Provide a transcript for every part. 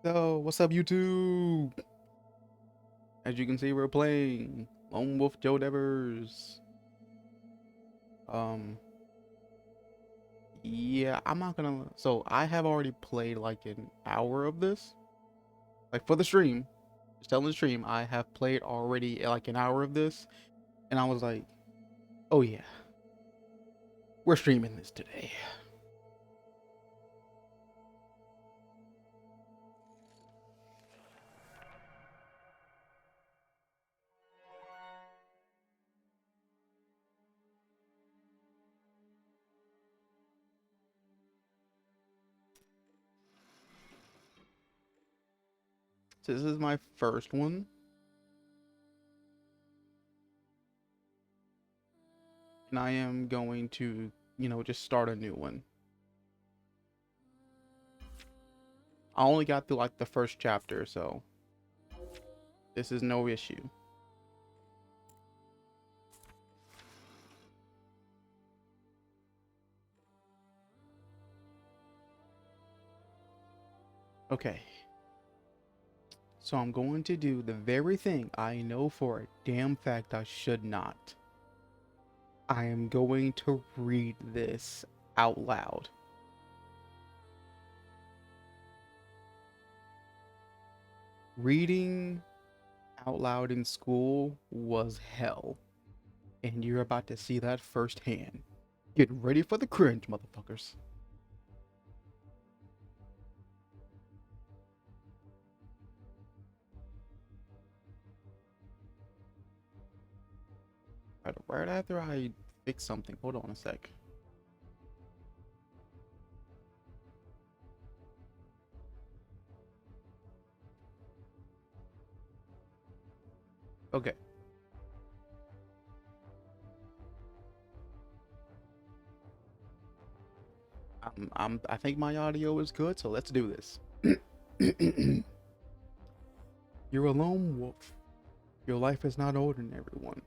So, what's up, YouTube? As you can see, we're playing Lone Wolf Joe Devers. Um, yeah, I'm not gonna. So, I have already played like an hour of this, like for the stream. Just telling the stream, I have played already like an hour of this, and I was like, oh yeah, we're streaming this today. So this is my first one, and I am going to, just start a new one. I only got through like the first chapter, so this is no issue. Okay. So I'm going to do the very thing I know for a damn fact I should not. I am going to read this out loud. Reading out loud in school was hell, and you're about to see that firsthand. Get ready for the cringe, motherfuckers. Right after I fix something, hold on a sec. Okay. I think my audio is good, so let's do this. You're a lone wolf. Your life is not ordinary one.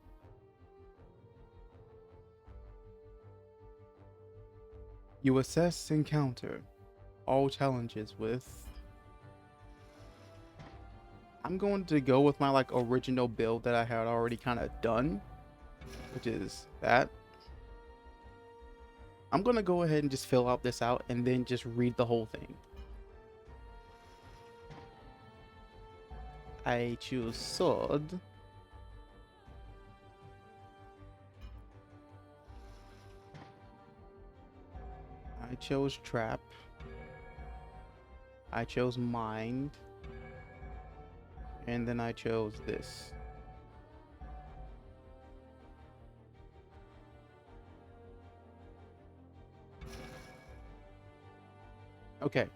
You assess and counter all challenges with... I'm going to go with my like original build that I had already kind of done, which is that. I'm going to go ahead and just fill out this out and then just read the whole thing. I choose sword. I chose trap. I chose mind. And then I chose this. Okay.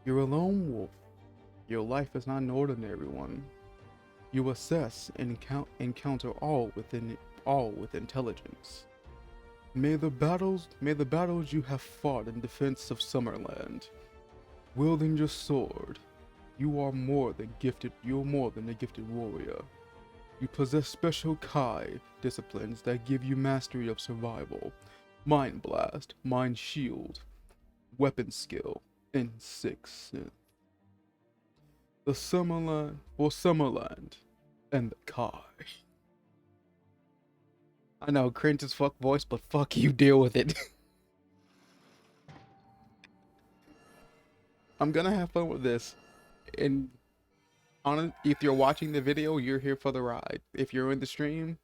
You're a lone wolf. Your life is not an ordinary one. You assess and encounter all with intelligence. May the battles you have fought in defense of Summerland. Wielding your sword, you're more than a gifted warrior. You possess special Kai disciplines that give you mastery of survival, mind blast, mind shield, weapon skill, and sixth sense. The Summerland, and the Kai. I know, cringe as fuck voice, but fuck you, deal with it. I'm gonna have fun with this. And if you're watching the video, you're here for the ride. If you're in the stream,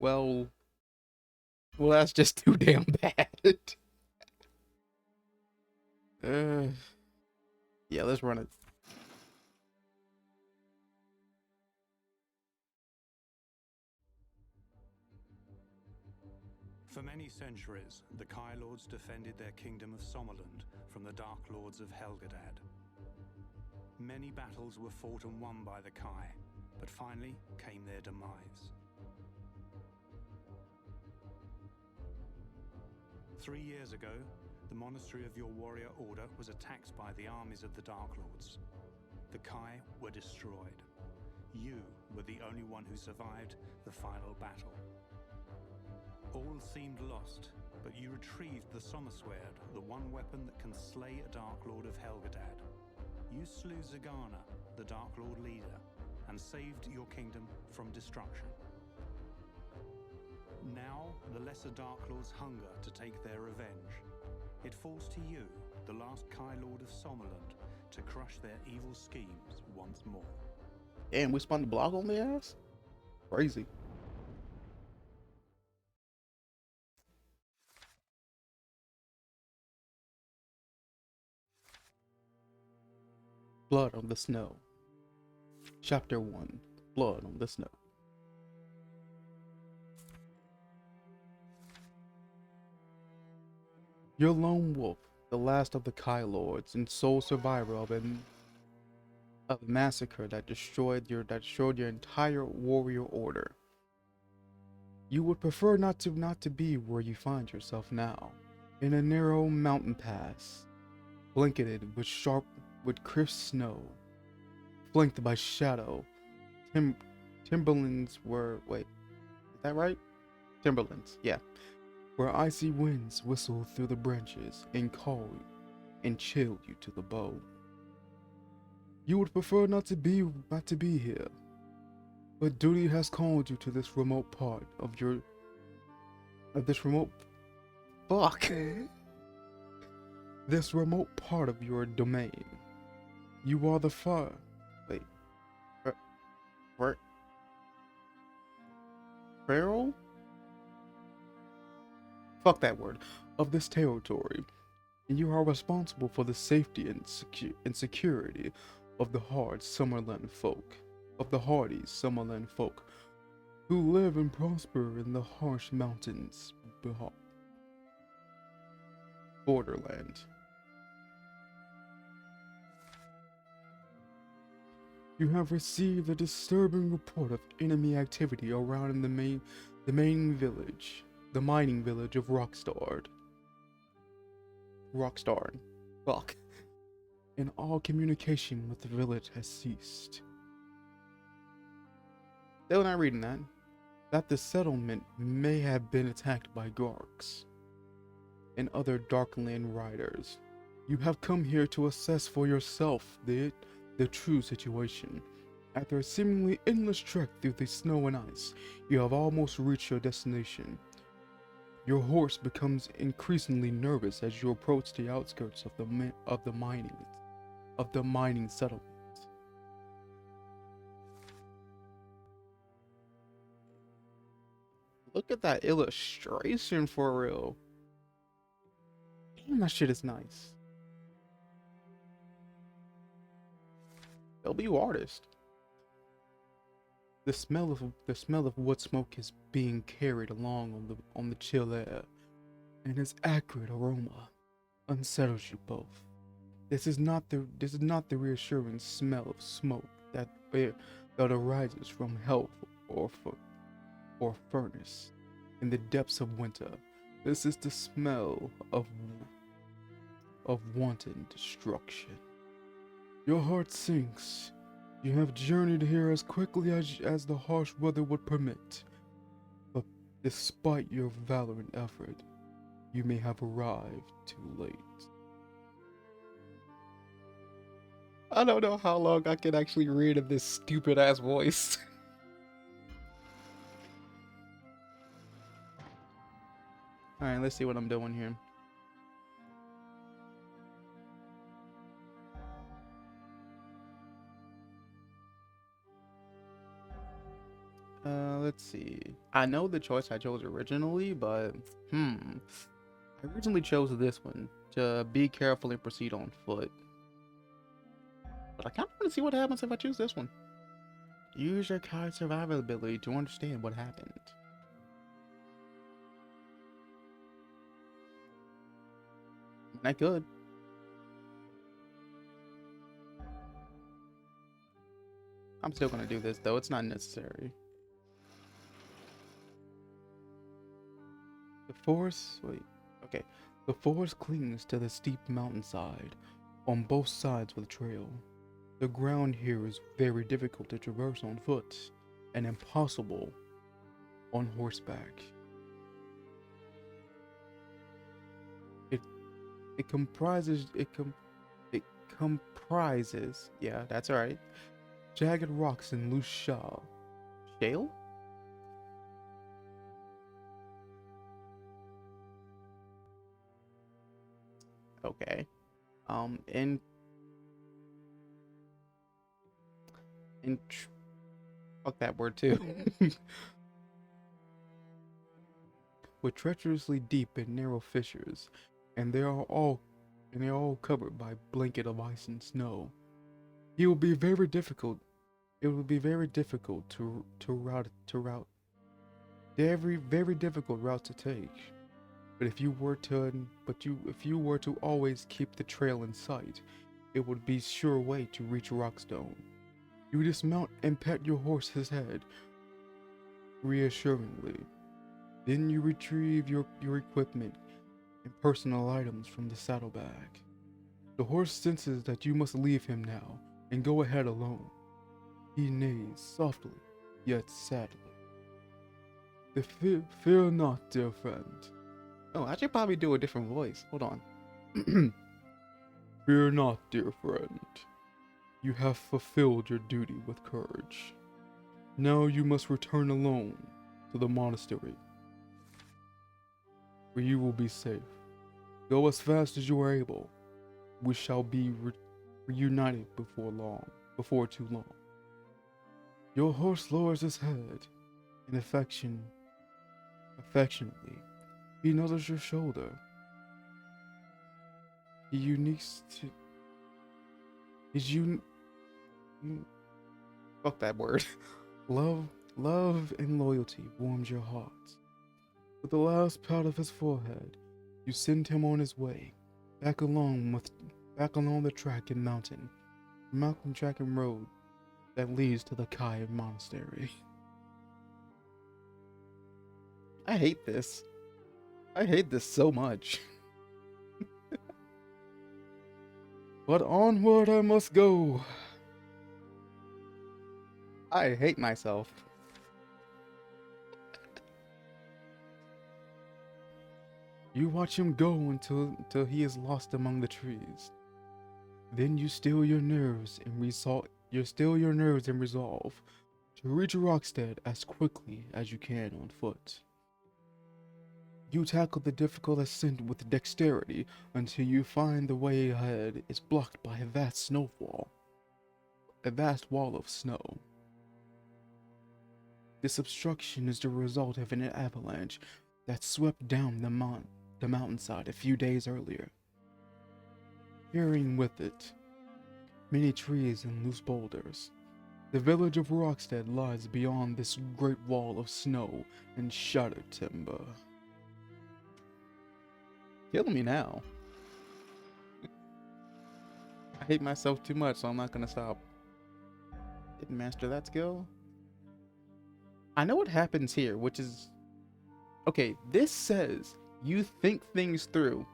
well, that's just too damn bad. Yeah, let's run it. For many centuries, the Kai Lords defended their kingdom of Sommerland from the Dark Lords of Helgedad. Many battles were fought and won by the Kai, but finally came their demise. 3 years ago, the monastery of your warrior order was attacked by the armies of the Dark Lords. The Kai were destroyed. You were the only one who survived the final battle. All seemed lost, but you retrieved the Sommersword, the one weapon that can slay a Dark Lord of Helgadad. You slew Zagana, the Dark Lord leader, and saved your kingdom from destruction. Now, the lesser Dark Lords hunger to take their revenge. It falls to you, the last Kai Lord of Sommerland, to crush their evil schemes once more. Damn, we spun the block on their ass? Crazy. Blood on the Snow. Chapter 1. Blood on the Snow. You're Lone Wolf, the last of the Kai Lords and sole survivor of a massacre that destroyed your entire warrior order. You would prefer not to be where you find yourself now, in a narrow mountain pass, blanketed with crisp snow, flanked by shadow. Timberlands were wait, is that right? Timberlands, yeah. Where icy winds whistle through the branches and call and chill you to the bone. You would prefer not to be here, but duty has called you to this remote part of this remote part of your domain. You are the feral? Fuck that word. Of this territory, and you are responsible for the safety and security of the hardy Summerland folk, who live and prosper in the harsh mountains borderland. You have received a disturbing report of enemy activity around the mining village of Rockstar. Fuck. And all communication with the village has ceased. Still not reading that. That the settlement may have been attacked by Garks and other Darkland riders. You have come here to assess for yourself the true situation. After a seemingly endless trek through the snow and ice, you have almost reached your destination. Your horse becomes increasingly nervous as you approach the outskirts of the mining settlement. Look at that illustration for real. Damn, that shit is nice. LB artist. The smell of wood smoke is being carried along on the chill air, and its acrid aroma unsettles you both. This is not the reassuring smell of smoke that arises from hell or furnace in the depths of winter. This is the smell of wanton destruction. Your heart sinks. You have journeyed here as quickly as the harsh weather would permit. But despite your valiant effort, you may have arrived too late. I don't know how long I can actually read in this stupid ass voice. Alright, let's see what I'm doing here. Let's see. I know the choice I chose originally, but I originally chose this one, to be careful and proceed on foot. But I kind of want to see what happens if I choose this one. Use your Kai survival ability to understand what happened. Not good. I'm still gonna do this though, it's not necessary. The forest clings to the steep mountainside on both sides of the trail. The ground here is very difficult to traverse on foot and impossible on horseback. It comprises it comprises, yeah, that's right, jagged rocks and loose shale. Okay. In in tr- fuck that word too. With treacherously deep and narrow fissures, and they are all covered by blanket of ice and snow. It will be very difficult. It will be very difficult to route very difficult route to take. But if you were to always keep the trail in sight, it would be sure way to reach Rockstone. You dismount and pet your horse's head reassuringly. Then you retrieve your equipment and personal items from the saddlebag. The horse senses that you must leave him now and go ahead alone. He neighs softly, yet sadly. Fear not, dear friend. Oh, I should probably do a different voice. Hold on. Fear not, dear friend. You have fulfilled your duty with courage. Now you must return alone to the monastery, where you will be safe. Go as fast as you are able. We shall be reunited before too long. Your horse lowers his head, and affectionately, he nuzzles your shoulder. He uniques to his fuck that word. Love and loyalty warms your heart. With the last pat of his forehead, you send him on his way, back along the mountain track and road that leads to the Kai Monastery. I hate this. I hate this so much. But onward I must go. I hate myself. You watch him go until he is lost among the trees. Then you still your nerves and resolve to reach Rockstead as quickly as you can on foot. You tackle the difficult ascent with dexterity until you find the way ahead is blocked by a vast wall of snow. This obstruction is the result of an avalanche that swept down the mountainside a few days earlier, carrying with it many trees and loose boulders. The village of Rockstead lies beyond this great wall of snow and shattered timber. Kill me now. I hate myself too much, so I'm not gonna stop. Didn't master that skill. I know what happens here, which is... Okay, this says you think things through.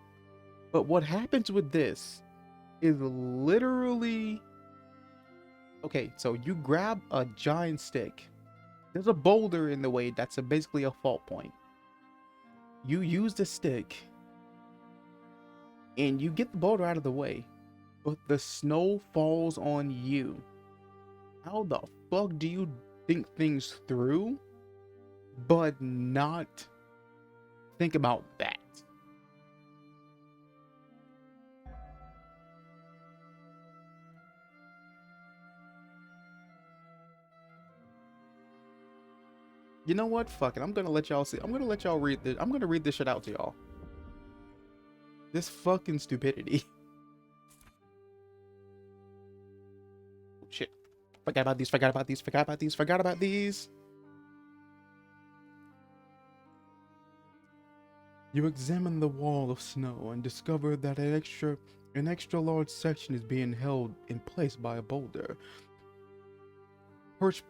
But what happens with this is literally... Okay, so you grab a giant stick. There's a boulder in the way that's basically a fault point. You use the stick and you get the boulder out of the way, but the snow falls on you. How the fuck do you think things through, but not think about that? You know what? Fuck it. I'm gonna let y'all see. I'm gonna let y'all read this. I'm gonna read this shit out to y'all. This fucking stupidity. Oh, shit. Forgot about these. Forgot about these. Forgot about these. Forgot about these. You examine the wall of snow and discover that an extra large section is being held in place by a boulder, perched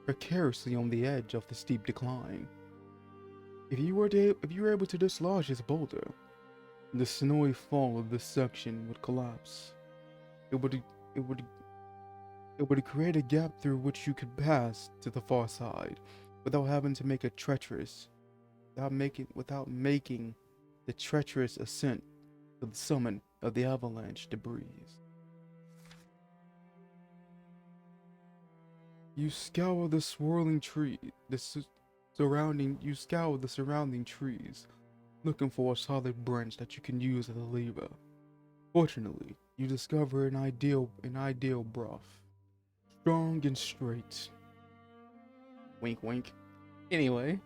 precariously on the edge of the steep decline. If you were able to dislodge this boulder, the snowy fall of this section would collapse. It would create a gap through which you could pass to the far side without having to make without making the treacherous ascent to the summit of the avalanche debris. You scour the swirling tree, you scour the surrounding trees, looking for a solid branch that you can use as a lever. Fortunately, you discover an ideal broth, strong and straight. Wink, wink. Anyway,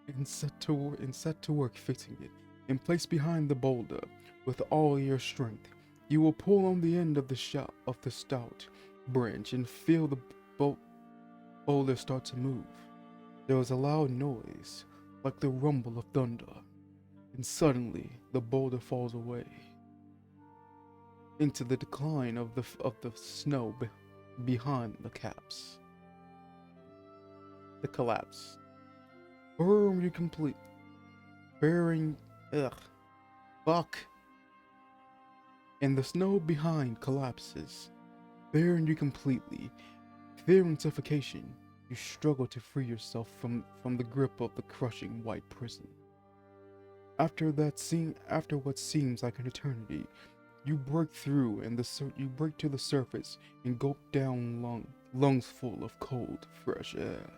and set to work fixing it, and place behind the boulder with all your strength. You will pull on the end of the stout branch and feel the boulder start to move. There was a loud noise, like the rumble of thunder, and suddenly the boulder falls away into the decline of the snow behind the caps. The collapse. Boom! You complete. Bearing. Ugh. Fuck. And the snow behind collapses, bearing you completely. Fearing suffocation, you struggle to free yourself from the grip of the crushing white prison. After what seems like an eternity, you break through and you break to the surface and gulp down lungs full of cold, fresh air.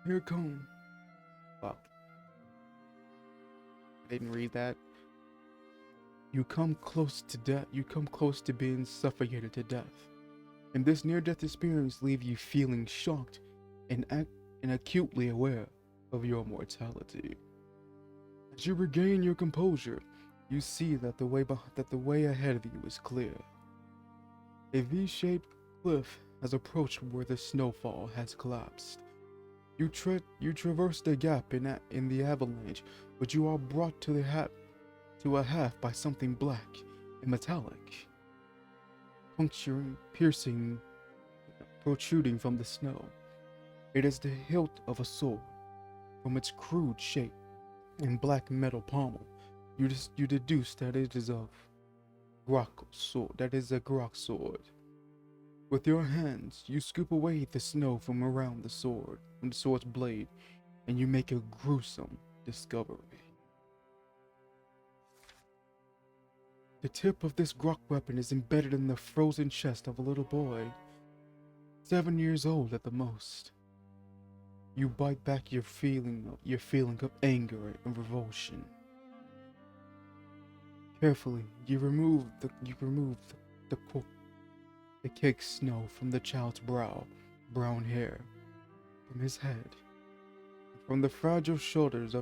Here come. Fuck. I didn't read that. You come close to death. You come close to being suffocated to death. And this near-death experience leaves you feeling shocked and acutely aware of your mortality. As you regain your composure, you see that the way ahead of you is clear. A V-shaped cliff has approached where the snowfall has collapsed. You traverse the gap in the avalanche, but you are brought to a half by something black and metallic, piercing, protruding from the snow. It is the hilt of a sword. From its crude shape and black metal pommel, you deduce that it is a grok sword. With your hands, you scoop away the snow from around the sword's blade, and you make a gruesome discovery. The tip of this grok weapon is embedded in the frozen chest of a little boy, 7 years old at the most. You bite back your feeling of anger and revulsion. Carefully, you remove the caked snow from the child's brown hair, from his head, from the fragile shoulders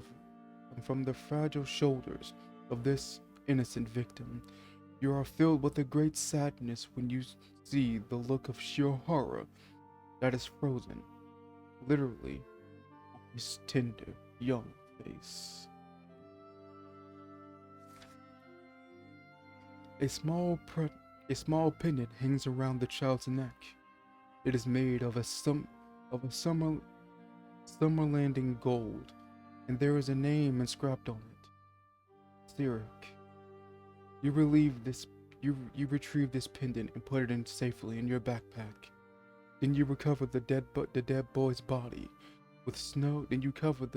of this innocent victim. You are filled with a great sadness when you see the look of sheer horror that is frozen, literally, on his tender, young face. A small pendant hangs around the child's neck. It is made of a summer landing gold, and there is a name inscribed on it. Cyric. You retrieve this pendant and put it safely in your backpack. Then you recover the dead boy's body with snow. Then you cover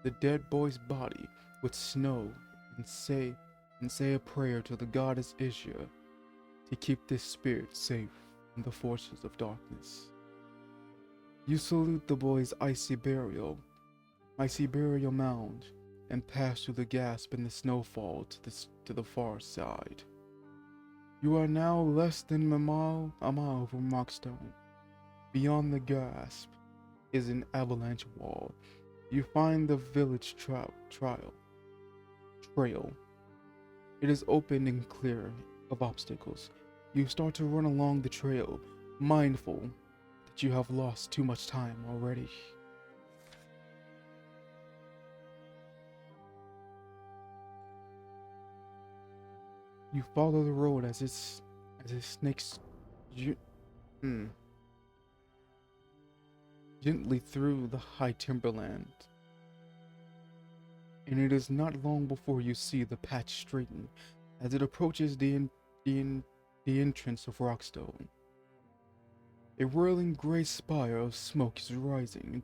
the dead boy's body with snow and say a prayer to the goddess Ishia to keep this spirit safe from the forces of darkness. You salute the boy's icy burial mound, and pass through the gasp in the snowfall to the far side. You are now less than a mile from Rockstone. Beyond the gasp is an avalanche wall. You find the village trail. It is open and clear of obstacles. You start to run along the trail, mindful that you have lost too much time already. You follow the road as it snakes gently through the high timberland. And it is not long before you see the patch straighten as it approaches the entrance of Rockstone. A whirling gray spire of smoke is rising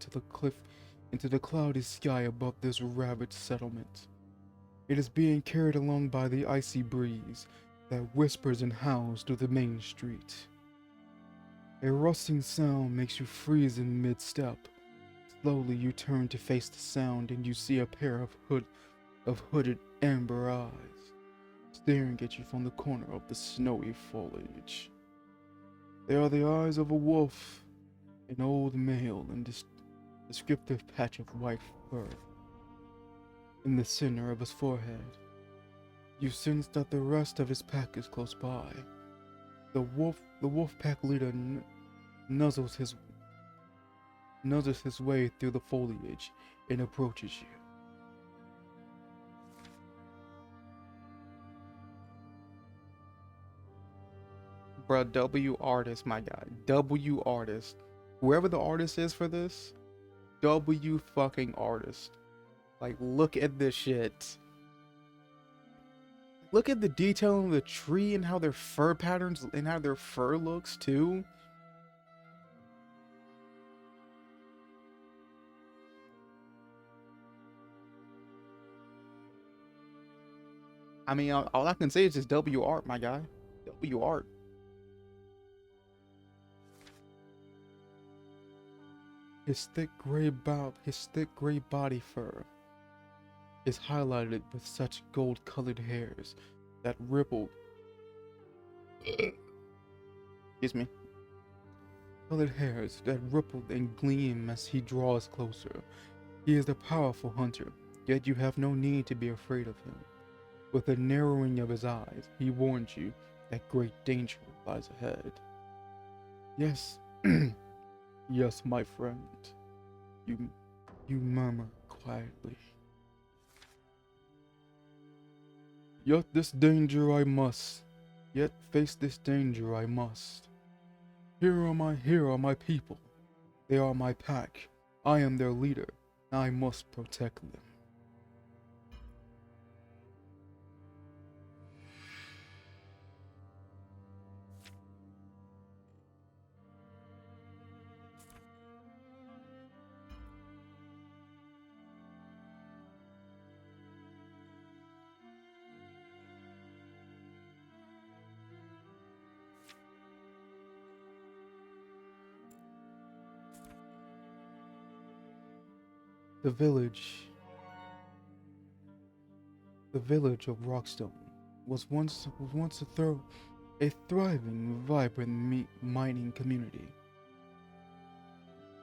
into the cloudy sky above this ravaged settlement. It is being carried along by the icy breeze that whispers and howls through the main street. A rustling sound makes you freeze in mid-step. Slowly you turn to face the sound and you see a pair of hooded amber eyes staring at you from the corner of the snowy foliage. They are the eyes of a wolf, an old male and descriptive patch of white fur in the center of his forehead. You sense that the rest of his pack is close by. The wolf pack leader nuzzles his way through the foliage and approaches you. Bruh, W artist, my guy. W artist. Whoever the artist is for this, W fucking artist. Like, look at this shit. Look at the detail in the tree and how their fur patterns and how their fur looks too. I mean, all I can say is just W art, my guy. W art. His thick gray body fur is highlighted with such gold-colored hairs that ripple. Excuse me. Colored hairs that ripple and gleam as he draws closer. He is a powerful hunter, yet you have no need to be afraid of him. With a narrowing of his eyes, he warns you that great danger lies ahead. Yes, yes, my friend. You murmur quietly. Yet face this danger I must. Here are my people. They are my pack. I am their leader. I must protect them. The village of Rockstone was once a thriving, vibrant mining community,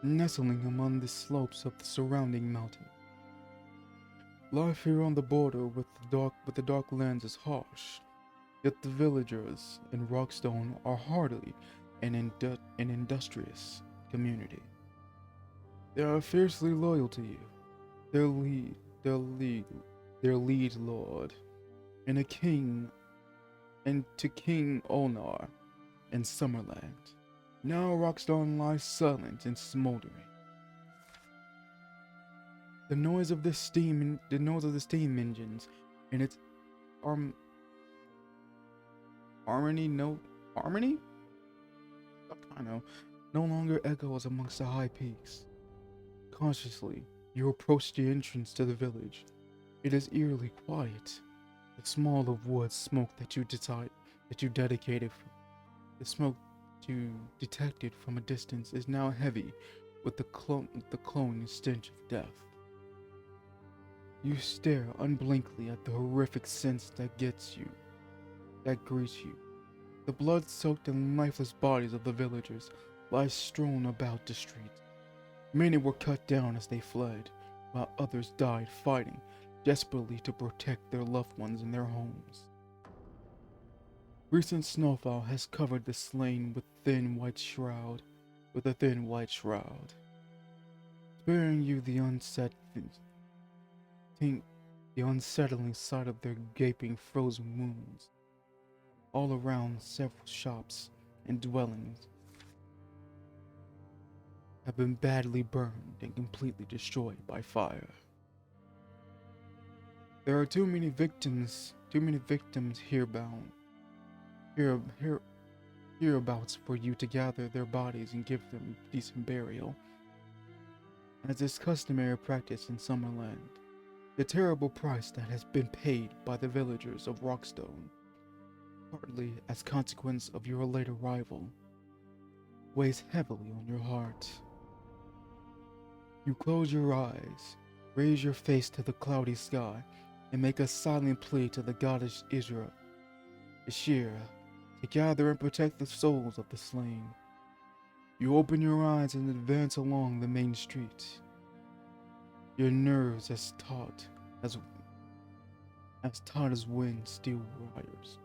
nestling among the slopes of the surrounding mountain. Life here on the border with the dark lands is harsh, yet the villagers in Rockstone are hearty and industrious community. They are fiercely loyal to you, their lead lord, and to King Olnar in Summerland. Now Rockstone lies silent and smoldering. The noise of the steam engines and its harmony? I know. No longer echoes amongst the high peaks. Cautiously, you approach the entrance to the village. It is eerily quiet. The smell of wood smoke that you detected from a distance is now heavy with the cloying stench of death. You stare unblinkingly at the horrific sense that greets you. The blood-soaked and lifeless bodies of the villagers lie strewn about the streets. Many were cut down as they fled, while others died fighting desperately to protect their loved ones in their homes. Recent snowfall has covered the slain with a thin white shroud, sparing you the unsettling sight of their gaping frozen wounds. All around, several shops and dwellings have been badly burned and completely destroyed by fire. There are too many victims hereabouts for you to gather their bodies and give them decent burial. as is customary practice in Summerland. The terrible price that has been paid by the villagers of Rockstone, partly as consequence of your late arrival, weighs heavily on your heart. You close your eyes, raise your face to the cloudy sky, and make a silent plea to the goddess Ishira, to gather and protect the souls of the slain. You open your eyes and advance along the main street, your nerves as taut as wind steel wires,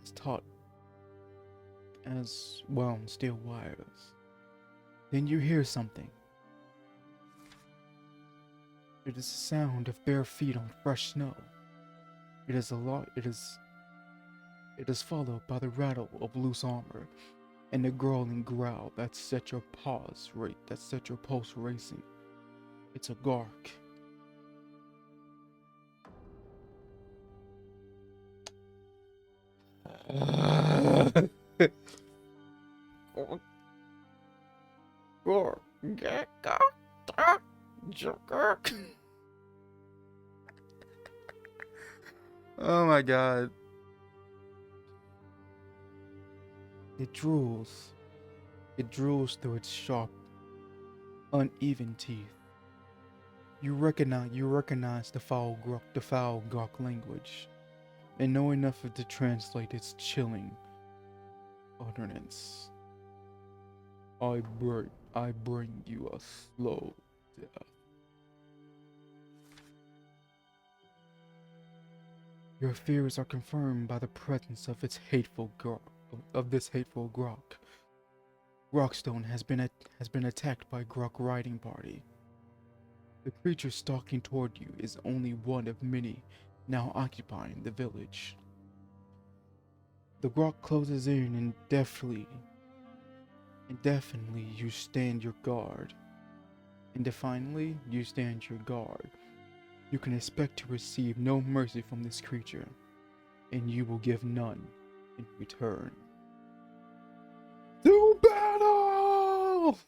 as taut as wound steel wires. Then you hear something. It is the sound of bare feet on fresh snow. It is followed by the rattle of loose armor and the growling growl that set your pulse racing. It's a Gark. Oh my god. It drools. It drools through its sharp, uneven teeth. You recognize the foul Gark language, and know enough of to translate its chilling utterance. I bring you a slow death. Your fears are confirmed by the presence of this hateful Grok. Rockstone has been attacked by Grok riding party. The creature stalking toward you is only one of many now occupying the village. The Grok closes in and definitely you stand your guard. Indefinitely you stand your guard. You can expect to receive no mercy from this creature, and you will give none in return. To battle!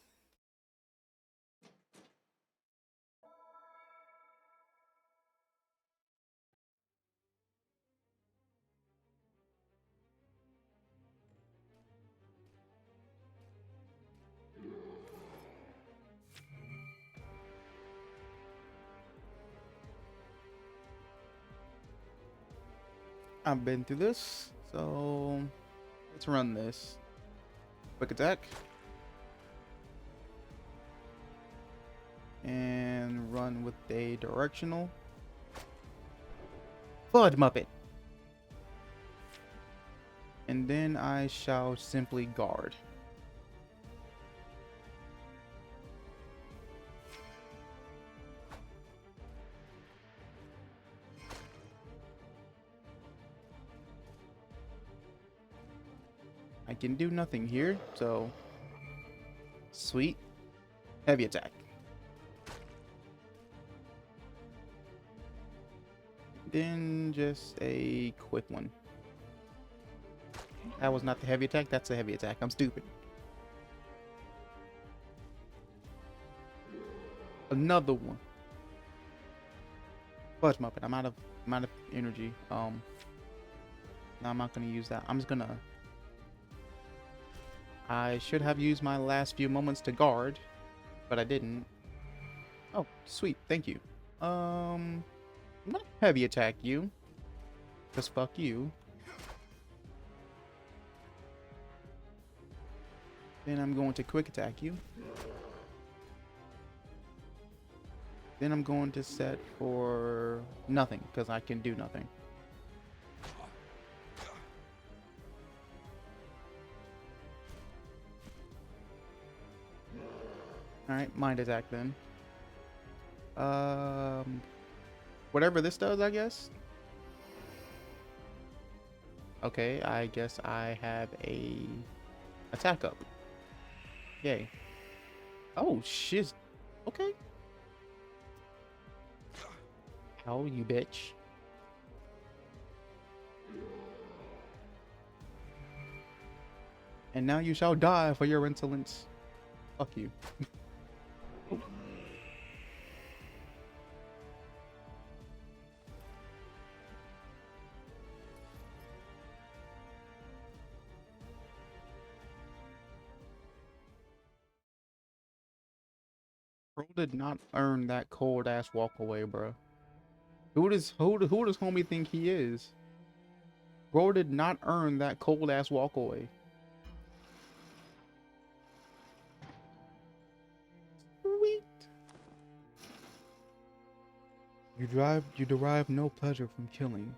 I've been through this, so let's run this. Quick attack. And run with a directional. Blood Muppet. And then I shall simply guard. I can do nothing here, so sweet. Heavy attack. Then just a quick one. That was not the heavy attack, that's a heavy attack. I'm stupid. Another one. Fudge Muppet, I'm out of energy. No, I'm not gonna use that. I'm just gonna I should have used my last few moments to guard, but I didn't. Oh, sweet, thank you. I'm gonna heavy attack you. Just fuck you. Then I'm going to quick attack you. Then I'm going to set for nothing, because I can do nothing. Alright, mind attack then. Whatever this does, I guess. Okay, I guess I have a attack up. Yay. Oh, shit. Okay. Hell, you bitch. And now you shall die for your insolence. Fuck you. Bro did not earn that cold ass walk away, bro. Who does homie think he is? Bro did not earn that cold ass walk away. Sweet. You derive no pleasure from killing,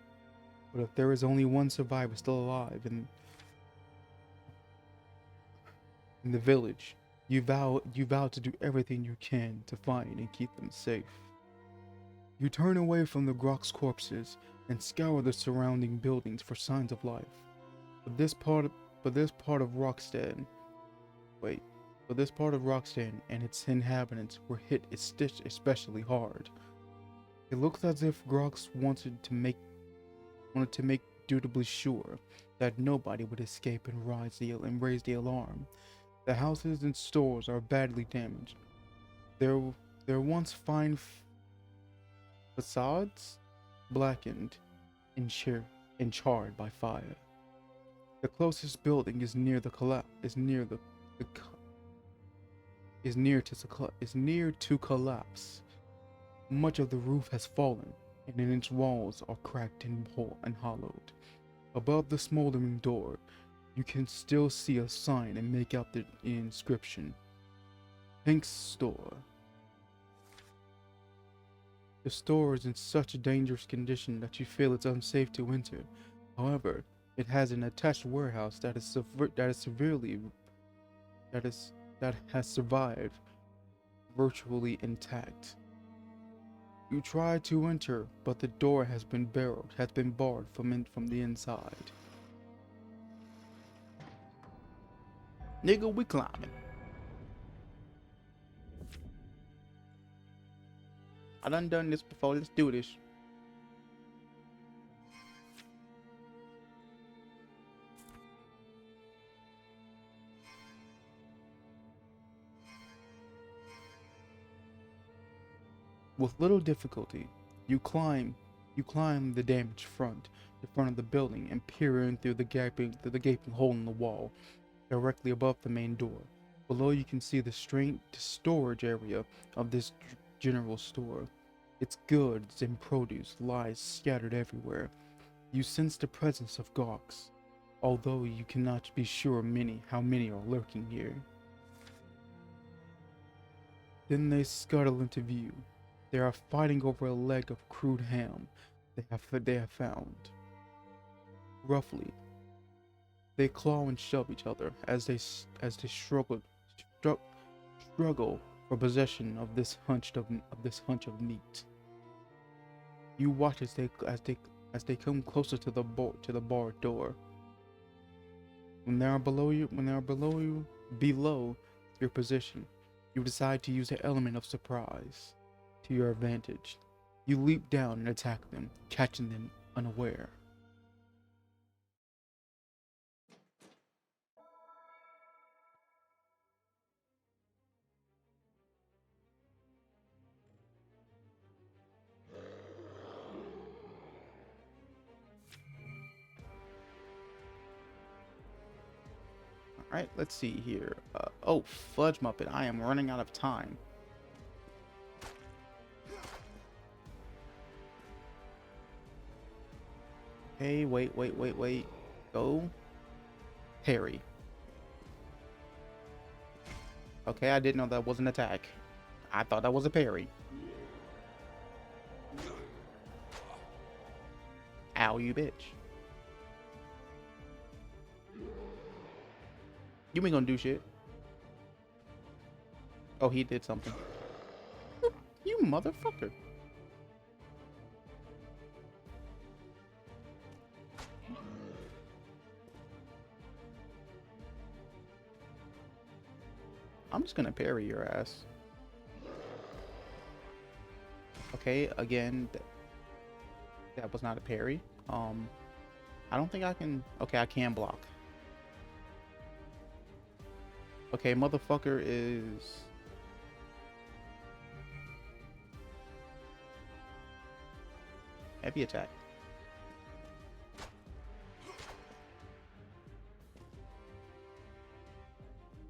but if there is only one survivor still alive in the village, you vow to do everything you can to find and keep them safe. You turn away from the Grok's corpses and scour the surrounding buildings for signs of life. But this part of Rockstead, wait, but this part of Rockstead and its inhabitants were hit especially hard. It looks as if Grox wanted to make dutifully sure that nobody would escape and raise the alarm. The houses and stores are badly damaged. Their once fine facades blackened and charred by fire. The closest building is near to collapse. Much of the roof has fallen, and its walls are cracked and hollowed. Above the smoldering door, you can still see a sign and make out the inscription: Pink's Store. The store is in such a dangerous condition that you feel it's unsafe to enter. However, it has an attached warehouse that has survived virtually intact. You try to enter, but the door has been barred from the inside. Nigga, we climbing. I done this before. Let's do this. With little difficulty, you climb the damaged the front of the building, and peer in through the gaping hole in the wall, directly above the main door. Below, you can see the storage area of this general store. Its goods and produce lies scattered everywhere. You sense the presence of Goks, although you cannot be sure how many are lurking here. Then they scuttle into view. They are fighting over a leg of crude ham they have found. Roughly, they claw and shove each other as they struggle for possession of this hunch of meat. You watch as they come closer to the bar door. When they are below your position, you decide to use the element of surprise to your advantage. You leap down and attack them, catching them unaware. Alright, let's see here. Oh, Fudge Muppet, I am running out of time. Okay, wait. Go. Parry. Okay, I didn't know that was an attack. I thought that was a parry. Ow, you bitch. You ain't gonna do shit. Oh, he did something. You motherfucker. I'm just gonna parry your ass. Okay, again, that was not a parry. I don't think I can. Okay, I can block. Okay, motherfucker is. Heavy attack.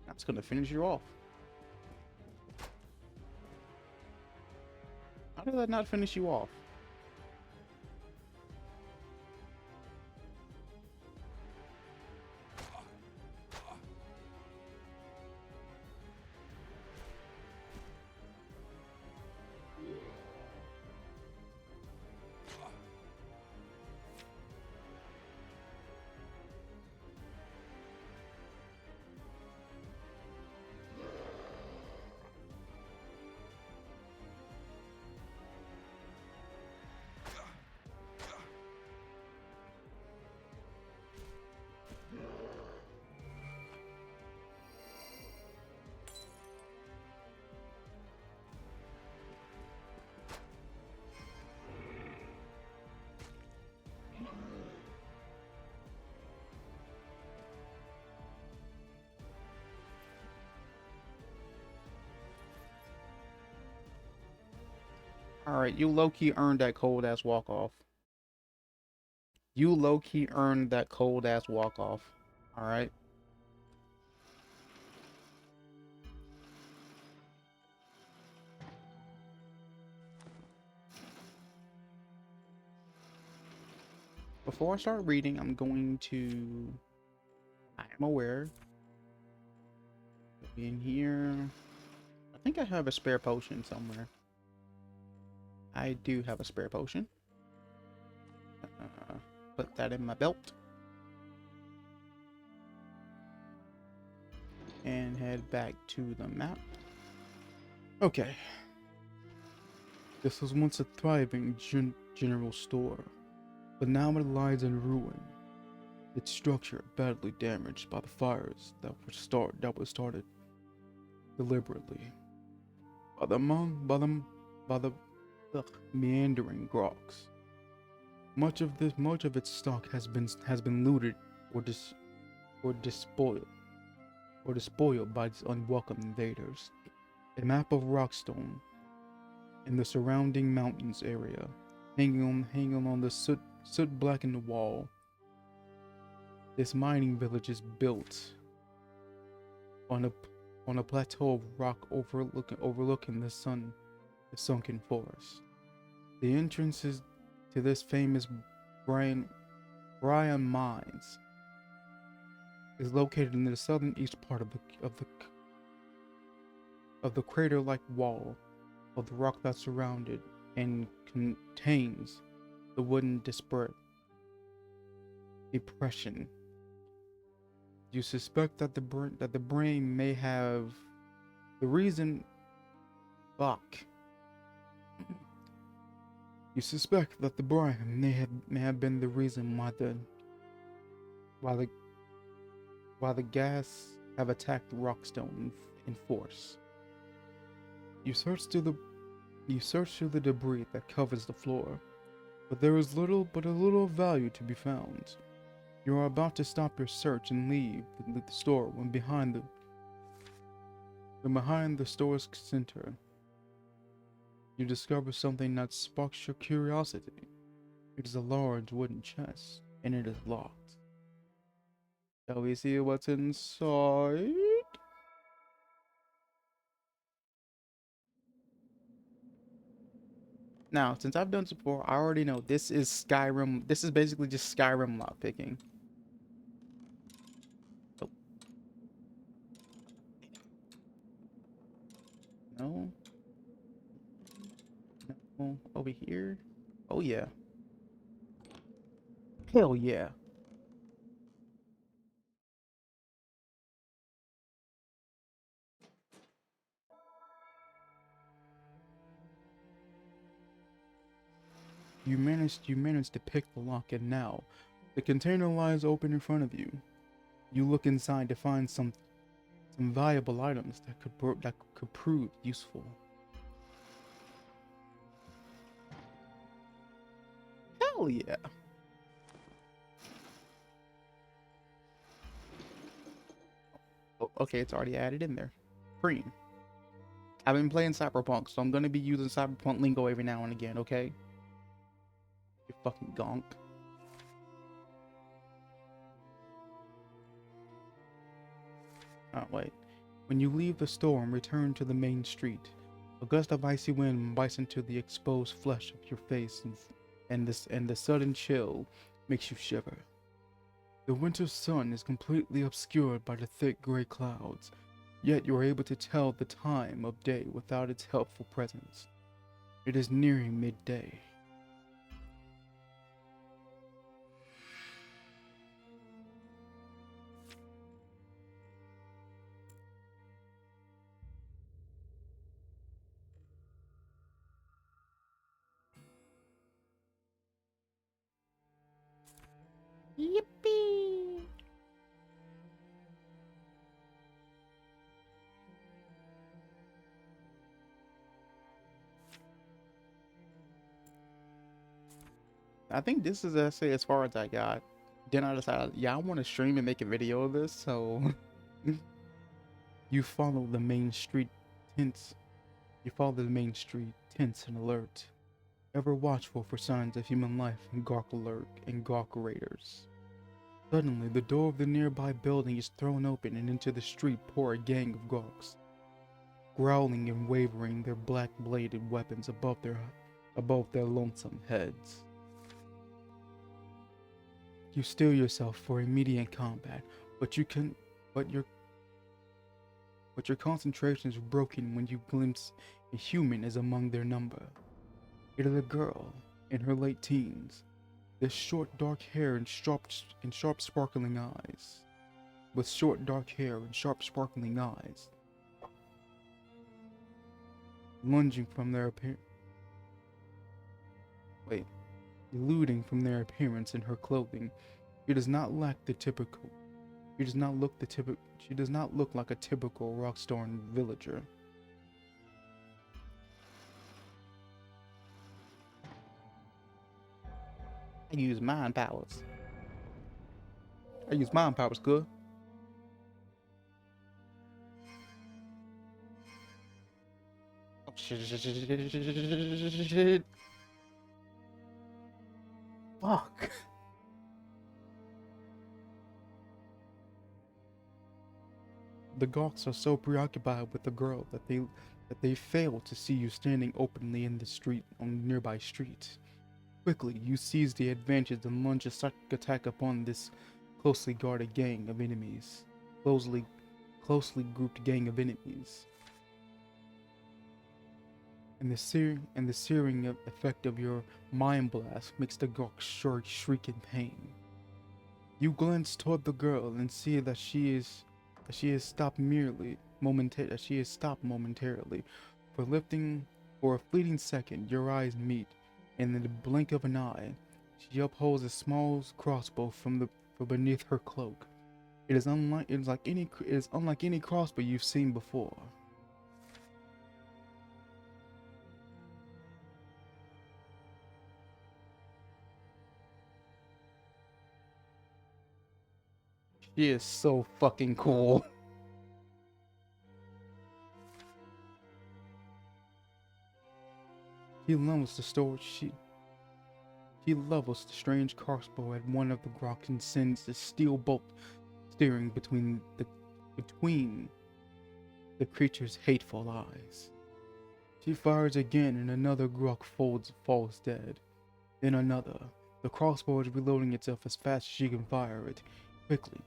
That's gonna finish you off. How did that not finish you off? Alright, you low-key earned that cold-ass walk-off. You low-key earned that cold-ass walk-off. Alright? Before I start reading, I'm going to... I am aware. In here... I think I have a spare potion somewhere. I do have a spare potion. Put that in my belt. And head back to the map. Okay. This was once a thriving general store, but now it lies in ruin. Its structure badly damaged by the fires that were started deliberately by the meandering grogs. Much of its stock has been looted or despoiled by its unwelcome invaders. A map of Rockstone in the surrounding mountains area, hanging on the soot blackened wall. This mining village is built on a plateau of rock overlooking the sunken forest. The entrances to this famous Brian Mines is located in the southeast part of the crater-like wall of the rock that surrounded and contains the wooden depression. You suspect that the brain may have the reason. Fuck. You suspect that the brain may have been the reason why the gas have attacked Rockstone in force. You search through the debris that covers the floor, but there is little of value to be found. You are about to stop your search and leave the store when behind the store's center, you discover something that sparks your curiosity. It is a large wooden chest, and it is locked. Shall we see what's inside? Now, since I've done this before, I already know this is Skyrim. This is basically just Skyrim lockpicking. Oh. No. No. Over here. Oh, yeah. Hell yeah. You managed to pick the lock, and now the container lies open in front of you. You look inside to find some valuable items that could prove useful. Hell yeah. Oh, okay, it's already added in there. Cream. I've been playing Cyberpunk, so I'm gonna be using Cyberpunk lingo every now and again, okay? You fucking gonk. Oh, wait. When you leave the store and return to the main street, A gust of icy wind bites into the exposed flesh of your face, and the sudden chill makes you shiver. The winter sun is completely obscured by the thick gray clouds, yet you are able to tell the time of day without its helpful presence. It is nearing midday. Yippee! I think this is actually as far as I got. Then I decided, yeah, I want to stream and make a video of this, so you follow the main street tense. You follow the main street tense and alert, ever watchful for signs of human life and gawk raiders. Suddenly, the door of the nearby building is thrown open and into the street pour a gang of gawks, growling and wavering their black-bladed weapons above their lonesome heads. You steel yourself for immediate combat, but you can but your concentration is broken when you glimpse a human as among their number. It is a girl in her late teens, with short dark hair and sharp sparkling eyes. With short dark hair and sharp sparkling eyes. Lunging from their eluding from their appearance and her clothing, she does not lack the typical. She does not look like a typical Rockstar villager. I use mind powers. Good. Oh, shit. Fuck. The Gawks are so preoccupied with the girl that they fail to see you standing openly in the street on the nearby street. Quickly, you seize the advantage and launch a psychic attack upon this closely guarded gang of enemies. Closely grouped gang of enemies. And the searing effect of your mind blast makes the Gawk shriek in pain. You glance toward the girl and see that she is stopped momentarily. For a fleeting second, your eyes meet, and in the blink of an eye, she upholds a small crossbow from beneath her cloak. It is unlike any crossbow you've seen before. She is so fucking cool. He levels the strange crossbow at one of the Groks and sends the steel bolt steering between the creature's hateful eyes. She fires again and another Grok falls dead. Then another. The crossbow is reloading itself as fast as she can fire it. Quickly,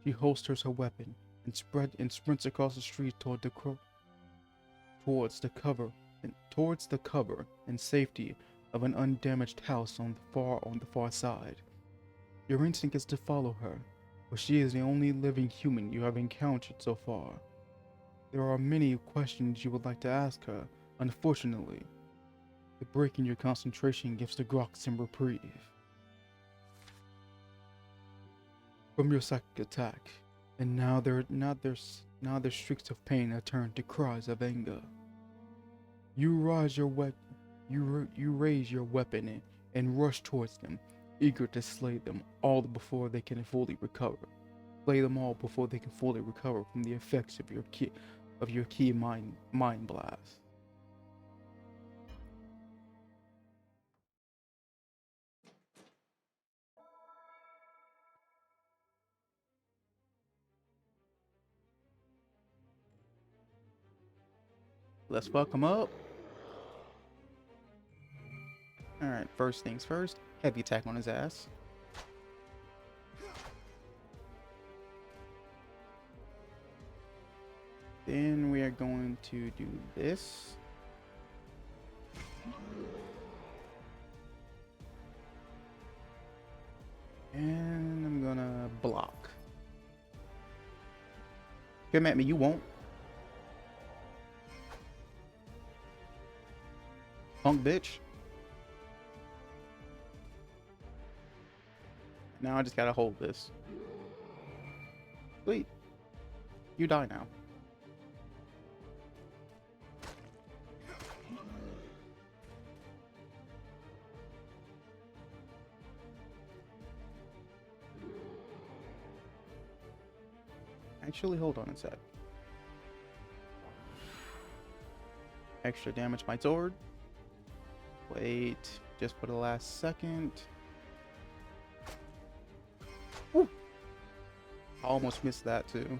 she holsters her weapon and sprints across the street towards the cover and safety of an undamaged house on the far side. Your instinct is to follow her, for she is the only living human you have encountered so far. There are many questions you would like to ask her. Unfortunately, the break in your concentration gives the Grok some reprieve from your psychic attack, and now their shrieks of pain are turned to cries of anger. You raise your weapon and rush towards them, eager to slay them all before they can fully recover. From the effects of your key mind blast. Let's fuck him up. Alright, first things first. Heavy attack on his ass. Then we are going to do this. And I'm gonna block. Come at me, you won't. Punk bitch. Now I just gotta hold this. Sweet. You die now. Actually, hold on a sec. Extra damage my sword. Wait, just for the last second. Woo. I almost missed that too.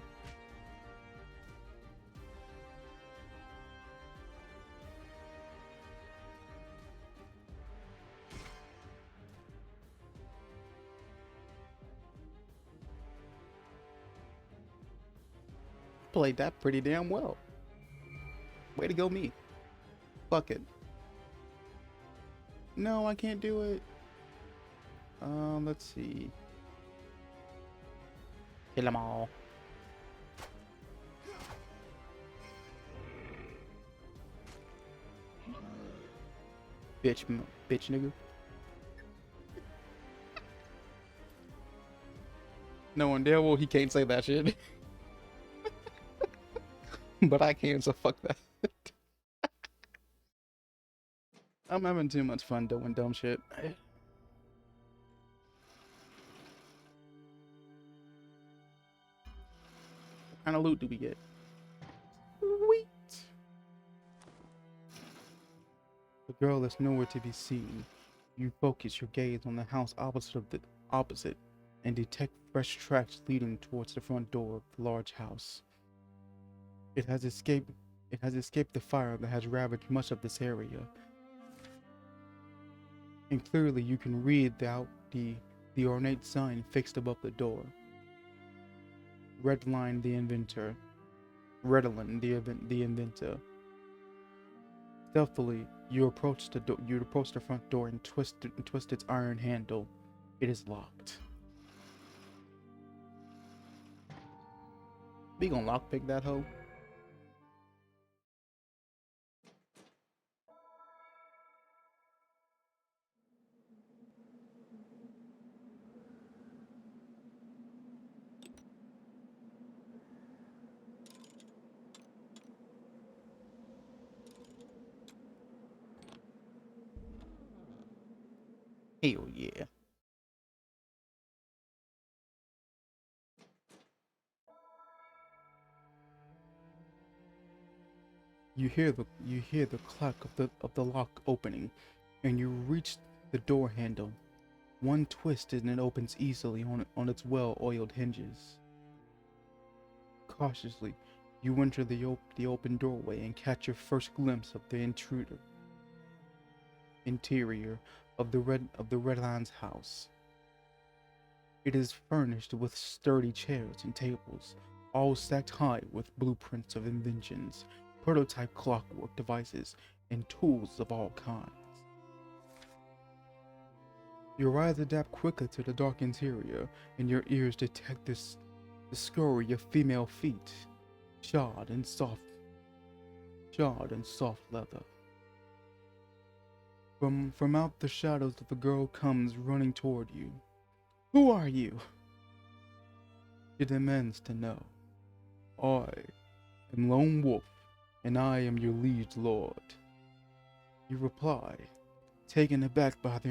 Played that pretty damn well. Way to go, me. Fuck it. No, I can't do it. Let's see. Kill them all. Bitch, bitch nigga. No one damn well he can't say that shit. But I can, so fuck that. I'm having too much fun doing dumb shit. What kind of loot do we get? Sweet. The girl is nowhere to be seen. You focus your gaze on the house opposite and detect fresh tracks leading towards the front door of the large house. It has escaped the fire that has ravaged much of this area. And clearly you can read the ornate sign fixed above the door. Redline the inventor. Redline the inventor. Stealthily, you approach the front door and twist its iron handle. It is locked. We gonna lockpick that hoe? Hell yeah. You hear the clack of the lock opening, and you reach the door handle. One twist and it opens easily on its well-oiled hinges. Cautiously, you enter the open doorway and catch your first glimpse of the interior of the Redlands house. It is furnished with sturdy chairs and tables, all stacked high with blueprints of inventions, prototype clockwork devices, and tools of all kinds. Your eyes adapt quickly to the dark interior, and your ears detect the scurry of female feet, shod in soft leather. From out the shadows, the girl comes running toward you. Who are you? She demands to know. I am Lone Wolf, and I am your liege lord. You reply, taken aback by the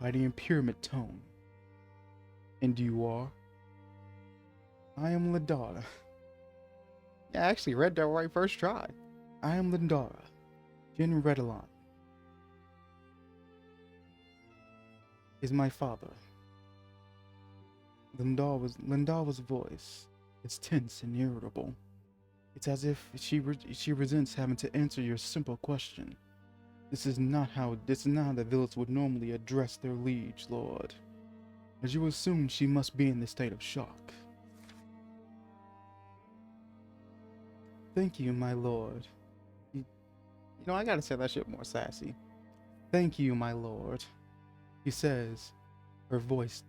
impurement tone. And you are? I am Ladara. Yeah, I actually read that right first try. I am Ladara, Jin Redalon. Is my father. Lindara's voice is tense and irritable. It's as if she resents having to answer your simple question. This is not how the village would normally address their liege lord. As you assume, she must be in this state of shock. Thank you, my lord. You know, I gotta say that shit more sassy. Thank you, my lord, he says, her voice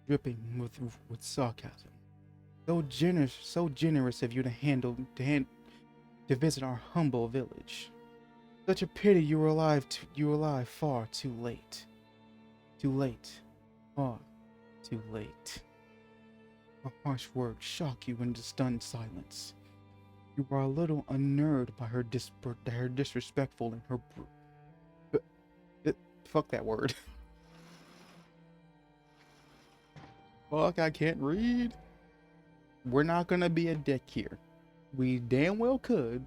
dripping with sarcasm. So generous of you to visit our humble village. Such a pity you were alive far too late. Too late. Far too late. Her harsh words shock you into stunned silence. You are a little unnerved by her disrespectful and her fuck that word. Fuck, I can't read. We're not gonna be a dick here. We damn well could,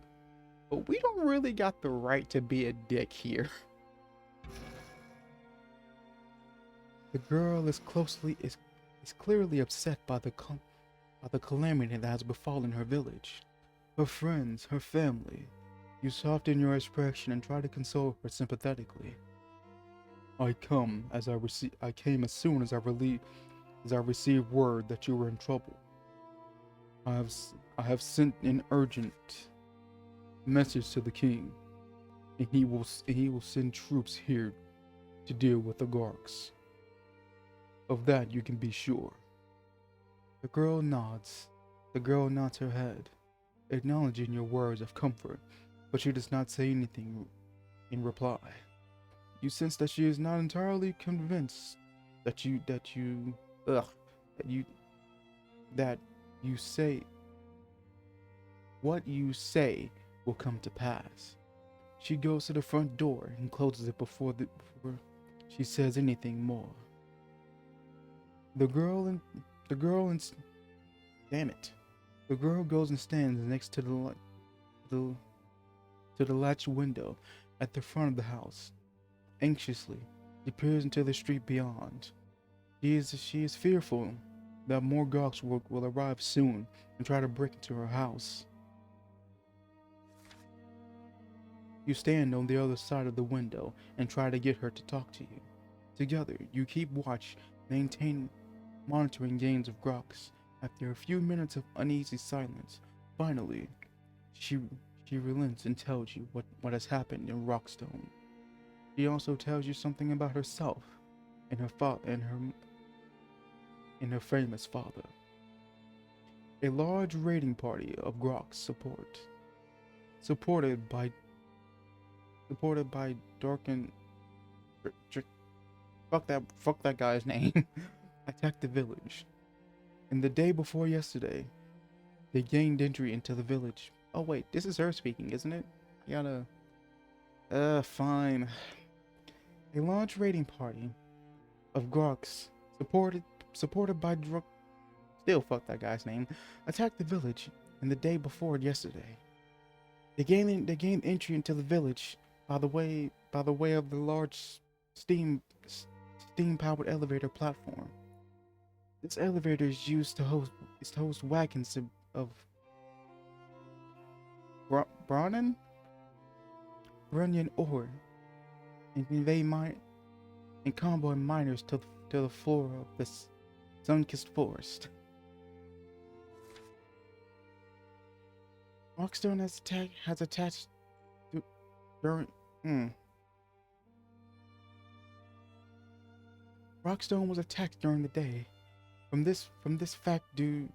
but we don't really got the right to be a dick here. The girl is clearly upset by the calamity that has befallen her village. Her friends, her family. You soften your expression and try to console her sympathetically. I came as soon as I received word that you were in trouble. I have sent an urgent message to the king, and he will send troops here to deal with the Garks. Of that you can be sure. The girl nods her head, acknowledging your words of comfort, but she does not say anything in reply. You sense that she is not entirely convinced that you say what you say will come to pass. She goes to the front door and closes it before she says anything more. The girl goes and stands next to the latched window at the front of the house. Anxiously, she peers into the street beyond. She is fearful that more Garks will arrive soon and try to break into her house. You stand on the other side of the window and try to get her to talk to you. Together, you keep watch, monitoring gains of Garks. After a few minutes of uneasy silence, finally, she relents and tells you what has happened in Rockstone. She also tells you something about herself and her famous father. A large raiding party of Groks supported by Darken. Fuck that guy's name. Attacked the village. And the day before yesterday, they gained entry into the village. Oh wait, this is her speaking, isn't it? You gotta. Fine. A large raiding party of Groks supported by still fuck that guy's name, attacked the village, and the day before yesterday. They gained entry into the village by the way of the large steam powered elevator platform. This elevator is used to host wagons of Brunyan ore and convoy miners to the floor of this sun-kissed forest. Rockstone has attached during. Rockstone was attacked during the day. From this fact, you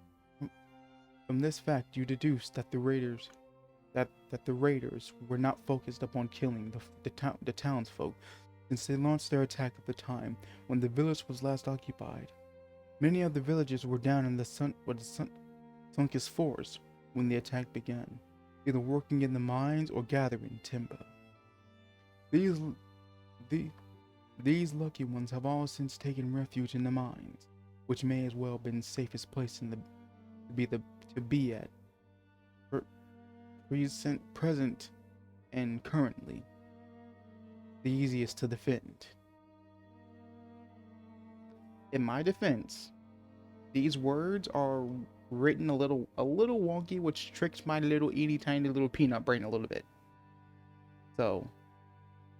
deduce that the raiders were not focused upon killing the townsfolk, since they launched their attack at the time when the village was last occupied. Many of the villagers were down in the sun-kissed forest when the attack began, either working in the mines or gathering timber. These lucky ones have all since taken refuge in the mines, which may as well have been the safest place to be at present and currently the easiest to defend. In my defense, these words are written a little wonky, which tricks my little itty tiny little peanut brain a little bit. So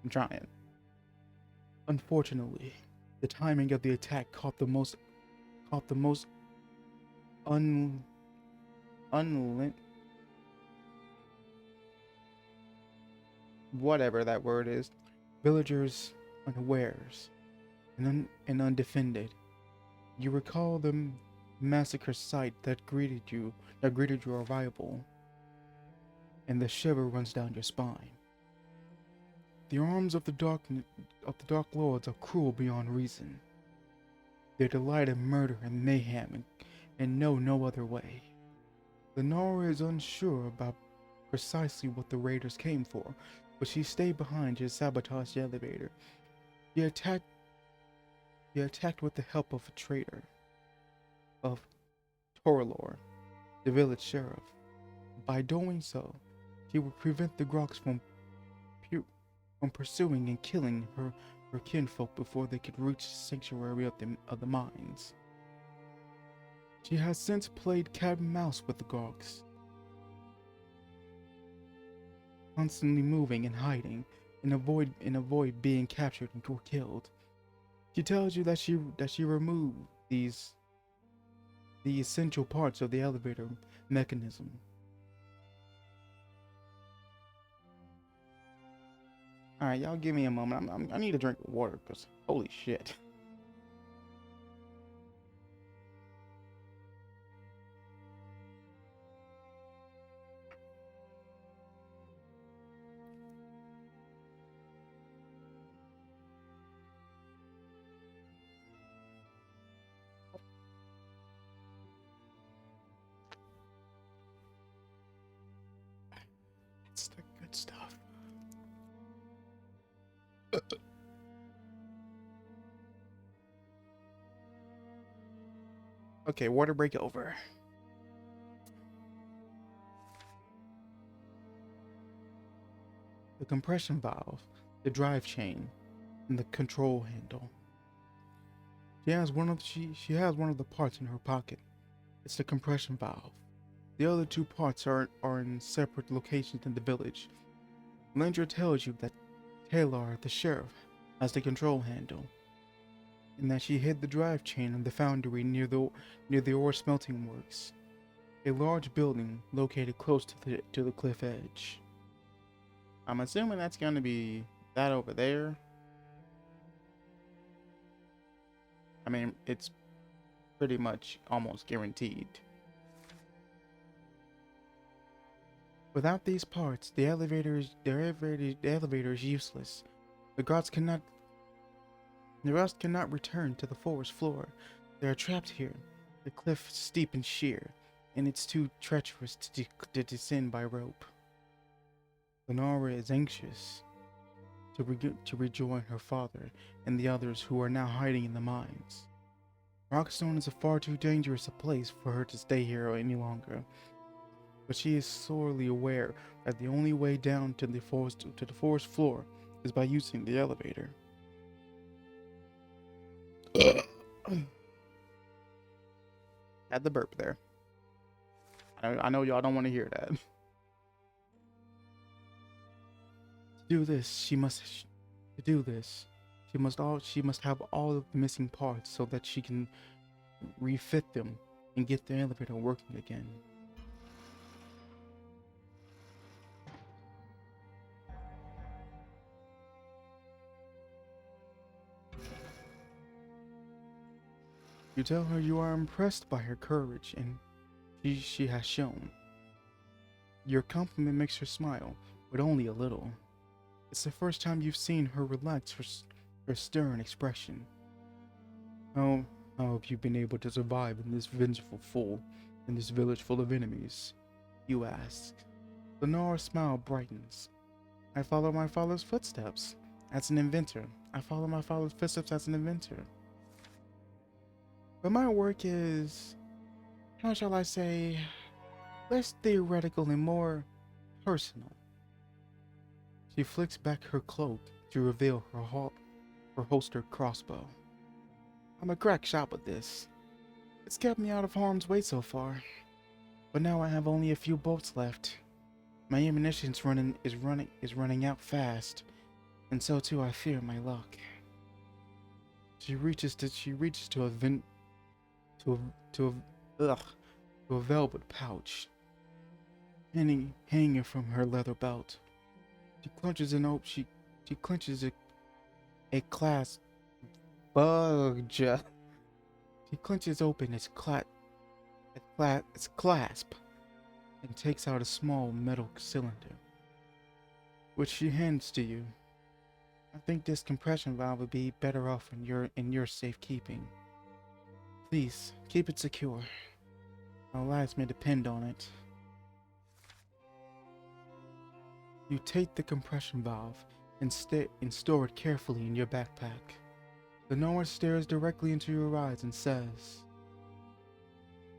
I'm trying. Unfortunately, the timing of the attack caught the most un unlin whatever that word is, villagers unawares and undefended. You recall the massacre site that greeted your arrival, and the shiver runs down your spine. The arms of the Dark Lords are cruel beyond reason. They delight in murder and mayhem and know no other way. Lenora is unsure about precisely what the raiders came for, but she stayed behind to sabotage the elevator. He attacked with the help of a traitor, of Toralor, the village sheriff. By doing so, he would prevent the Groks from pursuing and killing her kinfolk before they could reach the sanctuary of the mines. She has since played cat and mouse with the Groks, constantly moving and hiding, and avoid being captured or killed. She tells you that she removed the essential parts of the elevator mechanism. All right, y'all give me a moment. I need a drink of water because holy shit. It's the good stuff. Okay, water break over. The compression valve, the drive chain, and the control handle. She has one of the parts in her pocket. It's the compression valve. The other two parts are in separate locations in the village. Landra tells you that Taylor, the sheriff, has the control handle, and that she hid the drive chain in the foundry near the ore smelting works, a large building located close to the cliff edge. I'm assuming that's going to be that over there. I mean, it's pretty much almost guaranteed. Without these parts, the elevator is useless. The Grots cannot return to the forest floor. They are trapped here. The cliff is steep and sheer, and it's too treacherous to descend by rope. Lenora is anxious to rejoin her father and the others who are now hiding in the mines. Rockstone is a far too dangerous a place for her to stay here any longer, but she is sorely aware that the only way down to the forest floor is by using the elevator. Had the burp there. I know y'all don't want to hear that. To do this, she must have all of the missing parts so that she can refit them and get the elevator working again. You tell her you are impressed by her courage and she has shown. Your compliment makes her smile, but only a little. It's the first time you've seen her relax her stern expression. How have you been able to survive in this village full of enemies? You ask. Lenora's smile brightens. I follow my father's footsteps as an inventor. But my work is, how shall I say, less theoretical and more personal. She flicks back her cloak to reveal her holstered crossbow. I'm a crack shot with this. It's kept me out of harm's way so far, but now I have only a few bolts left. My ammunition's running out fast, and so too I fear my luck. She reaches to a vent to a to ugh to a velvet pouch hanging from her leather belt. She clenches an op she clenches a clasp budge. She clenches open its clasp and takes out a small metal cylinder, which she hands to you. I think this compression valve would be better off in your safekeeping. Please keep it secure. Our lives may depend on it. You take the compression valve and store it carefully in your backpack. Lenora stares directly into your eyes and says,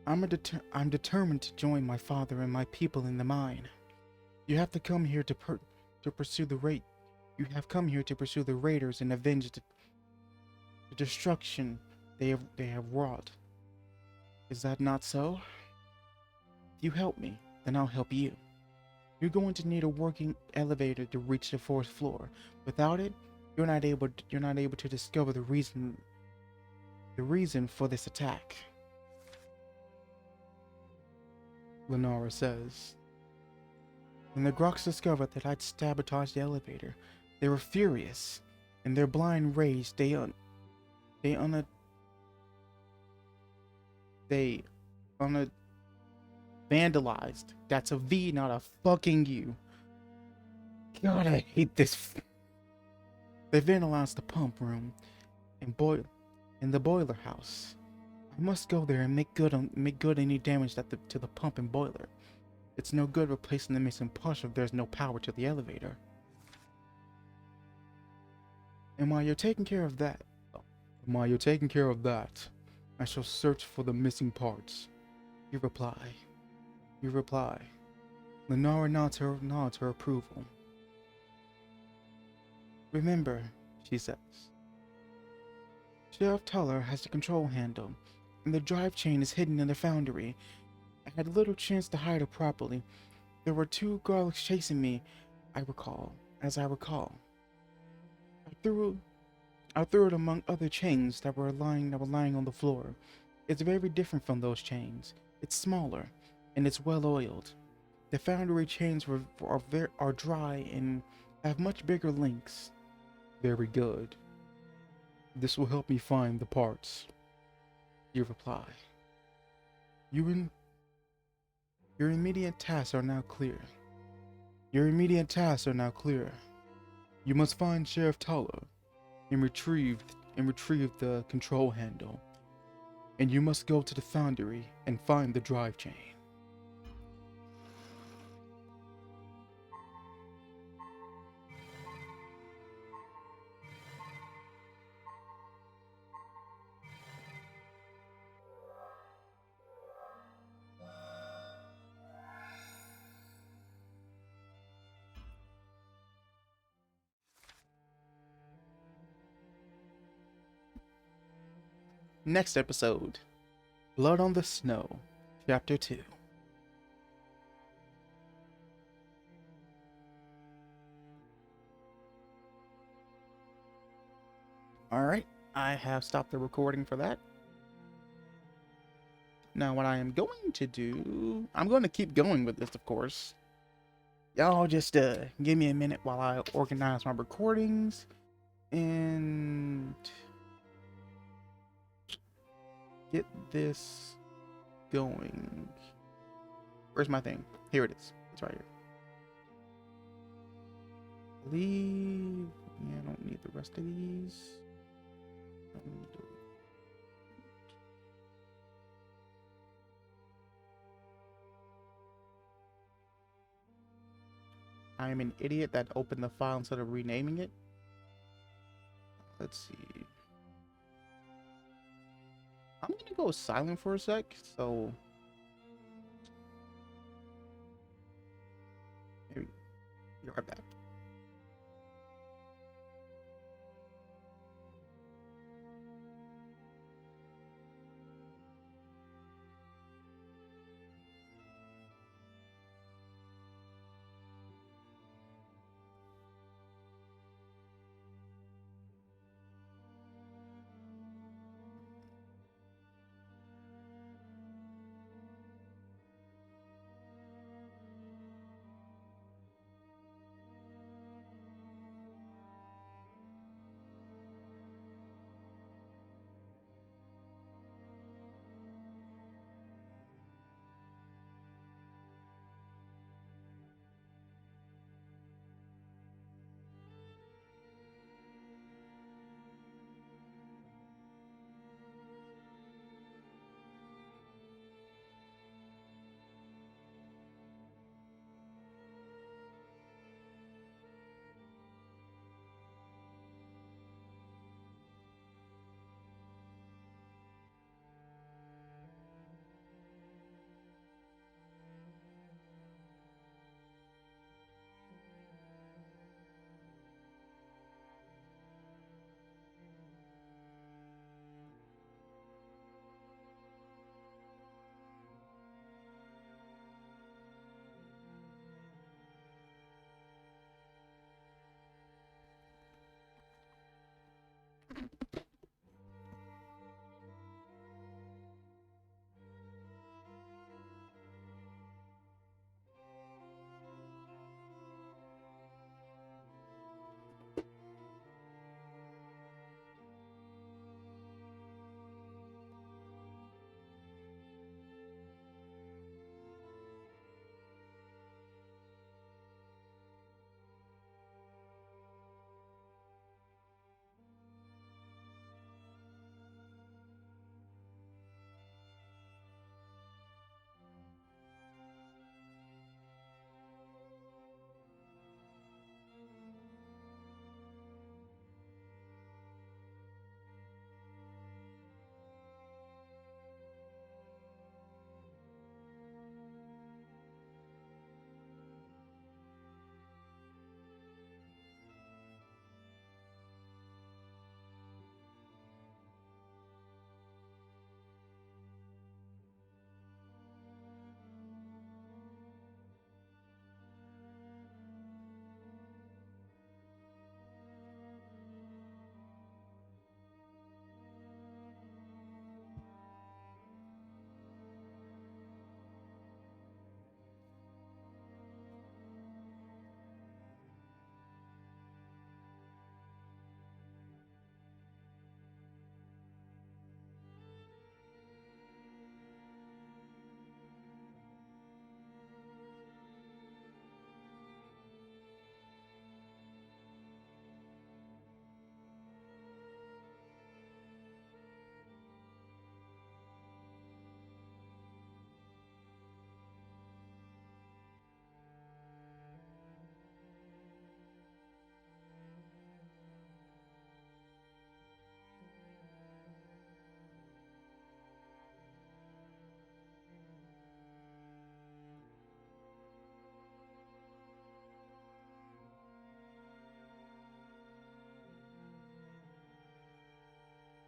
I'm determined to join my father and my people in the mine. You have to come here to pursue the raid. You have come here to pursue the raiders and avenge the destruction they have wrought. Is that not so? If you help me, then I'll help you. You're going to need a working elevator to reach the fourth floor. Without it, you're not able to discover the reason for this attack. Lenora says. When the Groks discovered that I'd sabotaged the elevator, they were furious. In their blind rage, they vandalized. That's a V, not a fucking U. God, I hate this. They vandalized the pump room and the boiler house. I must go there and make good any damage to the pump and boiler. It's no good replacing the missing parts if there's no power to the elevator. And while you're taking care of that, I shall search for the missing parts. You reply. Lenora nods her approval. Remember, she says, Sheriff Tuller has the control handle, and the drive chain is hidden in the foundry. I had little chance to hide it properly. There were 2 garlics chasing me, I recall. I threw it among other chains that were lying on the floor. It's very different from those chains. It's smaller, and it's well oiled. The foundry chains are dry and have much bigger links. Very good. This will help me find the parts. You reply. Your immediate tasks are now clear. You must find Sheriff Tuller and retrieve the control handle. And you must go to the foundry and find the drive chain. Next episode, Blood on the Snow, Chapter 2. Alright, I have stopped the recording for that. Now what I am going to do, I'm going to keep going with this, of course. Y'all just give me a minute while I organize my recordings and get this going. Where's my thing? Here it is. It's right here. I don't need the rest of these. I am an idiot that opened the file instead of renaming it. Let's see. I'm gonna go silent for a sec, so maybe you're right back.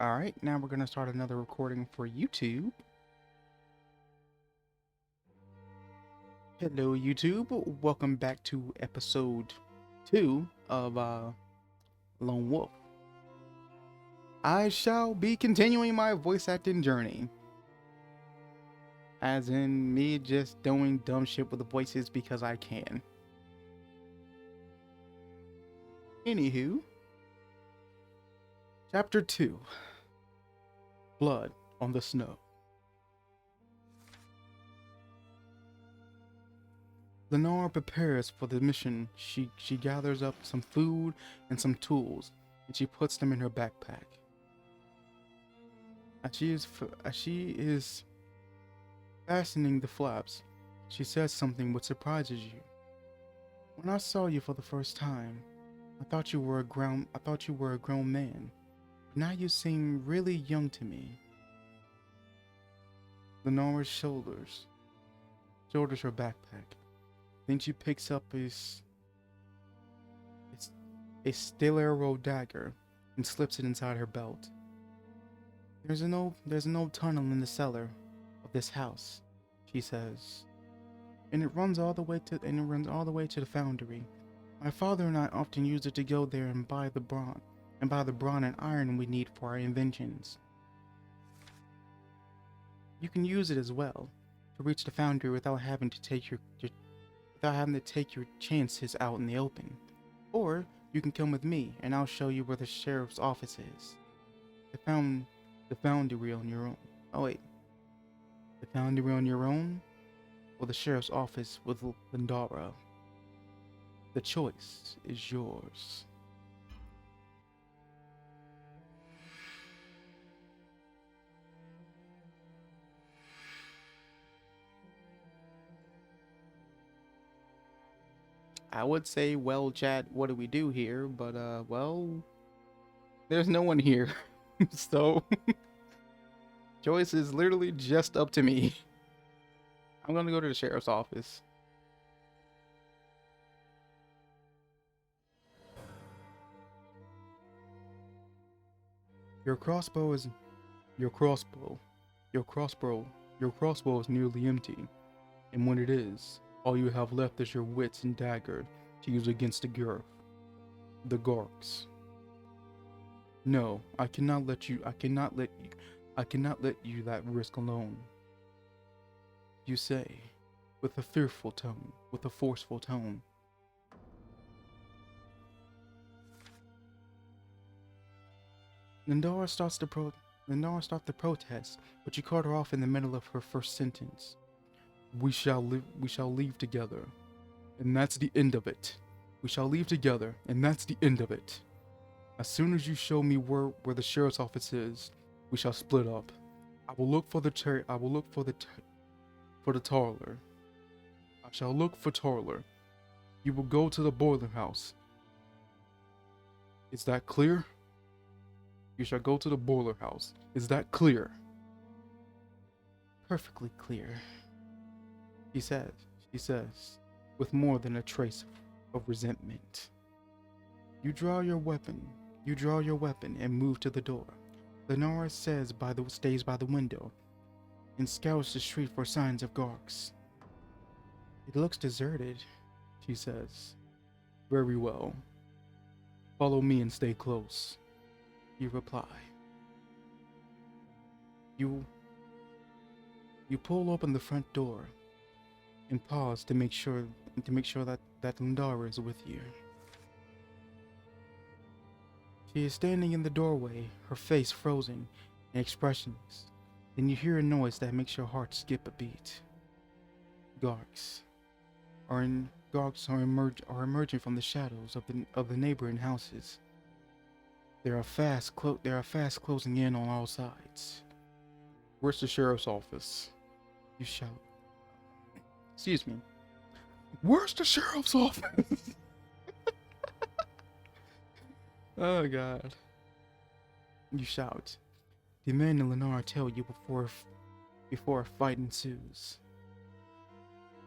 All right, now we're gonna start another recording for YouTube. Hello, YouTube. Welcome back to episode 2 of Lone Wolf. I shall be continuing my voice acting journey. As in me just doing dumb shit with the voices because I can. Anywho, Chapter 2, Blood on the Snow. Lenore prepares for the mission. She gathers up some food and some tools, and she puts them in her backpack. As she is fastening the flaps, she says something which surprises you. When I saw you for the first time, I thought you were a grown man. Now you seem really young to me. Lenore's shoulders her backpack. Then she picks up a Stelero dagger and slips it inside her belt. There's an old tunnel in the cellar of this house, she says, and it runs all the way to the foundry. My father and I often use it to go there and buy the brawn and iron we need for our inventions. You can use it as well to reach the foundry without having to take your chances out in the open. Or you can come with me and I'll show you where the sheriff's office is. The foundry on your own. Oh wait. The foundry on your own or the sheriff's office with Lindara. The choice is yours. I would say, well, chat, what do we do here? But, well, there's no one here. So, choice is literally just up to me. I'm gonna go to the sheriff's office. Your crossbow is nearly empty. And when it is, all you have left is your wits and dagger to use against the Garks. No, I cannot let you that risk alone. You say, with a forceful tone. Lindara starts to protest, but you cut her off in the middle of her first sentence. We shall leave together, and that's the end of it. We shall leave together, and that's the end of it. As soon as you show me where the sheriff's office is, we shall split up. I will look for the Tarler. I shall look for Tarler. You will go to the boiler house. Is that clear? You shall go to the boiler house. Is that clear? Perfectly clear. She says, with more than a trace of resentment. You draw your weapon and move to the door. Lenora stays by the window and scours the street for signs of Garks. It looks deserted, she says. Very well. Follow me and stay close. You reply. You pull open the front door and pause to make sure that Lindara is with you. She is standing in the doorway, her face frozen and expressionless. Then you hear a noise that makes your heart skip a beat. Garks are emerging from the shadows of the neighboring houses. They are fast closing in on all sides. Where's the sheriff's office? You shout. Excuse me. Where's the sheriff's office? Oh god. You shout. The man and Lenore tell you before a fight ensues.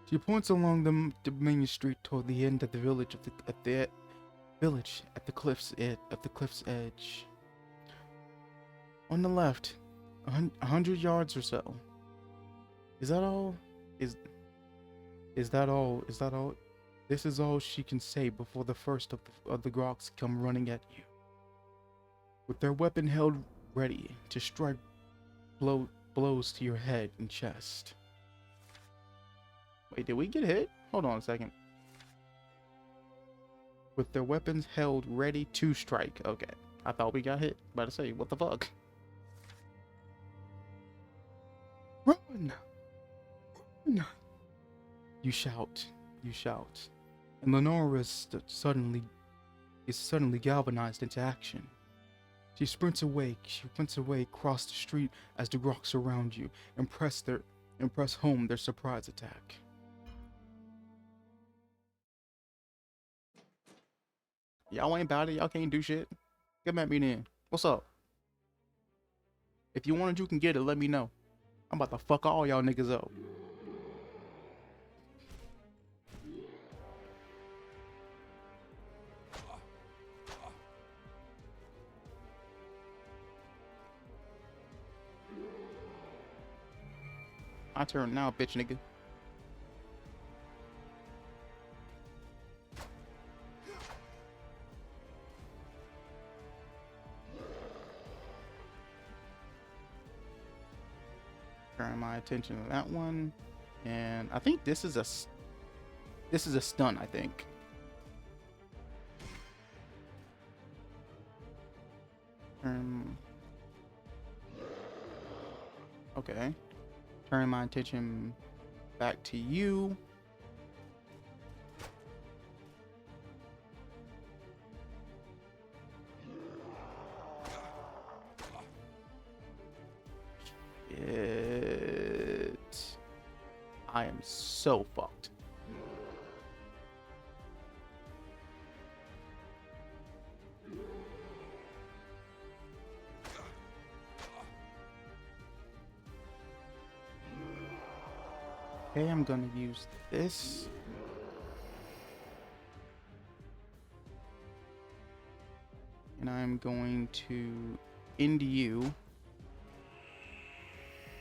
She points along the main street toward the end of the village at the cliff's edge. On the left, 100 yards or so. Is that all? Is is that all? Is that all? This is all she can say before the first of the Groks come running at you, with their weapon held ready to strike blows to your head and chest. Wait, did we get hit? Hold on a second. With their weapons held ready to strike. Okay, I thought we got hit. About to say, what the fuck? Run! Run! You shout. You shout. And Lenora is suddenly galvanized into action. She sprints away across the street as the Groks surround you and press home their surprise attack. Y'all ain't about it, y'all can't do shit. Come at me then. What's up? If you wanted, you can get it, let me know. I'm about to fuck all y'all niggas up. My turn now, bitch nigga. Turn my attention to that one. And I think this is a stun, I think. Okay. Turn my attention back to you. I am so fucked. Okay, I'm gonna use this. And I'm going to end you.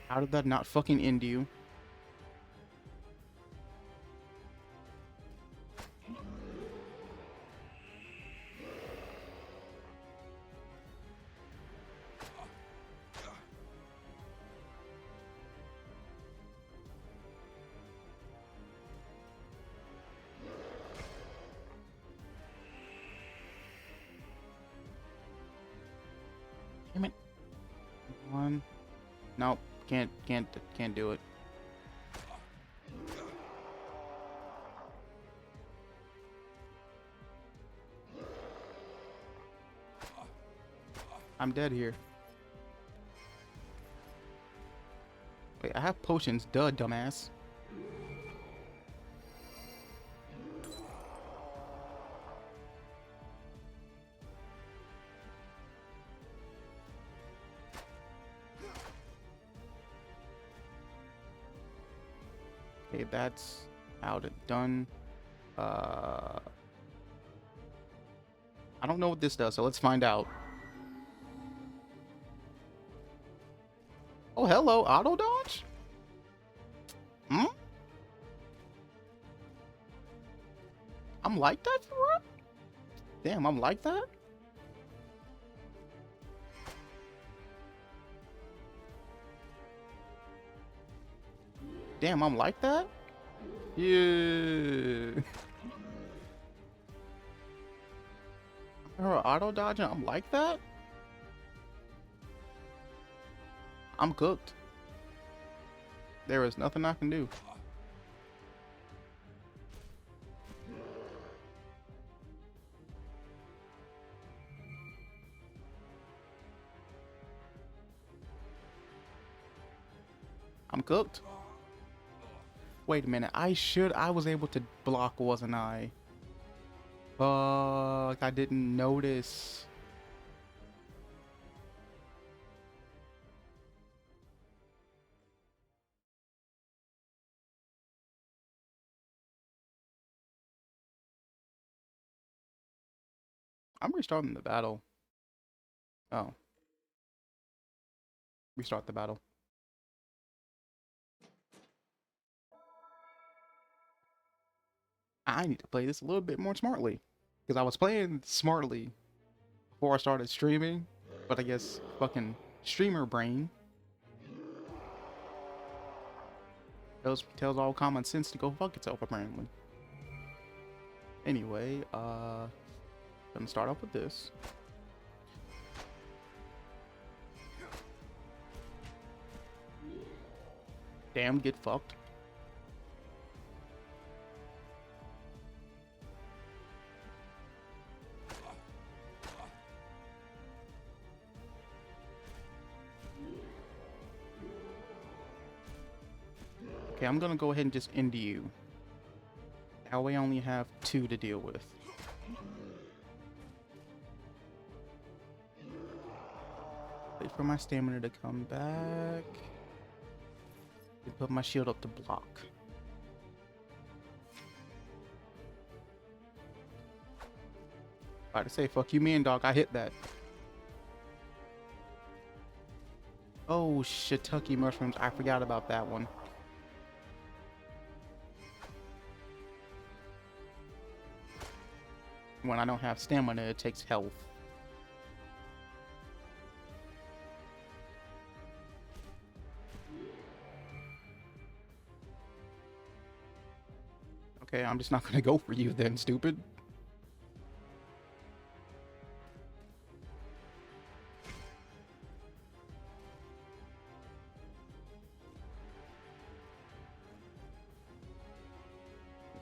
How did that not fucking end you? Damn it. One. Nope. Can't do it. I'm dead here. Wait, I have potions, duh, dumbass. Okay, that's out and done. I don't know what this does, so let's find out. Oh, hello, auto dodge? Hmm? I'm like that for real? Damn, I'm like that? Damn, I'm like that? Yeah. Her auto dodging, I'm like that? I'm cooked. There is nothing I can do. I'm cooked. Wait a minute. I was able to block, wasn't I? Fuck, I didn't notice. I'm restarting the battle. Oh. Restart the battle. I need to play this a little bit more smartly. Because I was playing smartly before I started streaming. But I guess fucking streamer brain tells all common sense to go fuck itself, apparently. Anyway, gonna start off with this. Damn, get fucked. Okay, I'm gonna go ahead and just end you. That way I only have 2 to deal with. Wait for my stamina to come back. And put my shield up to block. About to say, fuck you, man, dog. I hit that. Oh, shiitake mushrooms. I forgot about that one. When I don't have stamina, it takes health. Okay, I'm just not gonna go for you then, stupid.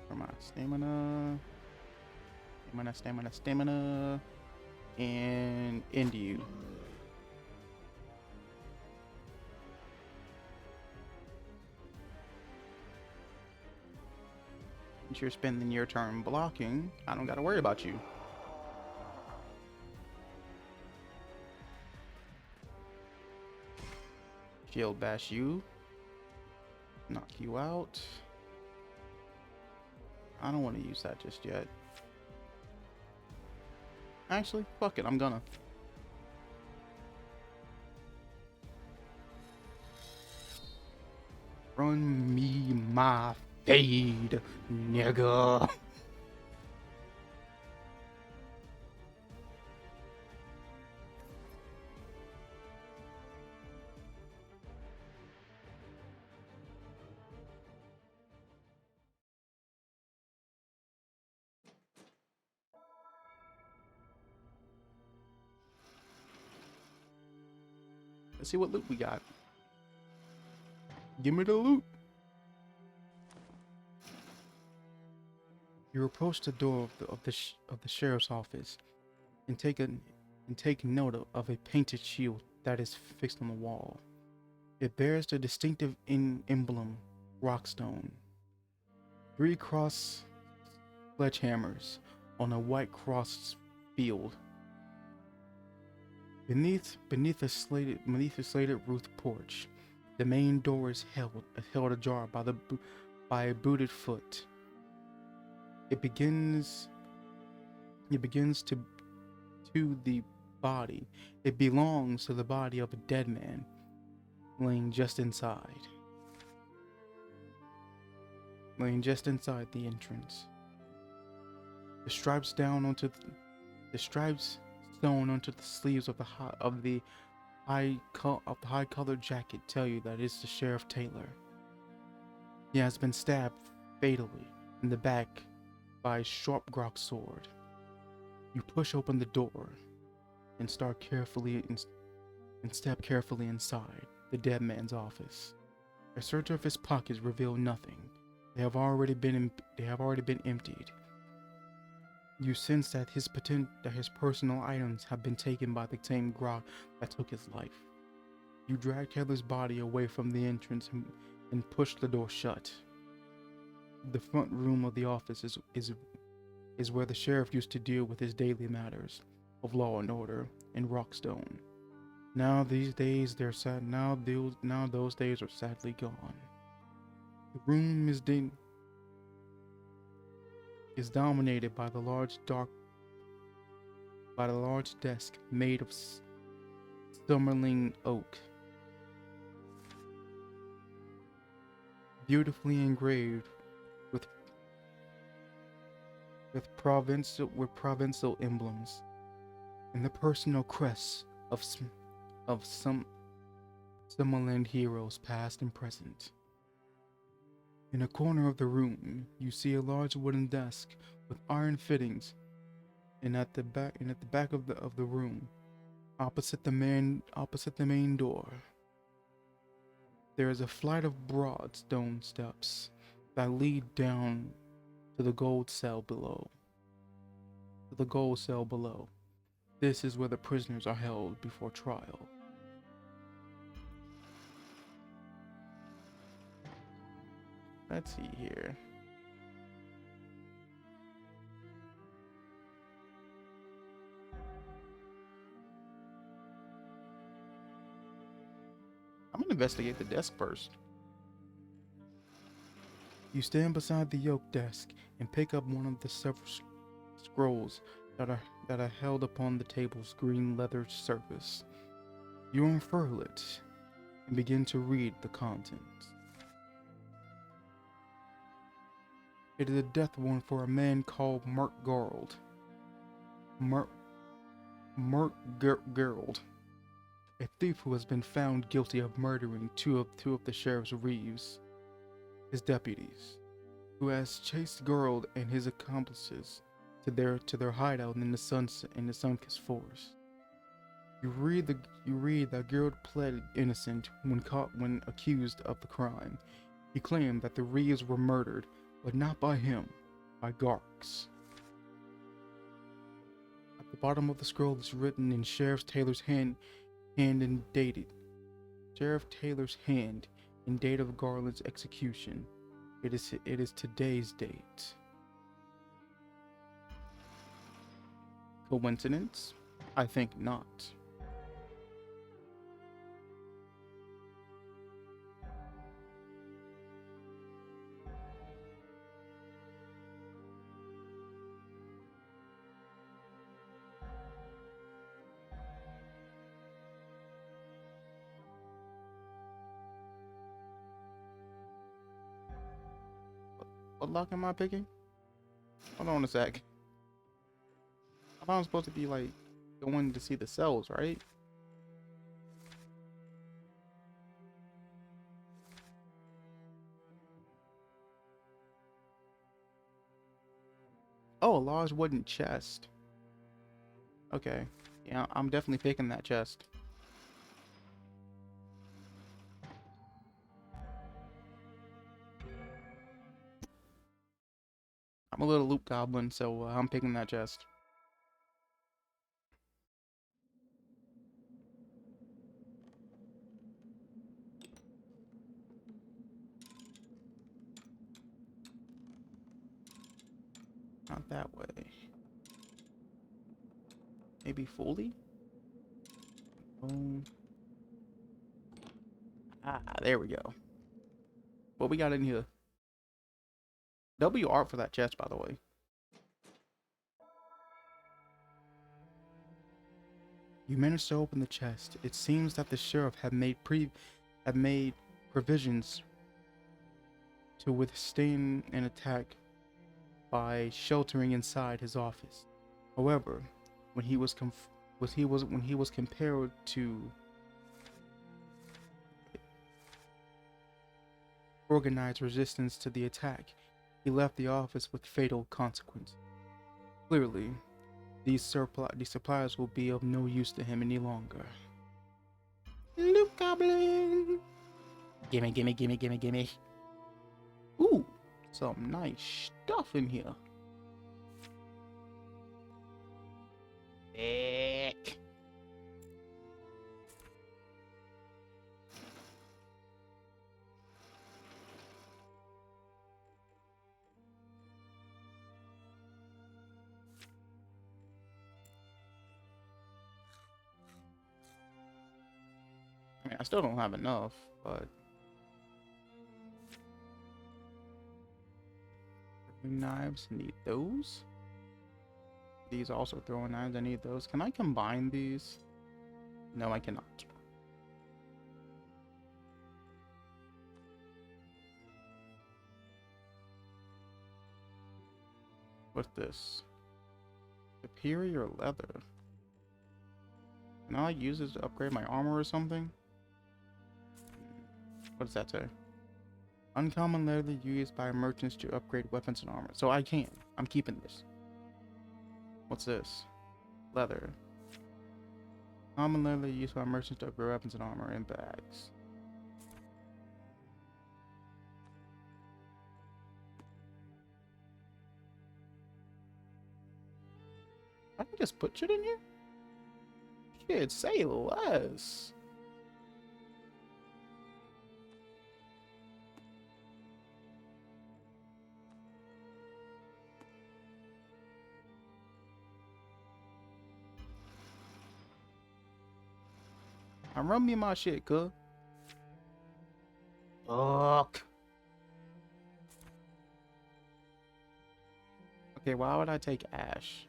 For my stamina. Stamina. And end you. Since you're spending your turn blocking, I don't gotta worry about you. Shield bash you. Knock you out. I don't want to use that just yet. Actually, fuck it, I'm gonna. Run me my fade, nigga. Let's see what loot we got. Give me the loot. You approach the door of the sheriff's office and take note of a painted shield that is fixed on the wall. It bears the distinctive emblem Rockstone. 3 cross sledgehammers on a white cross field. Beneath a slated roof porch, the main door is held ajar by a booted foot. It begins to the body. It belongs to the body of a dead man, laying just inside the entrance. The stripes sewn onto the sleeves of the high colored jacket tell you that it's the Sheriff Taylor. He has been stabbed fatally in the back by a sharp grok sword. You push open the door and step carefully inside the dead man's office. A search of his pockets revealed nothing. They have already been emptied. You sense that his personal items have been taken by the same grok that took his life. You drag Taylor's body away from the entrance and push the door shut. The front room of the office is where the sheriff used to deal with his daily matters of law and order in Rockstone. Now those days are sadly gone. The room is dominated by the large desk made of Summerling oak. beautifully engraved with provincial emblems and the personal crests of some Somaliland heroes past and present. In a corner of the room, you see a large wooden desk with iron fittings, and at the back of the room, opposite the main door, there is a flight of broad stone steps that lead down to the gold cell below. This is where the prisoners are held before trial. Let's see here. I'm gonna investigate the desk first. You stand beside the oak desk and pick up one of the several scrolls that are held upon the table's green leather surface. You unfurl it and begin to read the contents. It is a death warrant for a man called Mark Gerald. Mark Gerald, a thief who has been found guilty of murdering two of the sheriff's Reeves, his deputies, who has chased Gerald and his accomplices to their hideout in the Sunkist Forest. You read that Gerald pled innocent when accused of the crime. He claimed that the Reeves were murdered, but not by him, by Garks. At the bottom of the scroll is written in Sheriff Taylor's hand and dated. Sheriff Taylor's hand and date of Garland's execution. It is today's date. Coincidence? I think not. What lock am I picking? Hold on a sec. I thought I'm supposed to be like going to see the cells, right? Oh, a large wooden chest. Okay. Yeah, I'm definitely picking that chest. I'm a little loot goblin, so I'm picking that chest. Not that way. Maybe fully? There we go. What we got in here? W art for that chest, by the way. You managed to open the chest. It seems that the sheriff had made provisions to withstand an attack by sheltering inside his office. However, when he was compared to organized resistance to the attack, he left the office with fatal consequences. Clearly, these supplies will be of no use to him any longer. Loot goblin! Gimme, gimme, gimme, gimme, gimme. Ooh, some nice stuff in here. Eek. I mean, I still don't have enough, but knives, need those. These also throwing knives, I need those. Can I combine these? No, I cannot. What's this? Superior leather. Can I use this to upgrade my armor or something? What does that say? Uncommon leather used by merchants to upgrade weapons and armor. So I can. I'm keeping this. What's this? Leather. Common leather used by merchants to upgrade weapons and armor in bags. I can just put shit in here? Shit, say less. Run me my shit, cuz. Fuck. Okay, why would I take ash?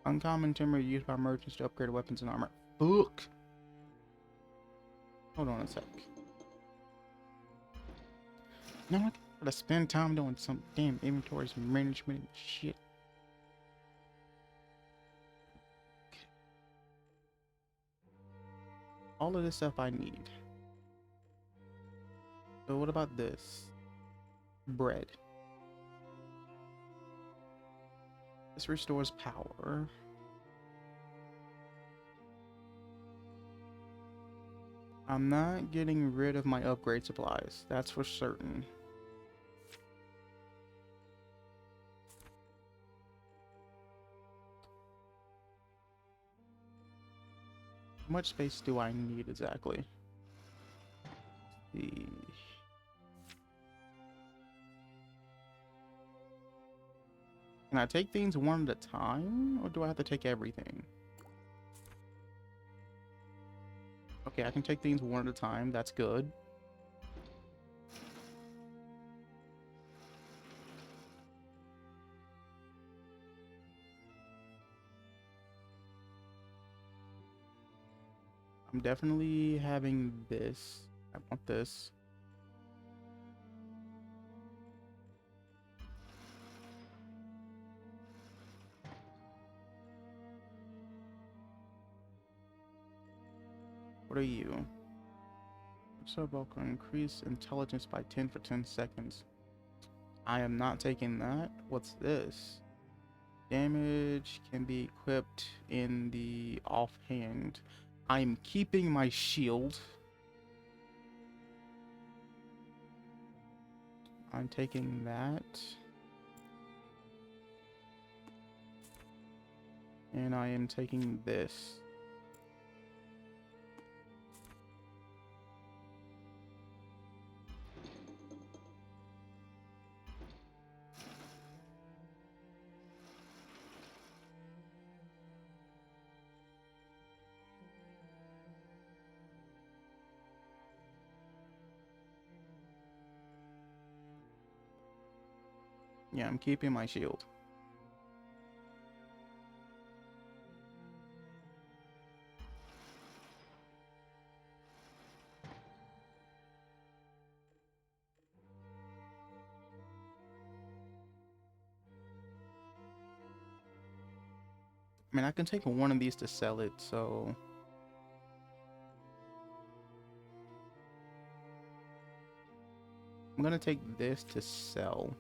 Uncommon timber used by merchants to upgrade weapons and armor. Fuck. Hold on a sec. Now I gotta spend time doing some damn inventories management and shit. All of this stuff I need. So what about this? Bread. This restores power. I'm not getting rid of my upgrade supplies. That's for certain. How much space do I need exactly? Let's see. Can I take things one at a time, or do I have to take everything? Okay, I can take things one at a time. That's good. I'm definitely having this. I want this. What are you? So vocal, increase intelligence by 10 for 10 seconds. I am not taking that. What's this? Damage can be equipped in the offhand. I'm keeping my shield. I'm taking that. And I am taking this. Yeah, I'm keeping my shield. I mean, I can take one of these to sell it, so... I'm gonna take this to sell.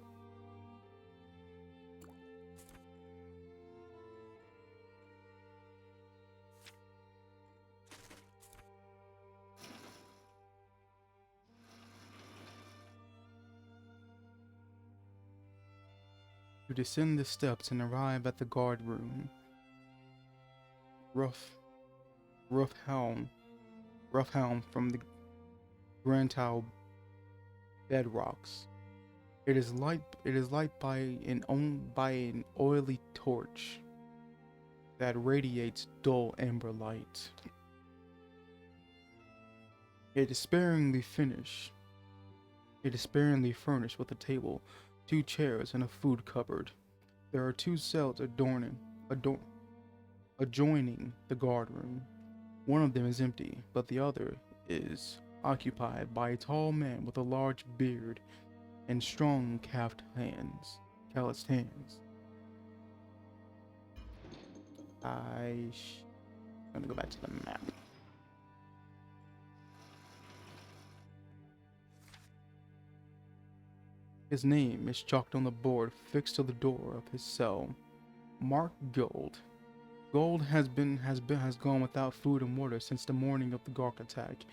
You descend the steps and arrive at the guard room. Rough hound from the Grantal bedrocks. It is light by an oily torch that radiates dull amber light. It is sparingly furnished with a table, 2 chairs, and a food cupboard. There are 2 cells adjoining the guard room. One of them is empty, but the other is occupied by a tall man with a large beard and strong calloused hands. I'm gonna go back to the map. His name is chalked on the board fixed to the door of his cell. Mark Gold. Gold has gone without food and water since the morning of the Gark attack.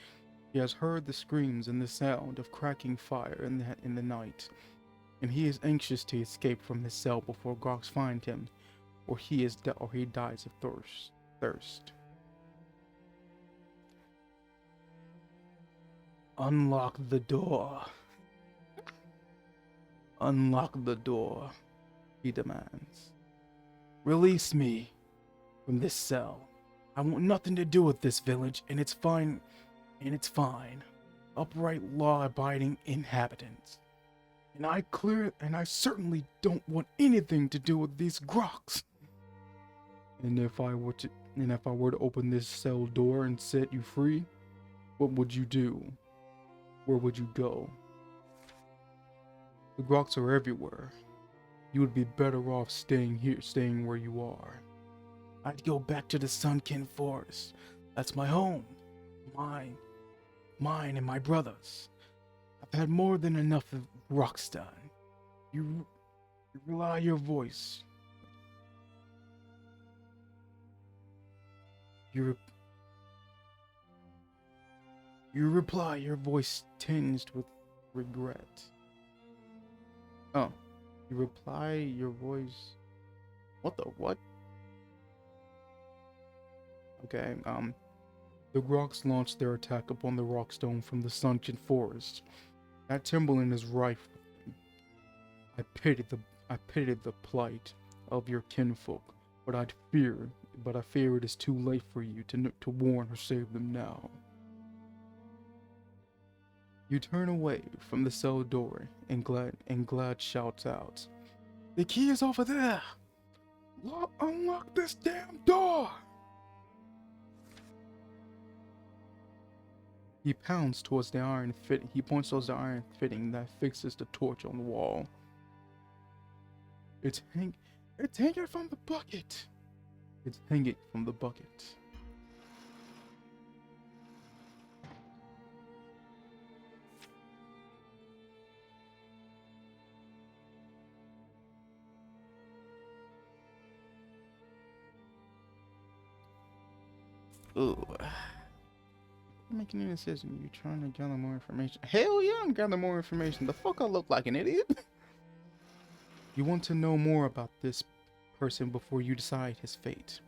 He has heard the screams and the sound of cracking fire in the night, and he is anxious to escape from his cell before Garks find him, or he dies of thirst. Unlock the door. Unlock the door, he demands. Release me from this cell. I want nothing to do with this village and its fine, upright, law-abiding inhabitants. And I certainly don't want anything to do with these groks. And if I were to open this cell door and set you free, what would you do? Where would you go? The groks are everywhere. You would be better off staying where you are. I'd go back to the Sunken Forest. That's my home. Mine and my brothers. I've had more than enough of Rockstar. You rely your voice. You reply, your voice tinged with regret. Oh, you reply, your voice. What? Okay, the Groks launched their attack upon the Rockstone from the Sunken Forest. That Timberland is rife. I pitied the plight of your kinfolk, but I fear it is too late for you to warn or save them now. You turn away from the cell door, and Glad shouts out, "The key is over there! Unlock this damn door!" He points towards the iron fitting that fixes the torch on the wall. It's hanging from the bucket. It's hanging from the bucket. Ooh. Making any decision? You trying to gather more information? Hell yeah, I'm gathering more information. The fuck I look like an idiot? You want to know more about this person before you decide his fate.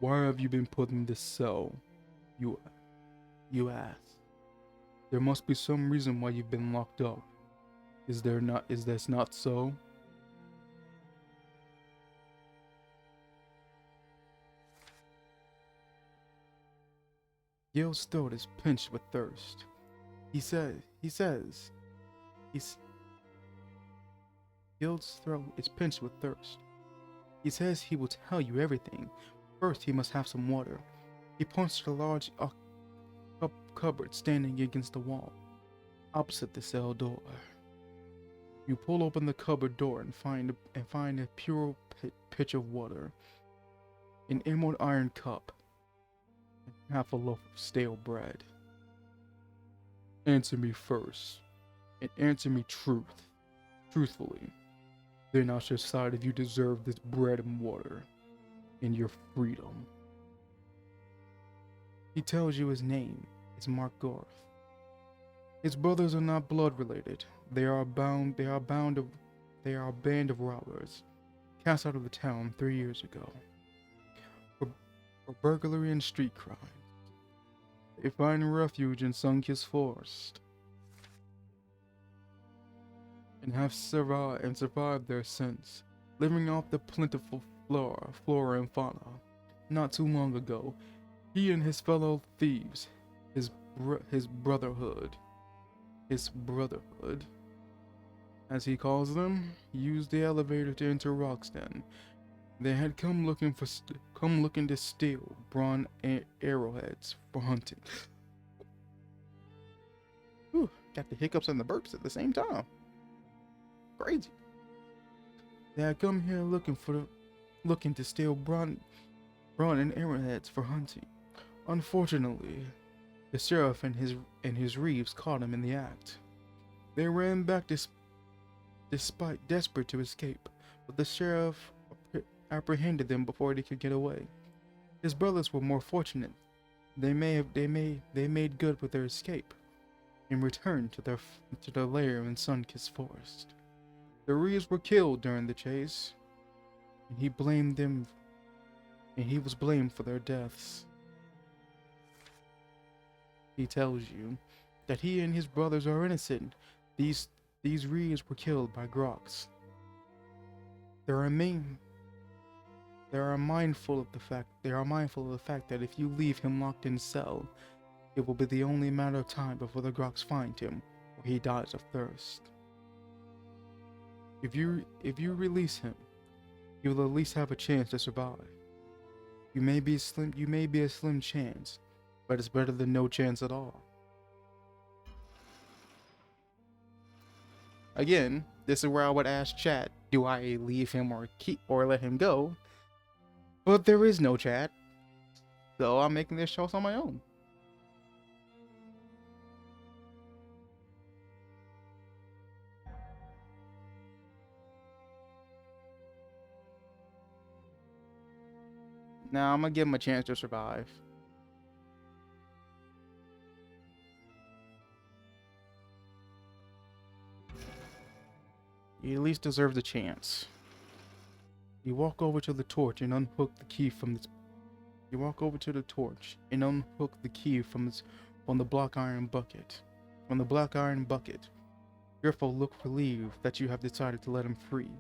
Why have you been put in this cell? You ask. There must be some reason why you've been locked up. Is this not so? Gil's throat is pinched with thirst. Gil's throat is pinched with thirst. He says he will tell you everything. First, he must have some water. He points to the large cupboard standing against the wall, opposite the cell door. You pull open the cupboard door and find a pure pitcher of water, an emerald iron cup, half a loaf of stale bread. Answer me first, and answer me truthfully. Then I'll decide if you deserve this bread and water, and your freedom. He tells you his name is Mark Garth. His brothers are not blood related. They are a band of robbers, cast out of the town 3 years ago. For burglary and street crimes. They find refuge in Sunki's Forest and have survived there since, living off the plentiful flora and fauna. Not too long ago, he and his fellow thieves, his brotherhood, as he calls them, used the elevator to enter Roxton. They had come looking to steal bronze arrowheads for hunting. Whew, got the hiccups and the burps at the same time. Crazy. They had come here looking to steal run and arrowheads for hunting. Unfortunately, the sheriff and his reeves caught him in the act. They ran back despite desperate to escape, but the sheriff apprehended them before they could get away. His brothers were more fortunate. They made good with their escape and returned to their lair in Sun-Kissed Forest. The reeves were killed during the chase, and he was blamed for their deaths. He tells you that he and his brothers are innocent. These reeves were killed by Grox. They are mindful of the fact that if you leave him locked in a cell, it will be the only matter of time before the Grox find him, or he dies of thirst. If you release him, you will at least have a chance to survive. You may be a slim chance, but it's better than no chance at all. Again, this is where I would ask chat, do I leave him or let him go? But there is no chat, so I'm making this choice on my own. Now I'm gonna give him a chance to survive. You at least deserve the chance. You walk over to the torch and unhook the key from its. You walk over to the torch and unhook the key from the black iron bucket. From the black iron bucket, Griffo look relieved that you have decided to let him free.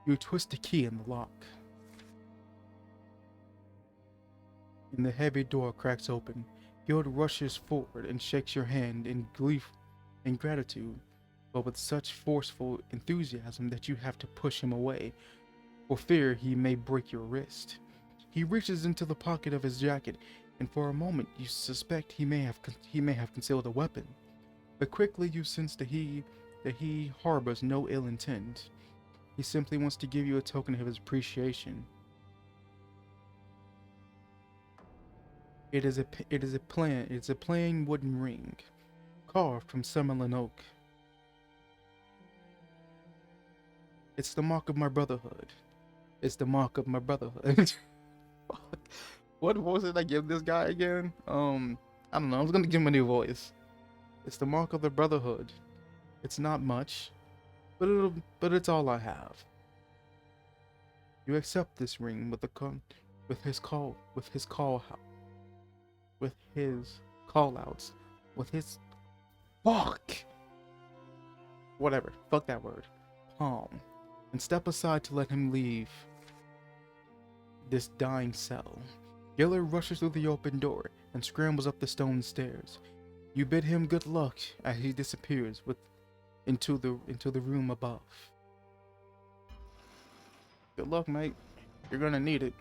You twist the key in the lock, and the heavy door cracks open. Guild rushes forward and shakes your hand in grief and gratitude, but with such forceful enthusiasm that you have to push him away, for fear he may break your wrist. He reaches into the pocket of his jacket, and for a moment you suspect he may have concealed a weapon, but quickly you sense that he harbors no ill intent. He simply wants to give you a token of his appreciation. It is a plain wooden ring, carved from Summerlin oak. It's the mark of my brotherhood. It's the mark of my brotherhood. What voice did I give this guy again? I don't know. I was gonna give him a new voice. It's the mark of the brotherhood. It's not much, but it's all I have. You accept this ring with his call outs, with his fuck. Whatever. Fuck that word. Palm. And step aside to let him leave this dying cell. Giller rushes through the open door and scrambles up the stone stairs. You bid him good luck as he disappears into the room above. Good luck, mate. You're gonna need it.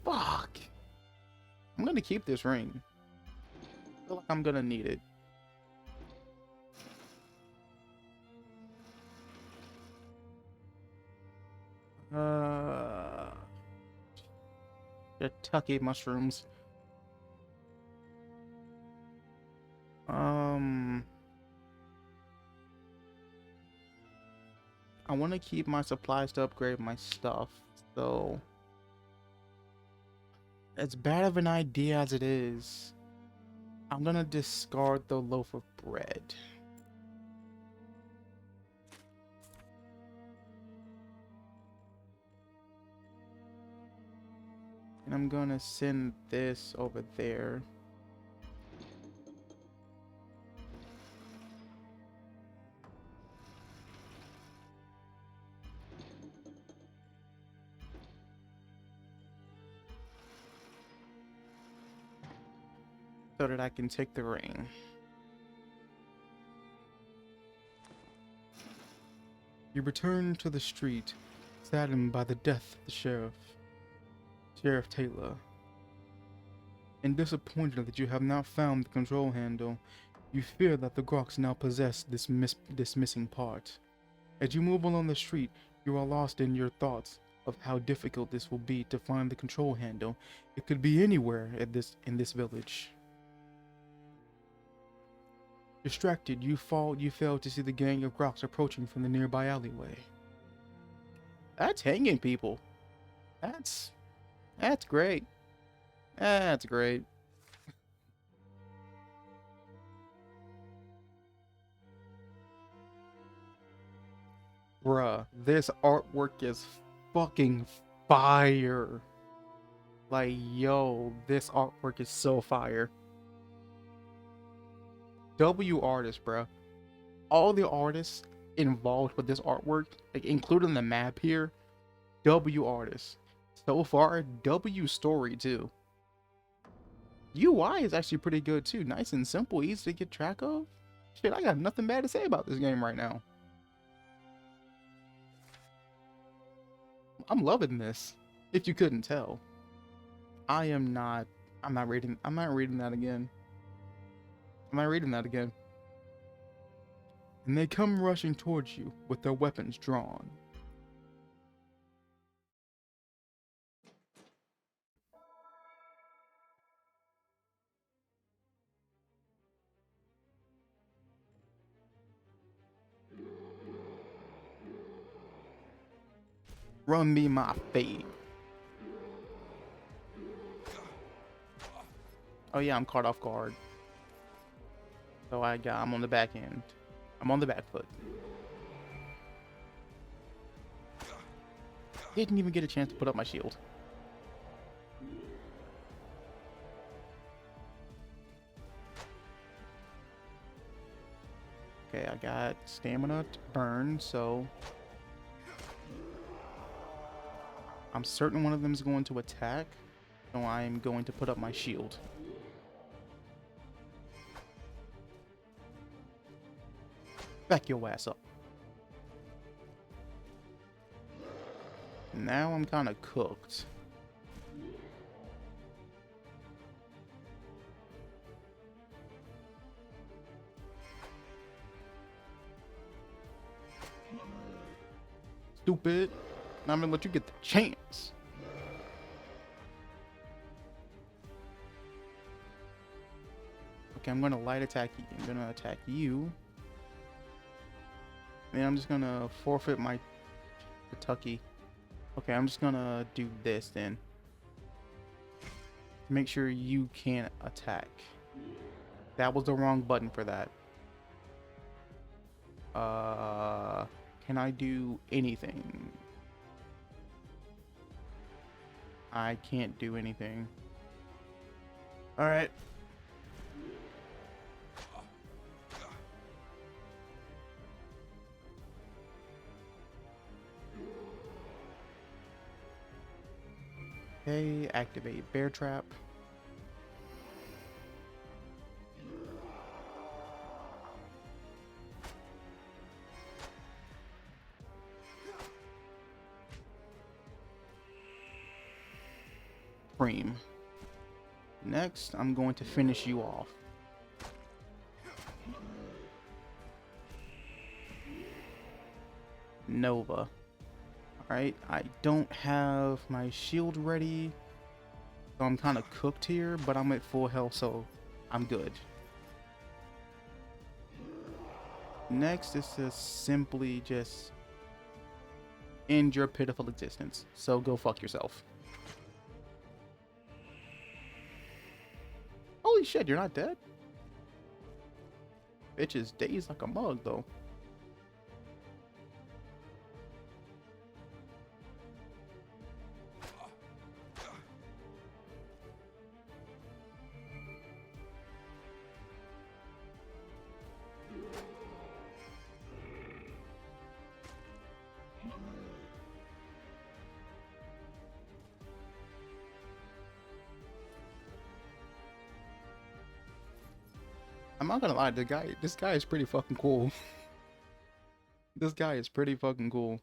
Fuck. I'm gonna keep this ring. I feel like I'm gonna need it. Shiitake mushrooms. I want to keep my supplies to upgrade my stuff, so as bad of an idea as it is, I'm gonna discard the loaf of bread. And I'm gonna send this over there. So that I can take the ring. You return to the street, saddened by the death of the Sheriff Taylor, and disappointed that you have not found the control handle. You fear that the Grox now possess this missing part. As you move along the street, you are lost in your thoughts of how difficult this will be to find the control handle. It could be anywhere in this village. Distracted, you fail to see the gang of Groks approaching from the nearby alleyway. That's hanging people. That's great. That's great. Bruh, this artwork is fucking fire. Like, yo, this artwork is so fire. W artists, bruh. All the artists involved with this artwork, like including the map here, W artists. So far, W story too. UI is actually pretty good too. Nice and simple, easy to get track of. Shit, I got nothing bad to say about this game right now. I'm loving this. If you couldn't tell. I'm not reading that again. I'm not reading that again. And they come rushing towards you with their weapons drawn. Run me my fade. Oh yeah, I'm caught off guard. So I'm on the back end. I'm on the back foot. Didn't even get a chance to put up my shield. Okay, I got stamina to burn, so I'm certain one of them is going to attack, so I'm going to put up my shield. Back your ass up. Now I'm kind of cooked. Stupid. Now I'm gonna let you get the chance. Okay, I'm gonna light attack you. I'm gonna attack you. And then I'm just gonna forfeit my Kentucky. Okay, I'm just gonna do this then. Make sure you can't attack. That was the wrong button for that. Can I do anything? I can't do anything. Alright. Okay, activate bear trap. Cream. Next, I'm going to finish you off. Nova. Alright, I don't have my shield ready, so I'm kind of cooked here, but I'm at full health, so I'm good. Next is to simply just end your pitiful existence, so go fuck yourself. Holy shit, you're not dead? Bitch is dazed like a mug, though. I'm not gonna lie, this guy is pretty fucking cool. This guy is pretty fucking cool.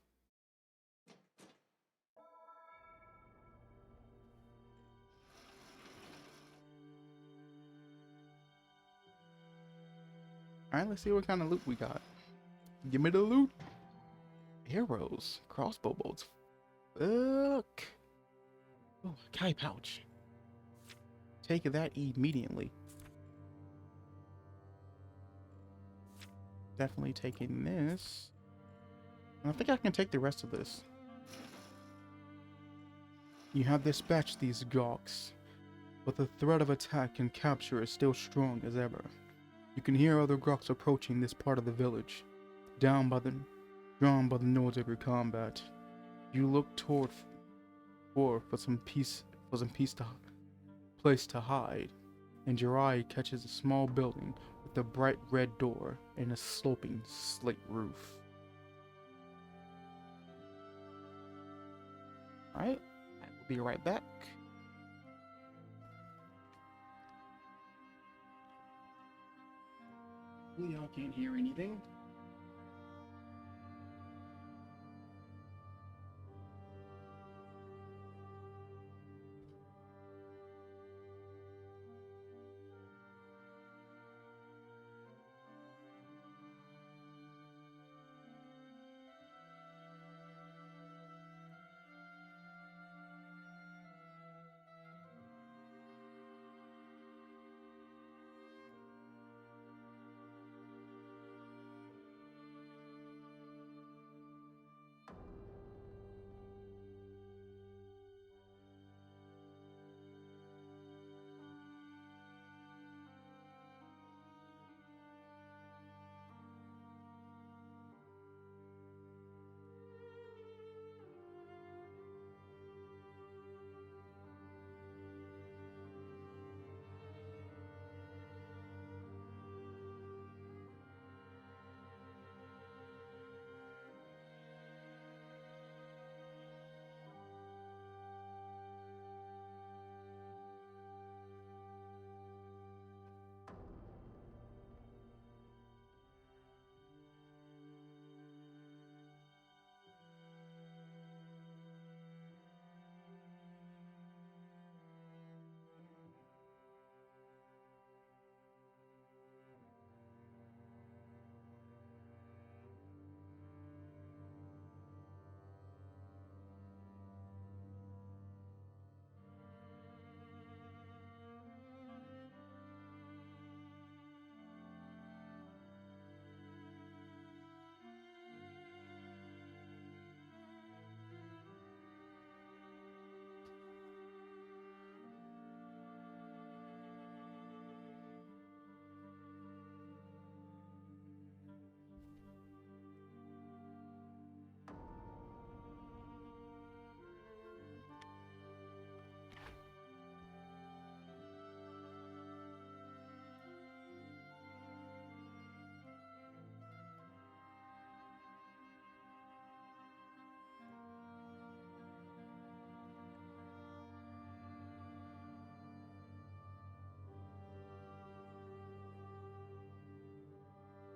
Alright, let's see what kind of loot we got. Give me the loot. Arrows, crossbow bolts. Fuck. Oh, Kai pouch. Take that immediately. Definitely taking this. I think I can take the rest of this. You have dispatched these gawks, but the threat of attack and capture is still strong as ever. You can hear other gawks approaching this part of the village, drawn by the noise of your combat. You look toward for some place to hide, and your eye catches a small building with a bright red door and a sloping slate roof. Alright, I will be right back. Y'all can't hear anything.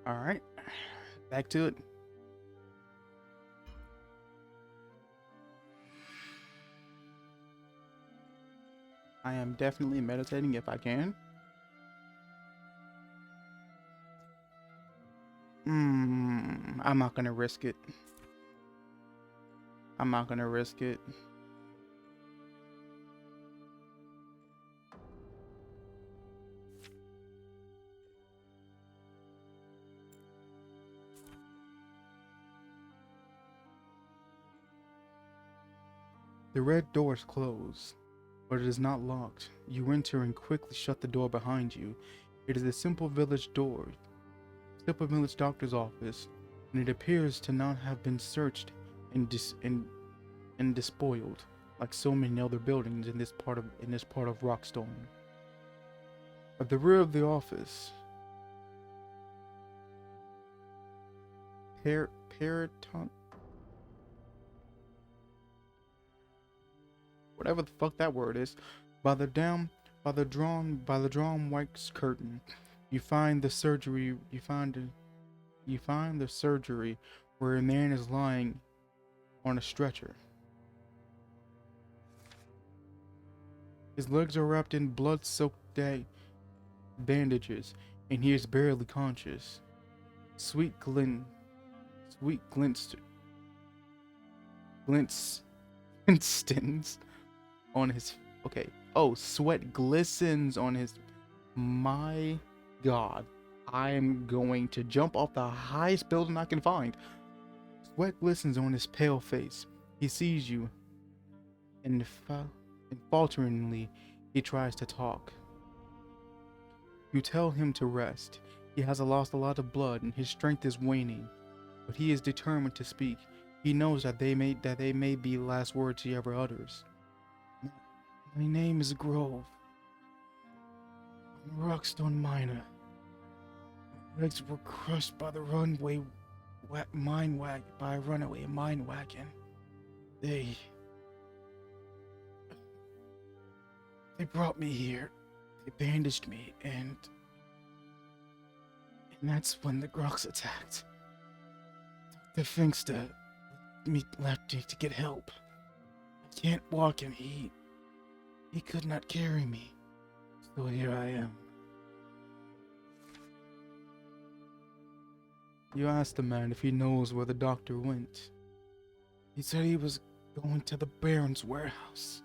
Alright, back to it. I am definitely meditating if I can. I'm not gonna risk it. I'm not gonna risk it. The red door is closed, but it is not locked. You enter and quickly shut the door behind you. It is a simple village door, simple village doctor's office, and it appears to not have been searched and despoiled like so many other buildings in this part of Rockstone. At the rear of the office, Periton, whatever the fuck that word is, by the drawn white curtain, you find the surgery. You find the surgery where a man is lying on a stretcher. His legs are wrapped in blood-soaked bandages, and he is barely conscious. Sweet glints Instance on his. Okay. Oh, sweat glistens on his. My God. I am going to jump off the highest building I can find. Sweat glistens on his pale face. He sees you, and, and falteringly, he tries to talk. You tell him to rest. He has lost a lot of blood, and his strength is waning, but he is determined to speak. He knows that they may be the last words he ever utters. My name is Grove. I'm a Rockstone miner. My legs were crushed by the runaway mine wagon. They brought me here. They bandaged me, and that's when the Groks attacked. Dr. Finkster left me to get help. I can't walk him. He could not carry me. So here I am. You asked the man if he knows where the doctor went. He said he was going to the Baron's warehouse.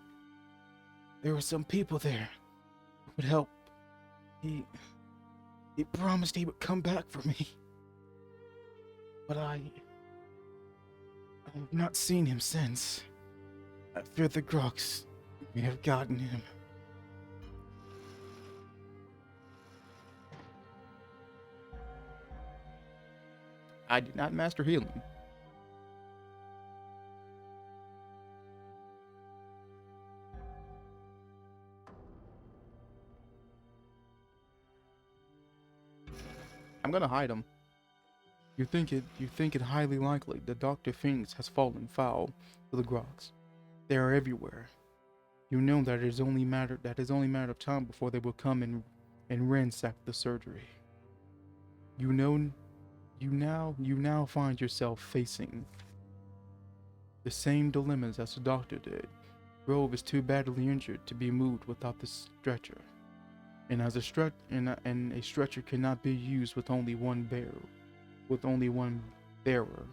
There were some people there who would help. He promised he would come back for me. But I have not seen him since. I fear the Groks may have gotten him. I did not master healing. I'm gonna hide him. You think it highly likely that Dr. Finks has fallen foul to the Groks. They are everywhere. You know that it is only a matter of time before they will come and ransack the surgery. You now find yourself facing the same dilemmas as the doctor did. Grove is too badly injured to be moved without the stretcher, and a stretcher cannot be used with only one bearer.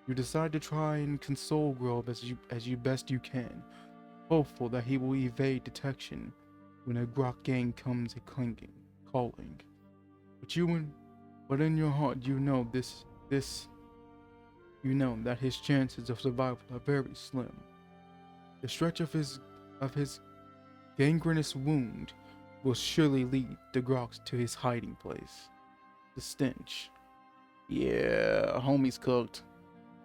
You decide to try and console Grove as you best you can, hopeful that he will evade detection when a Grok gang comes calling. But in your heart, you know that his chances of survival are very slim. The stretch of his gangrenous wound will surely lead the Groks to his hiding place. The stench. Yeah, homie's cooked.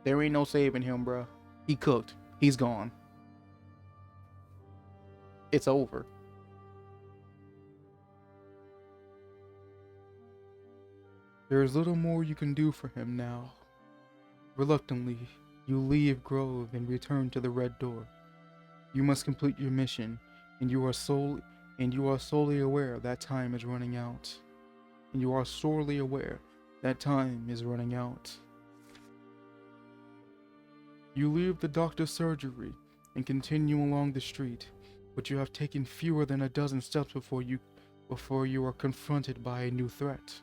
There ain't no saving him, bruh. He cooked. He's gone. It's over. There is little more you can do for him now. Reluctantly, you leave Grove and return to the Red Door. You must complete your mission, and you are solely aware that time is running out. You leave the doctor's surgery and continue along the street, but you have taken fewer than a dozen steps before you are confronted by a new threat.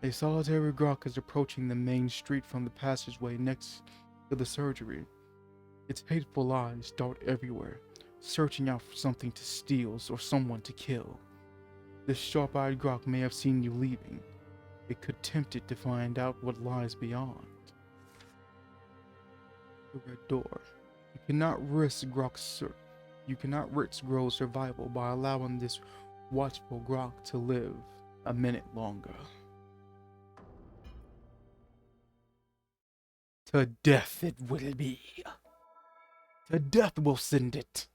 A solitary Grok is approaching the main street from the passageway next to the surgery. Its hateful eyes dart everywhere, searching out for something to steal or someone to kill. This sharp-eyed Grok may have seen you leaving. It could tempt it to find out what lies beyond. The Red Door. You cannot risk Grove's survival by allowing this watchful Grok to live a minute longer. To death it will be. To death we'll send it.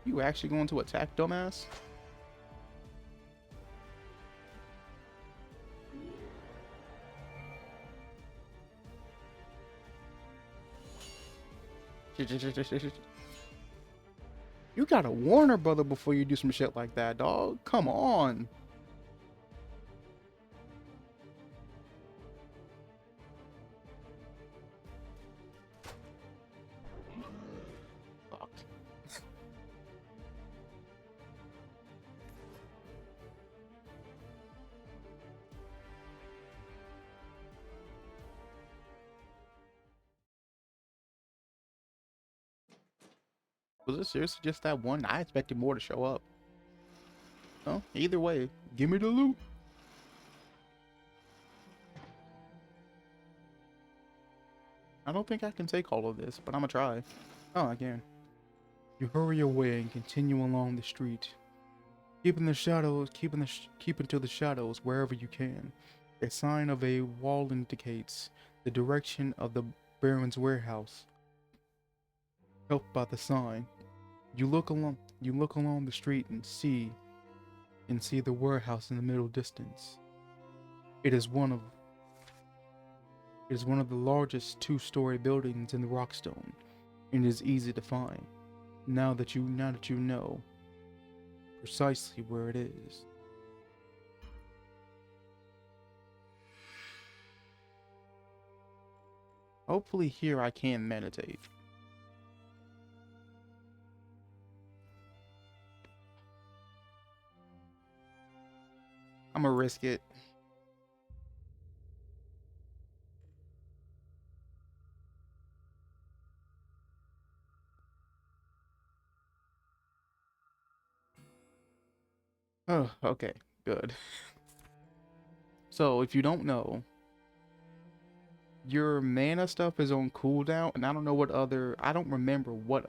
You actually going to attack, dumbass? You gotta warn her brother before you do some shit like that, dog. Come on. Fuck. Was it seriously just that one? I expected more to show up. Well, either way, give me the loot. I don't think I can take all of this, but I'm gonna try. Oh, I can. You hurry away and continue along the street, keeping the shadows, keeping to the shadows wherever you can. A sign of a wall indicates the direction of the Baron's warehouse. Helped by the sign, You look along the street and see the warehouse in the middle distance. It is one of the largest two-story buildings in the Rockstone, and is easy to find. Now that you know precisely where it is. Hopefully here I can meditate. I'm gonna risk it. Oh, okay, good. So if you don't know, your mana stuff is on cooldown, and I don't know I don't remember what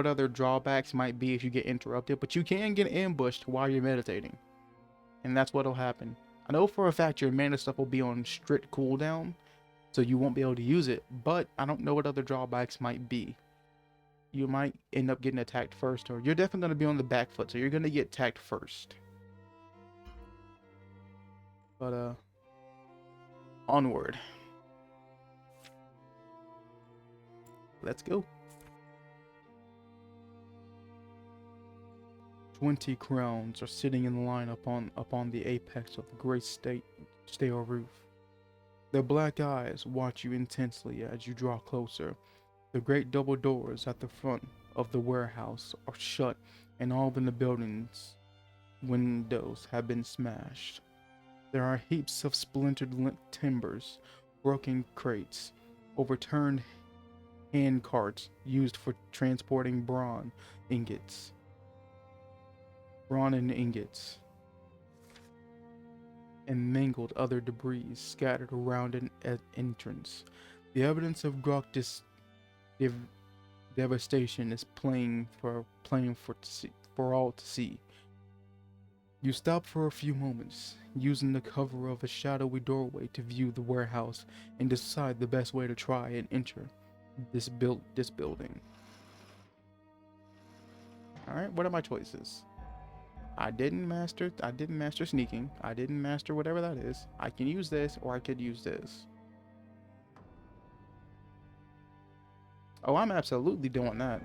other drawbacks might be if you get interrupted, but you can get ambushed while you're meditating. And that's what'll happen. I know for a fact your mana stuff will be on strict cooldown, so you won't be able to use it, but I don't know what other drawbacks might be. You might end up getting attacked first, or you're definitely going to be on the back foot, so you're going to get attacked first. But, onward. Let's go. 20 crowns are sitting in line upon the apex of the great stale roof. Their black eyes watch you intensely as you draw closer. The great double doors at the front of the warehouse are shut, and all in the building's windows have been smashed. There are heaps of splintered timbers, broken crates, overturned hand carts used for transporting bronze and ingots, and mangled other debris scattered around an entrance. The evidence of Grok's devastation is plain for all to see. You stop for a few moments, using the cover of a shadowy doorway to view the warehouse and decide the best way to try and enter this building. Alright, what are my choices? I didn't master sneaking. I didn't master whatever that is. I can use this, or I could use this. Oh, I'm absolutely doing that.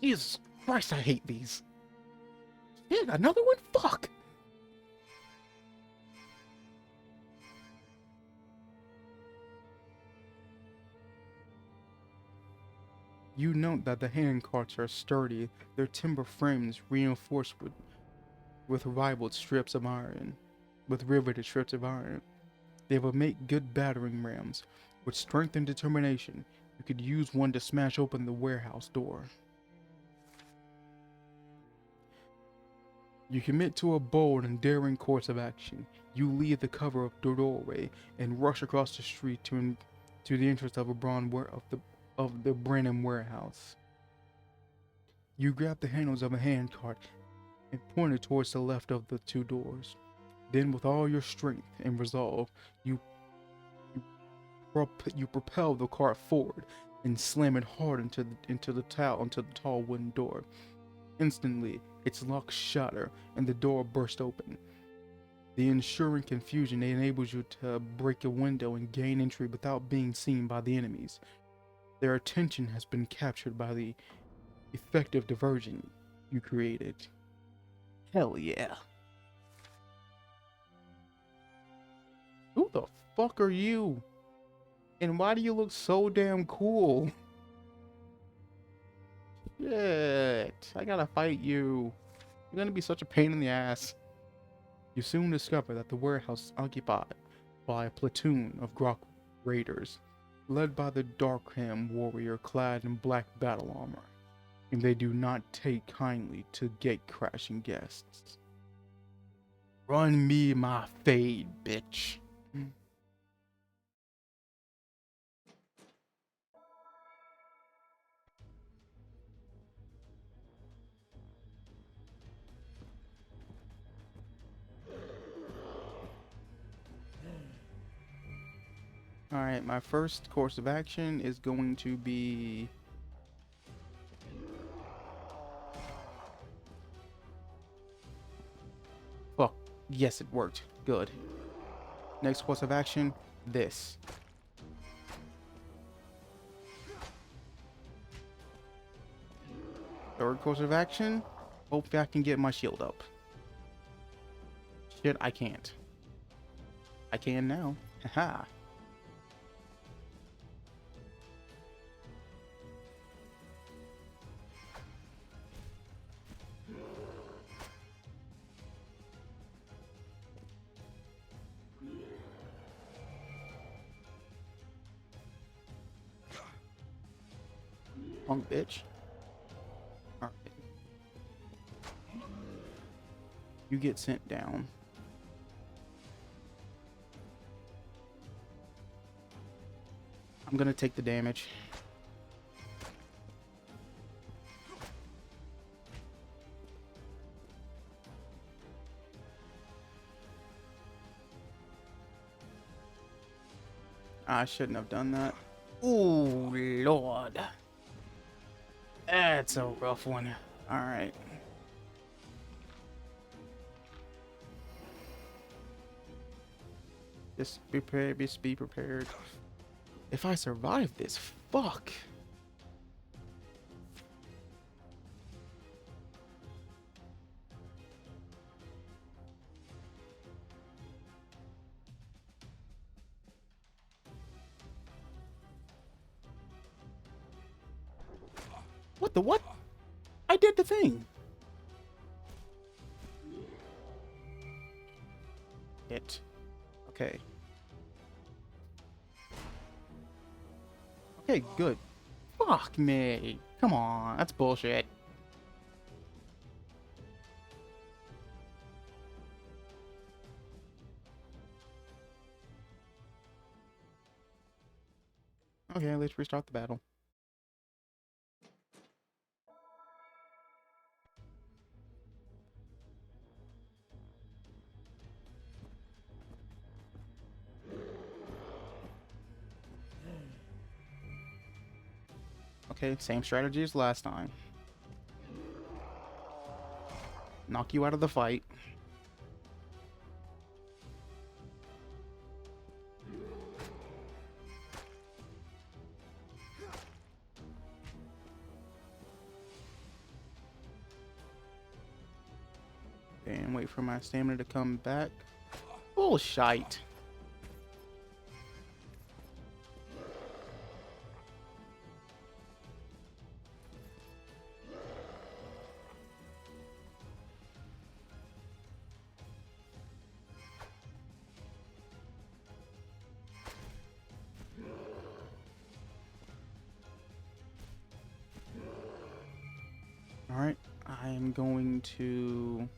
Jesus Christ, I hate these. Yeah, another one? Fuck! You note that the hand carts are sturdy, their timber frames reinforced with riveted strips of iron. They will make good battering rams. With strength and determination, you could use one to smash open the warehouse door. You commit to a bold and daring course of action. You leave the cover of the doorway and rush across the street to the entrance of the Brennan warehouse. You grab the handles of a handcart and point it towards the left of the two doors. Then, with all your strength and resolve, you propel the cart forward and slam it hard into the tall wooden door. Instantly, its locks shatter and the door bursts open. The ensuring confusion enables you to break a window and gain entry without being seen by the enemies. Their attention has been captured by the effective diversion you created. Hell yeah. Who the fuck are you? And why do you look so damn cool? Shit. I gotta fight you. You're gonna be such a pain in the ass. You soon discover that the warehouse is occupied by a platoon of Grok raiders, led by the Darkham warrior clad in black battle armor, and they do not take kindly to gate-crashing guests. Run me my fade, bitch. Alright, my first course of action is going to be... Fuck. Yes, it worked. Good. Next course of action, this. Third course of action, hopefully I can get my shield up. Shit, I can't. I can now. Haha. Punk bitch. Alright. You get sent down. I'm gonna take the damage. I shouldn't have done that. Ooh, Lord. That's a rough one. Alright. Just be prepared, just be prepared. If I survive this, fuck. What the what? I did the thing. It. Okay. Okay, good. Fuck me. Come on, that's bullshit. Okay, let's restart the battle. Okay, same strategy as last time. Knock you out of the fight. And wait for my stamina to come back. Bullshit. Alright, I am going to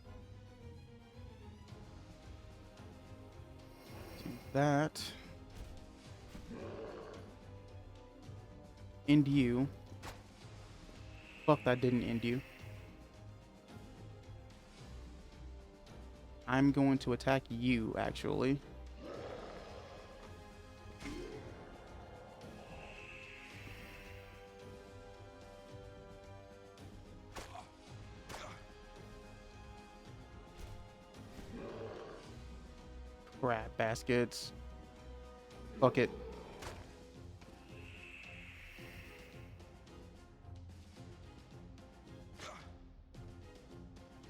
do that. End you. Fuck, that didn't end you. I'm going to attack you, actually. Crap baskets. Fuck it.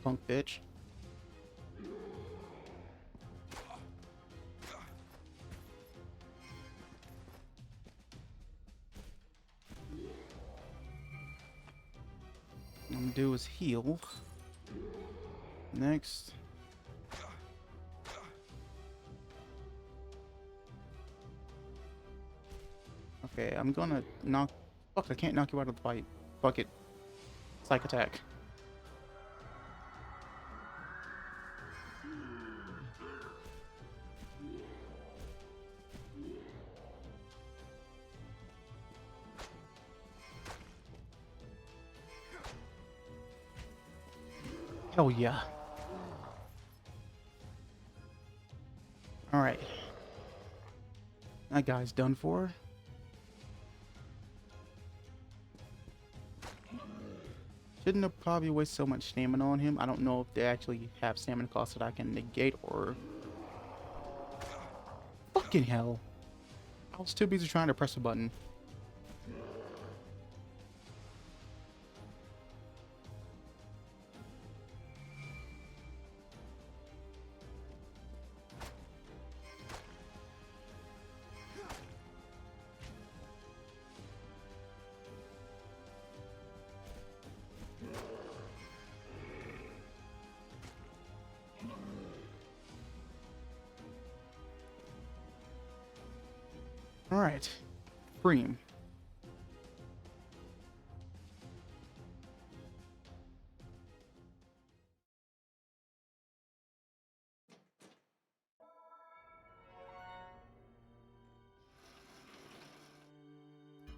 Punk bitch. What I'm gonna do is heal. Next. Okay, I'm gonna knock. Fuck, I can't knock you out of the fight. Fuck it. Psych attack. Hell yeah. Alright. That guy's done for. Shouldn't have probably wasted so much stamina on him. I don't know if they actually have stamina costs that I can negate or... Fucking hell. I was too busy trying to press a button. Alright. Cream.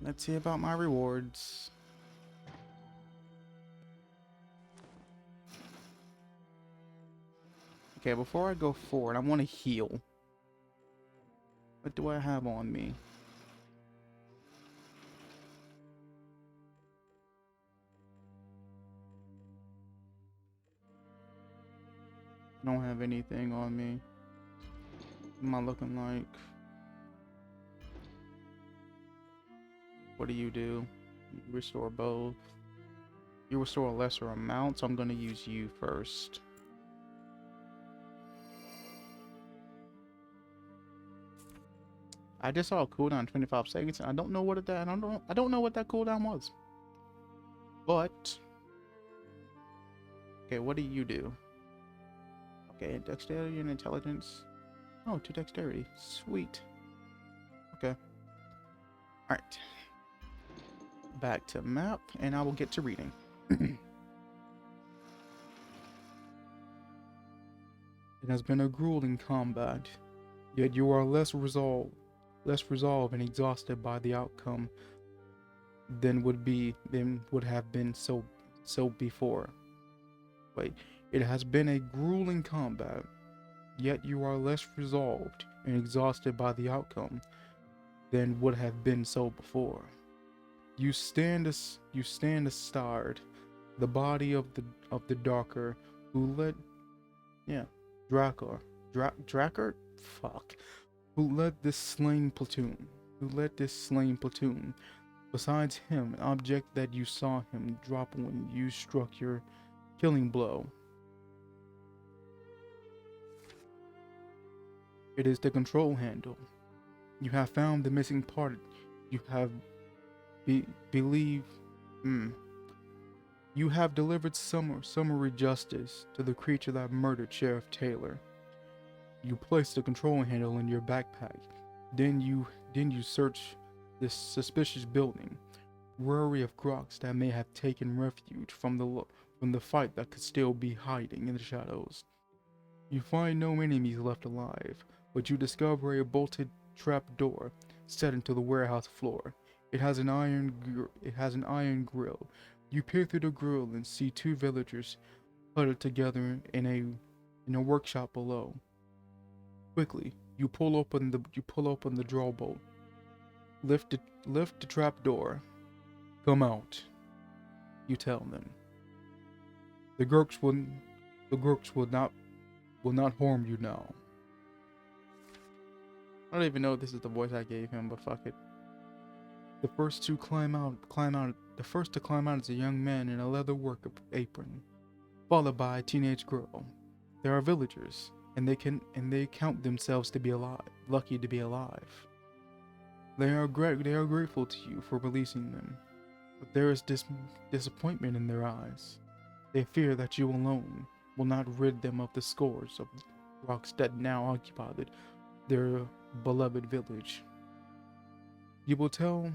Let's see about my rewards. Okay, before I go forward, I want to heal. What do I have on me? I don't have anything on me. What am I looking like? What do? You restore both. You restore a lesser amount, so I'm going to use you first. I just saw a cooldown 25 seconds, and I don't know what that I don't know what that cooldown was. But okay, what do you do? Okay, dexterity and intelligence. Oh, 2 dexterity. Sweet. Okay. Alright. Back to map, and I will get to reading. It has been a grueling combat, yet you are less resolved and exhausted by the outcome than would have been so before. Wait, it has been a grueling combat, yet you are less resolved and exhausted by the outcome than would have been so before. You stand astride the body of the Darker who led Drakkar? Fuck. Who led this slain platoon? Besides him, an object that you saw him drop when you struck your killing blow. It is the control handle. You have found the missing part. You have You have delivered summary justice to the creature that murdered Sheriff Taylor. You place the control handle in your backpack. Then you search this suspicious building, wary of Groks that may have taken refuge from the fight that could still be hiding in the shadows. You find no enemies left alive, but you discover a bolted trap door set into the warehouse floor. It has an iron grill. You peer through the grill and see 2 villagers huddled together in a workshop below. Quickly, you pull open the draw bolt. Lift the trap door. Come out. You tell them. The Gurks will not harm you now. I don't even know if this is the voice I gave him, but fuck it. The first to climb out. The first to climb out is a young man in a leather work apron, followed by a teenage girl. There are villagers, and they count themselves to be alive, lucky to be alive. They are grateful to you for releasing them, but there is disappointment in their eyes. They fear that you alone will not rid them of the scores of rocks that now occupy their beloved village. You tell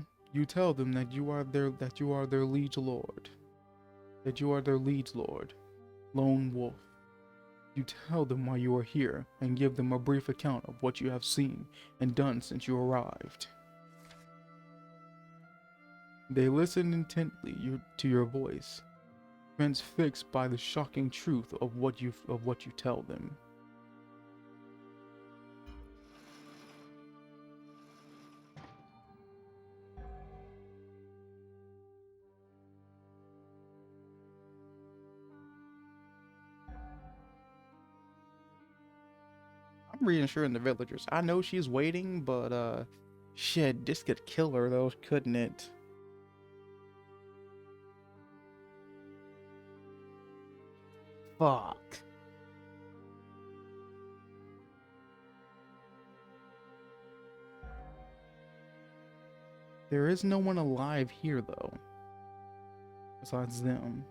them that you are their liege lord. That you are their liege lord, Lone Wolf. You tell them why you are here and give them a brief account of what you have seen and done since you arrived. They listen intently to your voice, transfixed by the shocking truth of what you tell them. I'm reassuring the villagers. I know she's waiting, but shit, this could kill her though, couldn't it? Fuck. There is no one alive here though, besides them.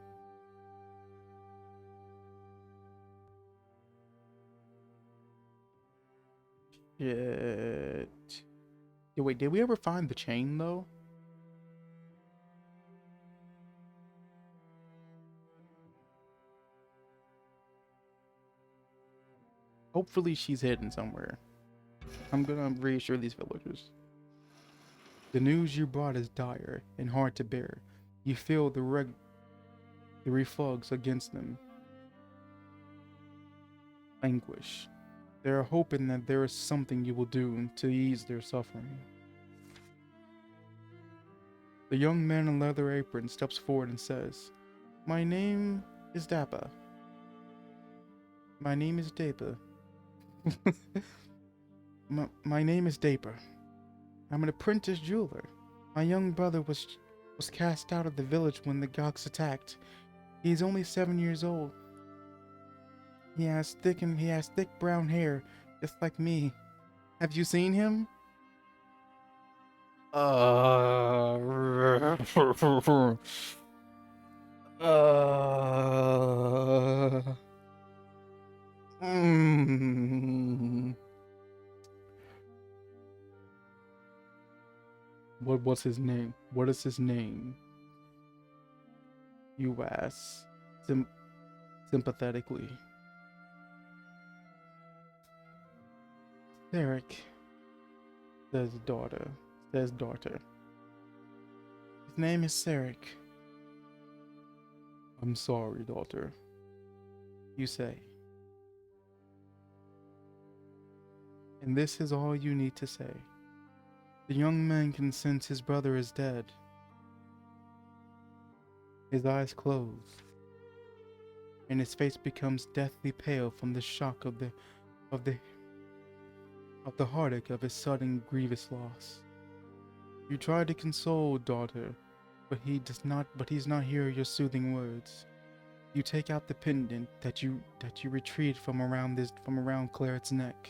Shit. Wait, did we ever find the chain though? Hopefully she's hidden somewhere. I'm gonna reassure these villagers. The news you brought is dire and hard to bear. You feel the reflux against them. Anguish. They are hoping that there is something you will do to ease their suffering. The young man in leather apron steps forward and says, "My name is Dappa. My name is Dappa. my name is Dapper. I'm an apprentice jeweler. My young brother was cast out of the village when the Goks attacked. He's only 7 years old. He has thick brown hair, just like me. Have you seen him?" Mm. What's his name? What is his name? You ask, sympathetically. Derek, says daughter. His name is Sarek. I'm sorry, daughter. You say. And this is all you need to say. The young man can sense his brother is dead. His eyes close, and his face becomes deathly pale from the shock of the heartache of his sudden grievous loss. You try to console daughter, but he's not hear your soothing words. You take out the pendant that you retrieved from around Claret's neck,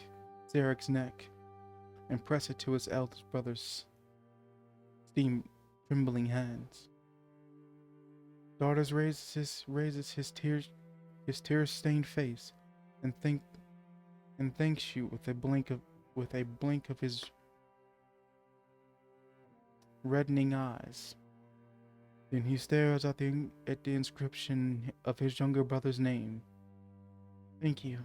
Zarek's neck, and press it to his eldest brother's trembling hands. Daughter raises his tear-stained face and thanks you with a blink of his reddening eyes. Then he stares at the inscription of his younger brother's name. Thank you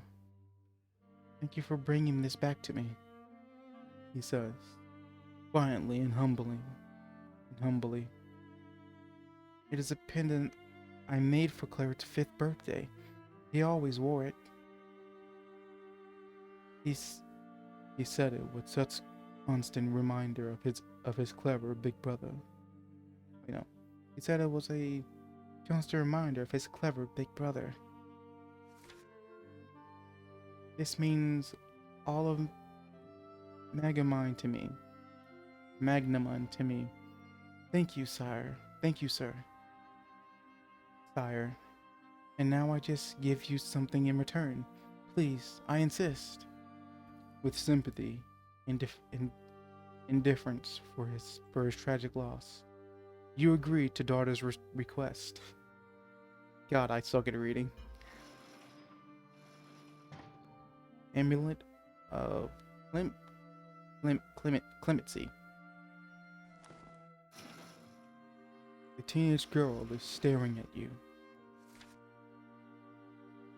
for bringing this back to me," he says, quietly and humbly. "It is a pendant I made for Claret's 5th birthday. He always wore it." He said it with such constant reminder of his clever big brother. He said it was a constant reminder of his clever big brother. This means all of Magnamine to me. Magnamine to me. Thank you, sire. Thank you, sir. Sire. And now I just give you something in return. Please, I insist. With sympathy and indifference for his tragic loss, you agree to daughter's request. God, I suck at reading. Amulet of clemency. The teenage girl is staring at you.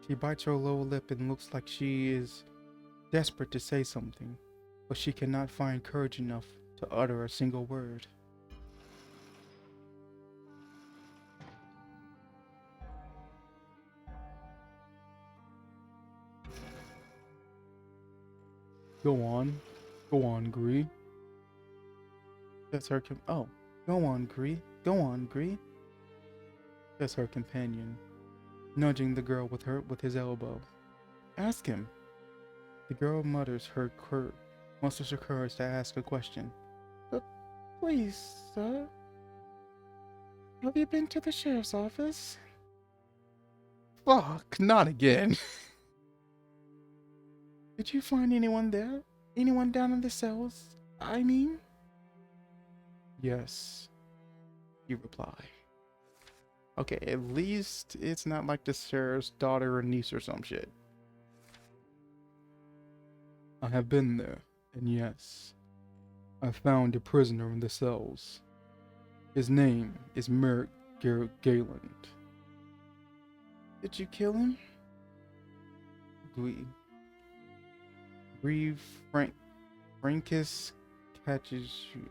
She bites her lower lip and looks like she is desperate to say something, but she cannot find courage enough to utter a single word. Go on, Gree. That's her go on, Gree. That's her companion, nudging the girl with his elbow. Ask him. The girl musters her courage to ask a question. But please, sir, have you been to the sheriff's office? Fuck, not again. Did you find anyone there? Anyone down in the cells? I mean? Yes, you reply. Okay, at least it's not like the sheriff's daughter or niece or some shit. I have been there, and yes, I found a prisoner in the cells. His name is Merrick Gayland. Did you kill him? Grieve Frankness catches you.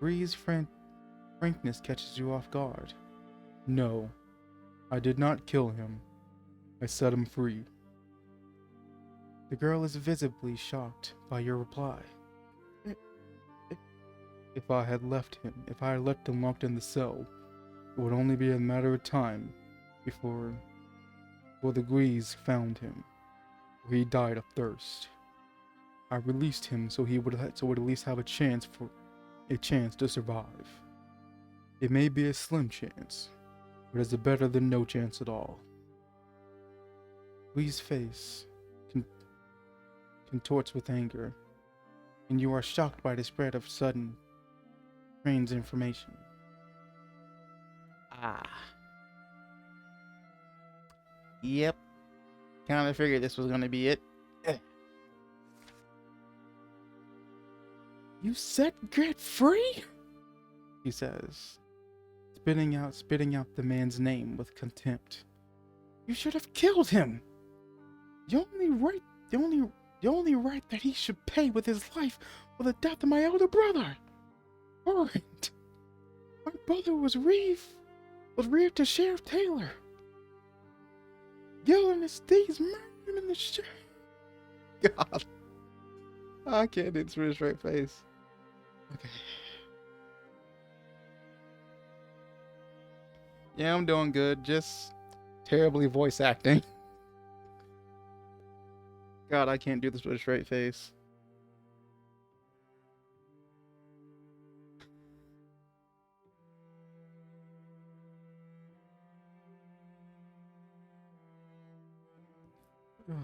Grieve's frankness catches you off guard. No, I did not kill him. I set him free. The girl is visibly shocked by your reply. If I had left him locked in the cell, it would only be a matter of time before the Greaves found him, where he died of thirst. I released him so he would at least have a chance to survive. It may be a slim chance, but it's better than no chance at all. Lee's face contorts with anger, and you are shocked by the spread of sudden, strange information. Yep. Kinda figured this was gonna be it. You set Grit free? He says, spitting out the man's name with contempt. You should have killed him. The only right that he should pay with his life for the death of my elder brother. Horrend. My brother was reaved to Sheriff Taylor. Gil and his thieves murdered him in the sheriff. God. I can't do this with a straight face. Okay. Yeah, I'm doing good. Just terribly voice acting. God, I can't do this with a straight face. Oh, God.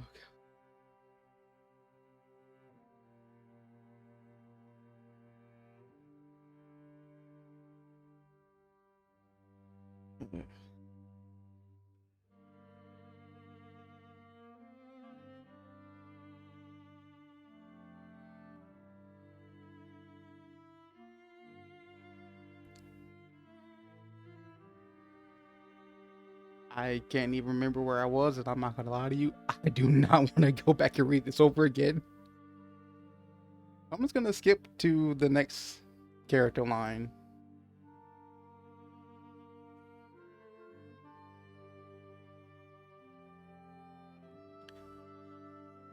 I can't even remember where I was, and I'm not gonna lie to you, I do not want to go back and read this over again. I'm just gonna skip to the next character line.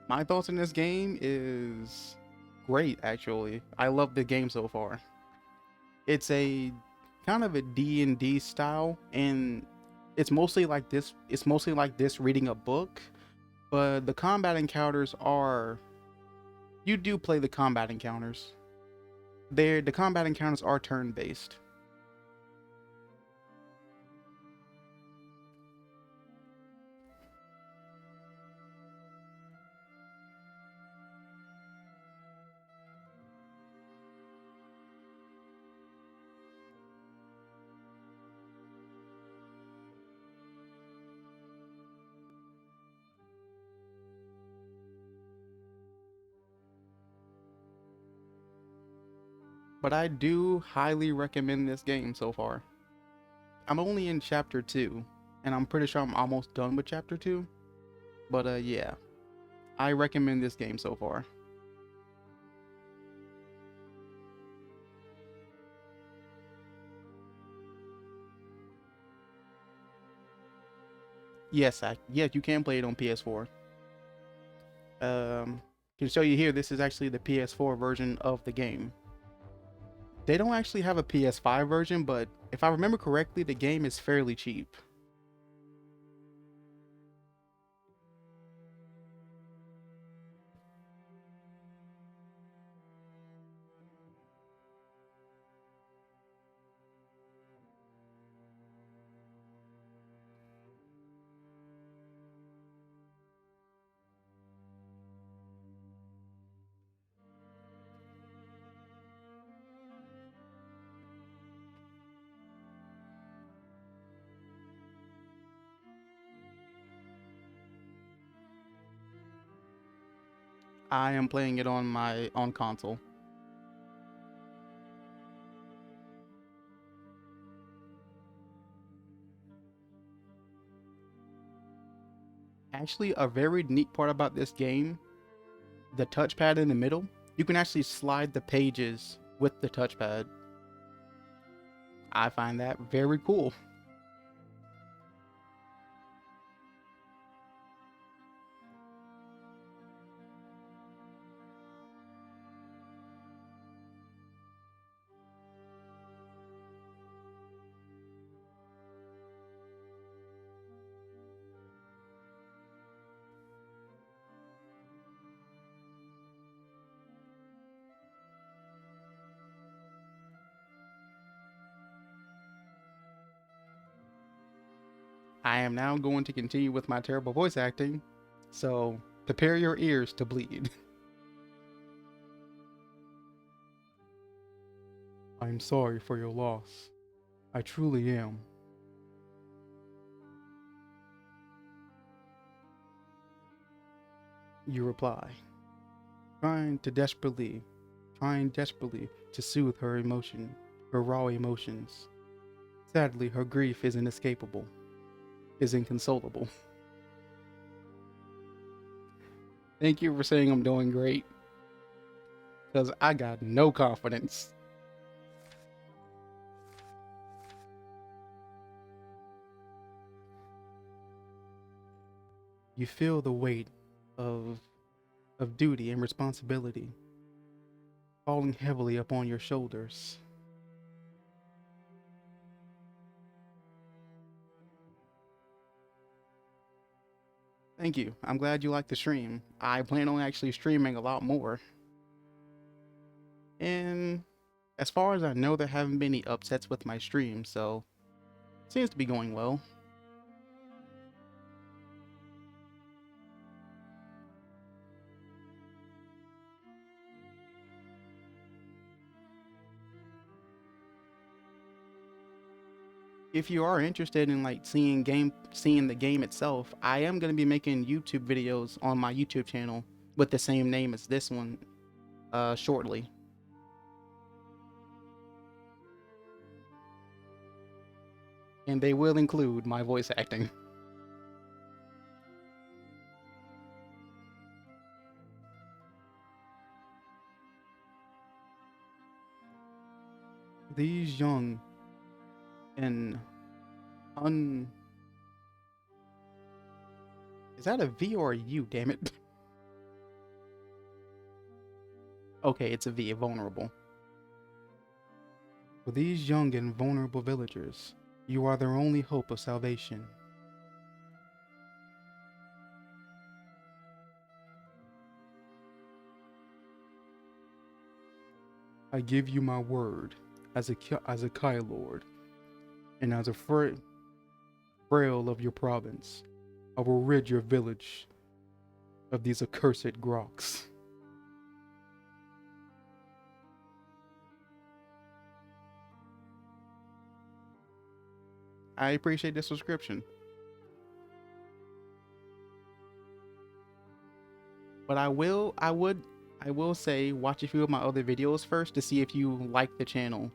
My thoughts in this game is great, actually. I love the game so far. It's a kind of a D&D style, and it's mostly like this. It's mostly like this reading a book, but the combat encounters are You do play the combat encounters. The combat encounters are turn-based. But I do highly recommend this game so far. I'm only in chapter 2, and I'm pretty sure I'm almost done with chapter 2. But yeah, I recommend this game so far. Yes, you can play it on PS4. Can show you here, this is actually the PS4 version of the game. They don't actually have a PS5 version, but if I remember correctly, the game is fairly cheap. I am playing it on my console. Actually, a very neat part about this game, the touchpad in the middle, you can actually slide the pages with the touchpad. I find that very cool. I am now going to continue with my terrible voice acting, so prepare your ears to bleed. I'm sorry for your loss. I truly am. You reply, trying desperately to soothe her emotion, her raw emotions. Sadly, her grief is inescapable, is inconsolable. Thank you for saying I'm doing great, because I got no confidence. You feel the weight of duty and responsibility falling heavily upon your shoulders. Thank you. I'm glad you liked the stream. I plan on actually streaming a lot more. And as far as I know, there haven't been any upsets with my stream, so it seems to be going well. If you are interested in like seeing the game itself, I am going to be making YouTube videos on my YouTube channel with the same name as this one shortly. And they will include my voice acting. These young and Is that a V or a U, damn it? Okay, it's a V, vulnerable. For these young and vulnerable villagers, you are their only hope of salvation. I give you my word as a Kai Lord and as a frail of your province. I will rid your village of these accursed groks. I appreciate the subscription. But I will say watch a few of my other videos first to see if you like the channel.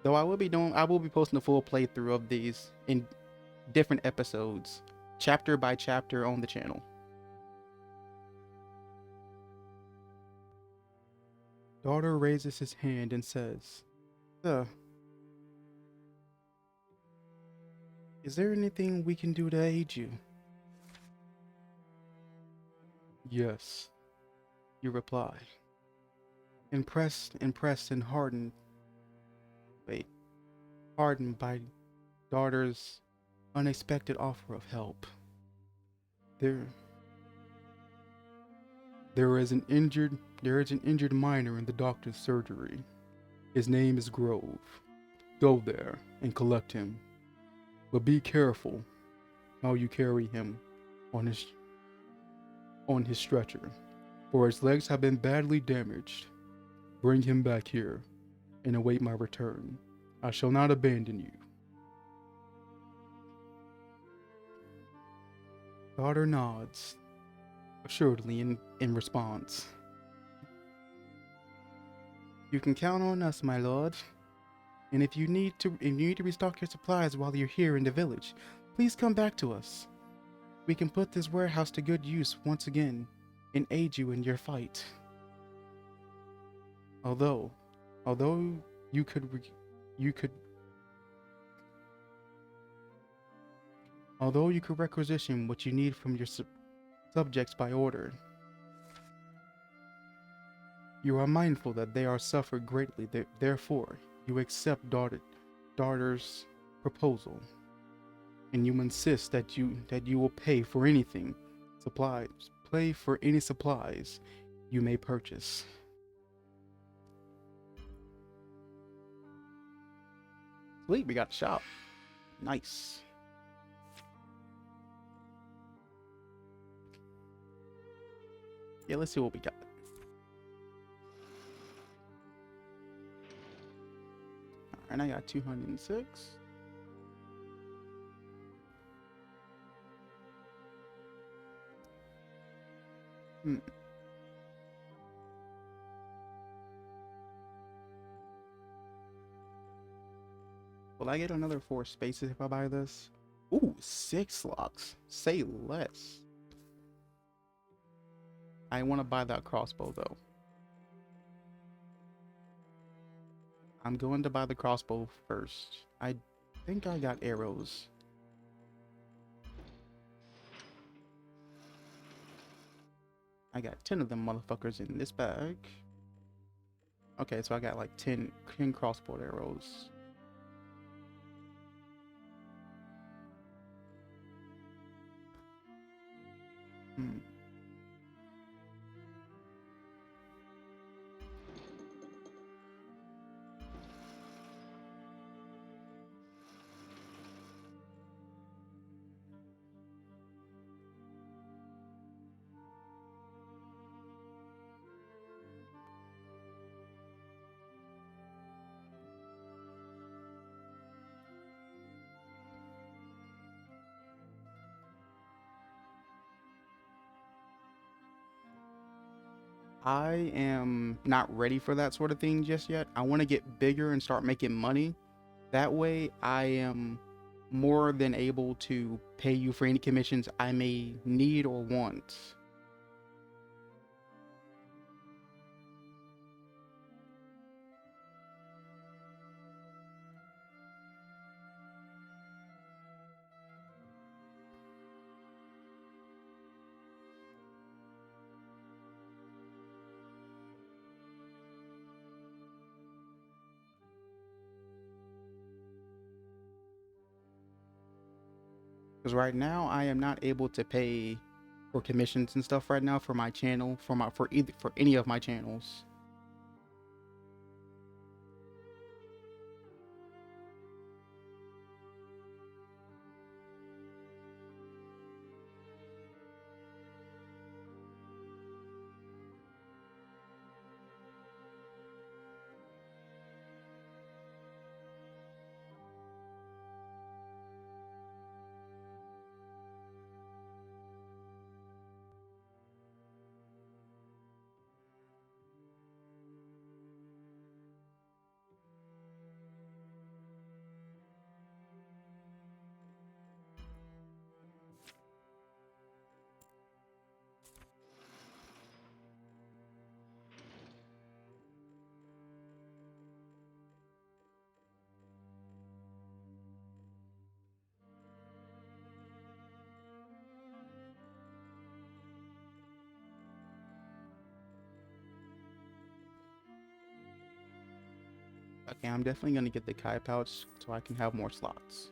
Though I will be posting a full playthrough of these in different episodes, chapter by chapter on the channel. Daughter raises his hand and says, is there anything we can do to aid you? Yes, you reply. Impressed and hardened by daughter's unexpected offer of help. There is an injured miner in the doctor's surgery. His name is Grove. Go there and collect him. But be careful how you carry him on his stretcher, for his legs have been badly damaged. Bring him back here and await my return. I shall not abandon you. Daughter nods, assuredly in response. You can count on us, my lord. And if you need to restock your supplies while you're here in the village, please come back to us. We can put this warehouse to good use once again and aid you in your fight. Although you could requisition what you need from your subjects by order, you are mindful that they are suffered greatly. Therefore, you accept daughter's proposal, and you insist that you will pay for any supplies you may purchase. Sweet, we got the shop. Nice. Yeah, let's see what we got. Alright, I got 206. Will I get another 4 spaces if I buy this? Ooh, 6 locks. Say less. I want to buy that crossbow though. I'm going to buy the crossbow first. I think I got arrows. I got 10 of them motherfuckers in this bag. Okay, so I got like 10 crossbow arrows. I am not ready for that sort of thing just yet. I want to get bigger and start making money. That way I am more than able to pay you for any commissions I may need or want. Because right now I am not able to pay for commissions and stuff right now for my channel, for any of my channels. Okay, I'm definitely gonna get the Kai pouch so I can have more slots.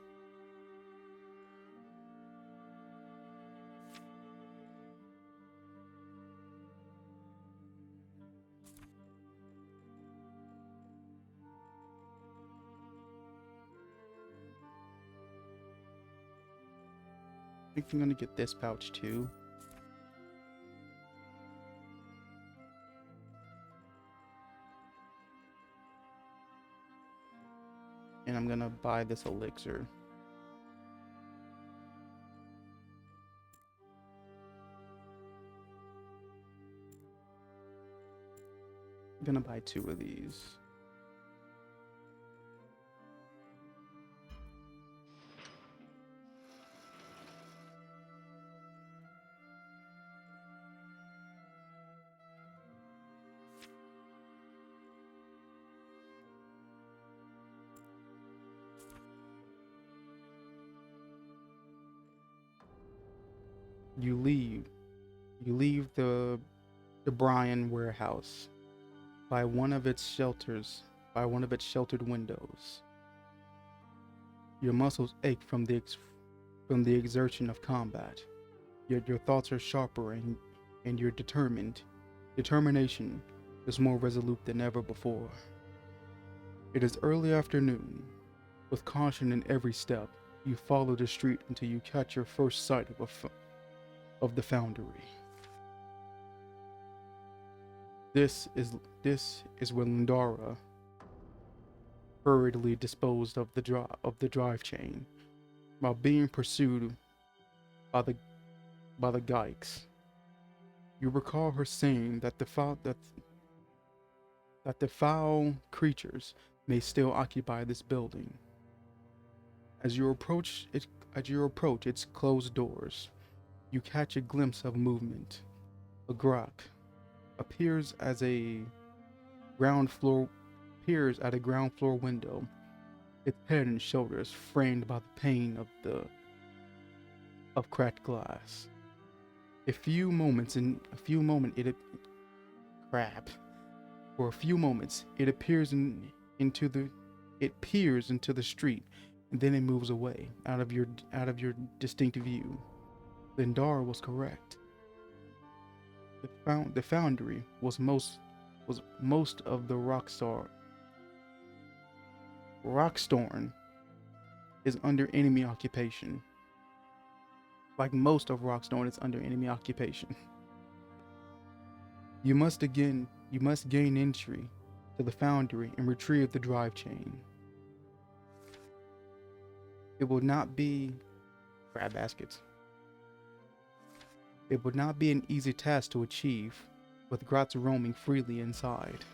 I think I'm gonna get this pouch too. And I'm gonna buy this elixir. I'm gonna buy 2 of these. You leave. You leave the Bryan warehouse by one of its shelters, by one of its sheltered windows. Your muscles ache from the exertion of combat. Yet your thoughts are sharper and you're determined. Determination is more resolute than ever before. It is early afternoon. With caution in every step, you follow the street until you catch your first sight of the foundry. This is where Lindara hurriedly disposed of the drive chain while being pursued by the Geiks. You recall her saying that the foul creatures may still occupy this building. As you approach its closed doors, you catch a glimpse of movement. A Grok appears at a ground floor window, its head and shoulders framed by the pane of cracked glass. For a few moments it peers into the street, and then it moves away out of your distinct view. Lindara was correct. The foundry was most of the Rockstorn is under enemy occupation. Like most of Rockstorn is under enemy occupation. You must gain entry to the foundry and retrieve the drive chain. It will not be crab baskets. It would not be an easy task to achieve, with Grots roaming freely inside.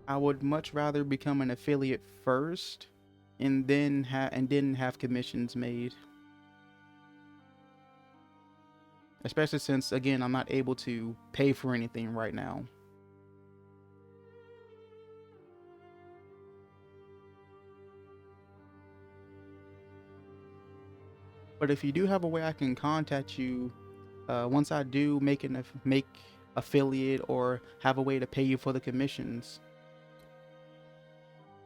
I would much rather become an affiliate first, and then have commissions made. Especially since, again, I'm not able to pay for anything right now. But if you do have a way I can contact you, once I do make affiliate or have a way to pay you for the commissions,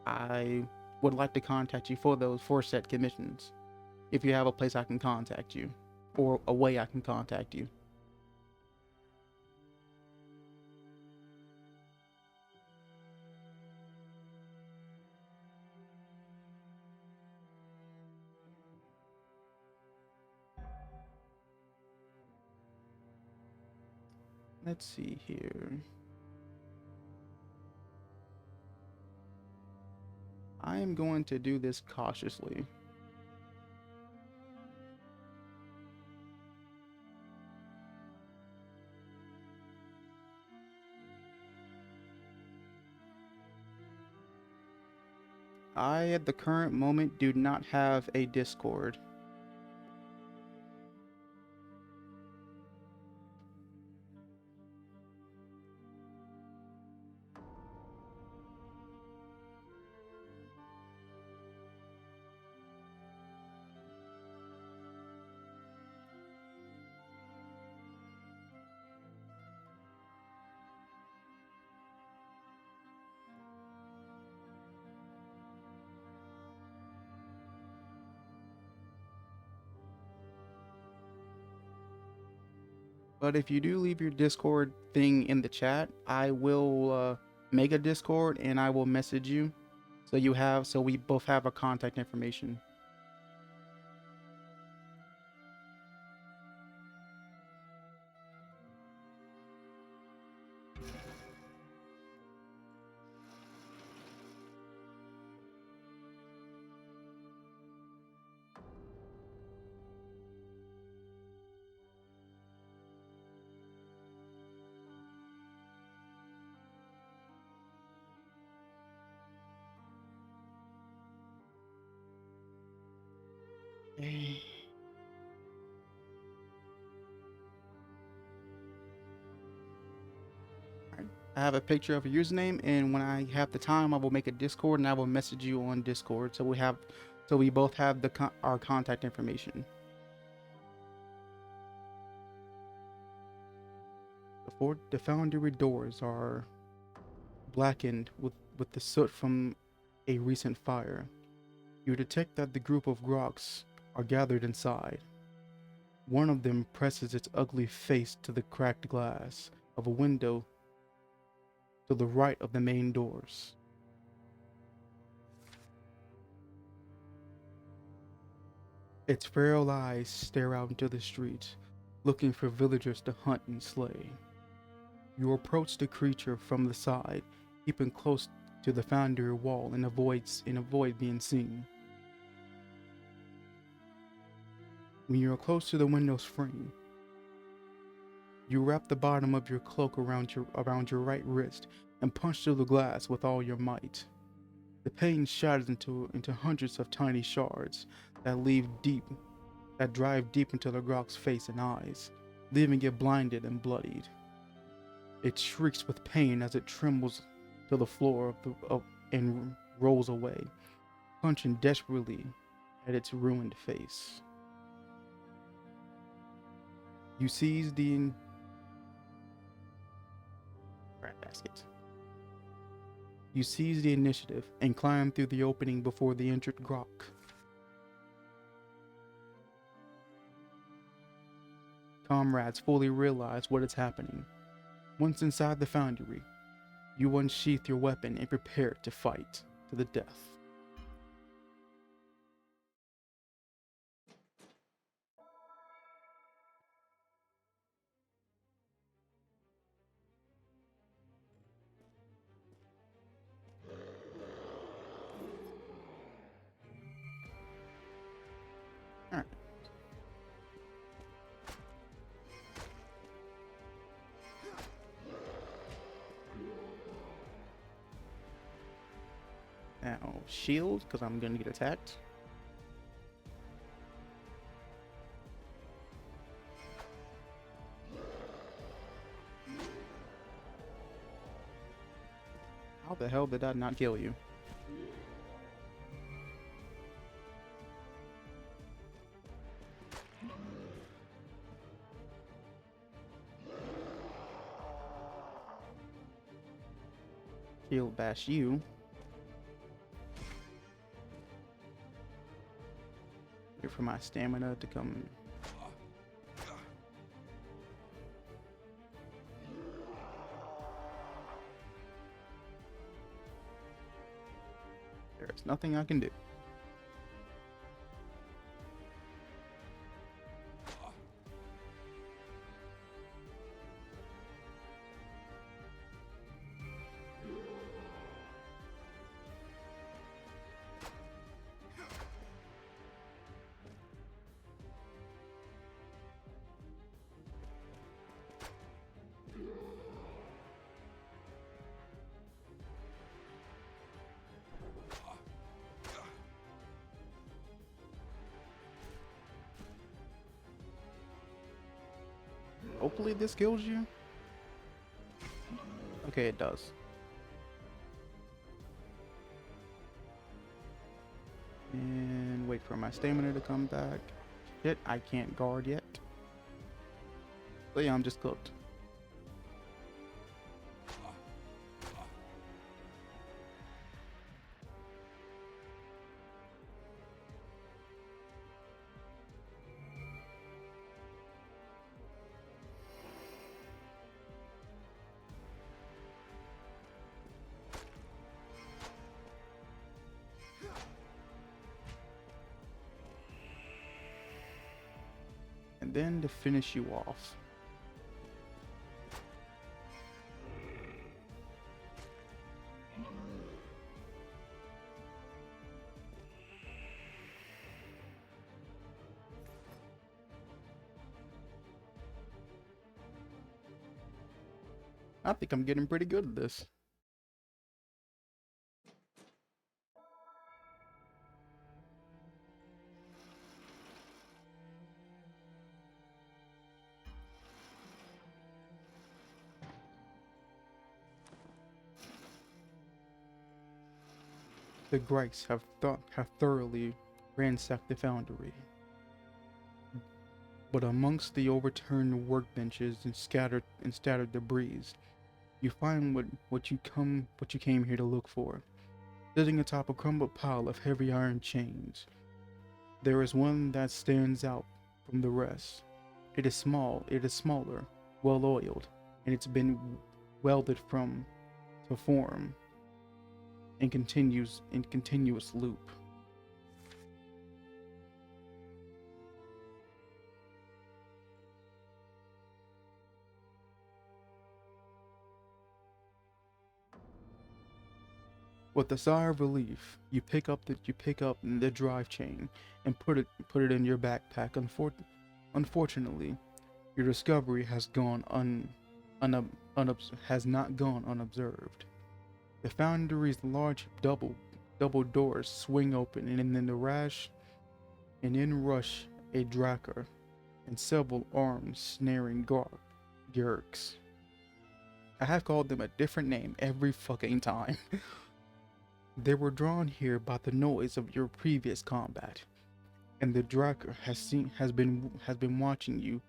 I would like to contact you for said commissions. If you have a place I can contact you, or a way I can contact you. Let's see here. I am going to do this cautiously. I, at the current moment, do not have a Discord. But if you do leave your Discord thing in the chat, I will make a Discord and I will message you. So we both have our contact information. I have a picture of a username, and when I have the time, I will make a Discord and I will message you on Discord. So we both have our contact information. The foundry doors are blackened with the soot from a recent fire. You detect that the group of groks are gathered inside. One of them presses its ugly face to the cracked glass of a window to the right of the main doors. Its feral eyes stare out into the street, looking for villagers to hunt and slay. You approach the creature from the side, keeping close to the foundry wall and avoid being seen. When you are close to the window's frame, you wrap the bottom of your cloak around your right wrist and punch through the glass with all your might. The pane shatters into hundreds of tiny shards that drive deep into the grok's face and eyes, leaving it blinded and bloodied. It shrieks with pain as it trembles to the floor and rolls away, punching desperately at its ruined face. You seize the You seize the initiative and climb through the opening before the injured grok. Comrades fully realize what is happening. Once inside the foundry, you unsheath your weapon and prepare to fight to the death. Alright. Now, shield, because I'm going to get attacked. How the hell did I not kill you? Shield bash you. Wait for my stamina to come. There's nothing I can do. Hopefully this kills you. Okay, it does. And wait for my stamina to come back. Shit, I can't guard yet. So yeah, I'm just cooked. then to finish you off. I think I'm getting pretty good at this. The Grice have thoroughly ransacked the foundry, but amongst the overturned workbenches and scattered debris, you find what you came here to look for. Sitting atop a crumbled pile of heavy iron chains, there is one that stands out from the rest. It is smaller, well oiled, and it's been welded to form in continuous loop. With a sigh of relief, you pick up the drive chain and put it in your backpack. Unfortunately, your discovery has not gone unobserved. The foundry's large double doors swing open, and in rush a Drakkar and several armed snaring Gurks. I have called them a different name every fucking time. They were drawn here by the noise of your previous combat, and the Drakkar has been watching you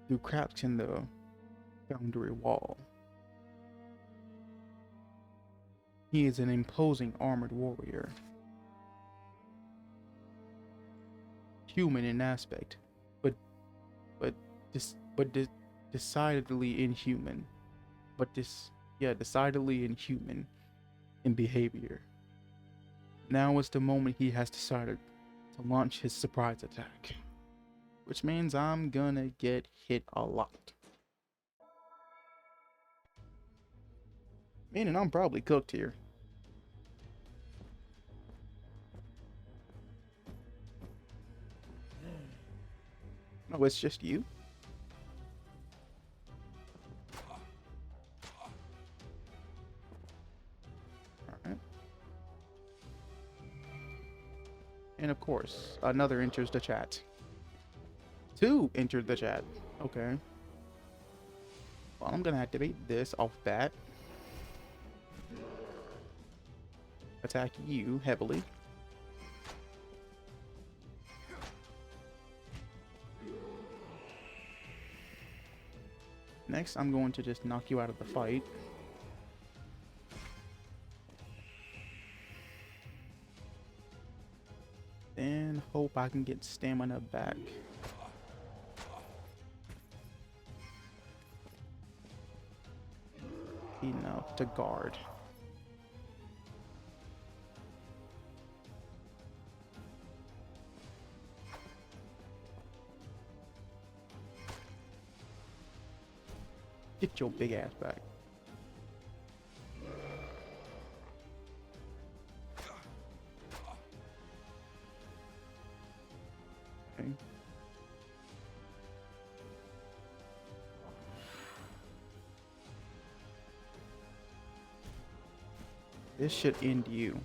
through cracks in the foundry wall. He is an imposing armored warrior, human in aspect, but decidedly inhuman. Decidedly inhuman in behavior. Now is the moment he has decided to launch his surprise attack, which means I'm gonna get hit a lot. Meaning I'm probably cooked here. No, it's just you. Alright. And of course, another enters the chat. 2 entered the chat. Okay. Well, I'm gonna activate this off bat. Attack you heavily. Next, I'm going to just knock you out of the fight. Then hope I can get stamina back. Enough to guard. Get your big ass back. Okay. This should end you.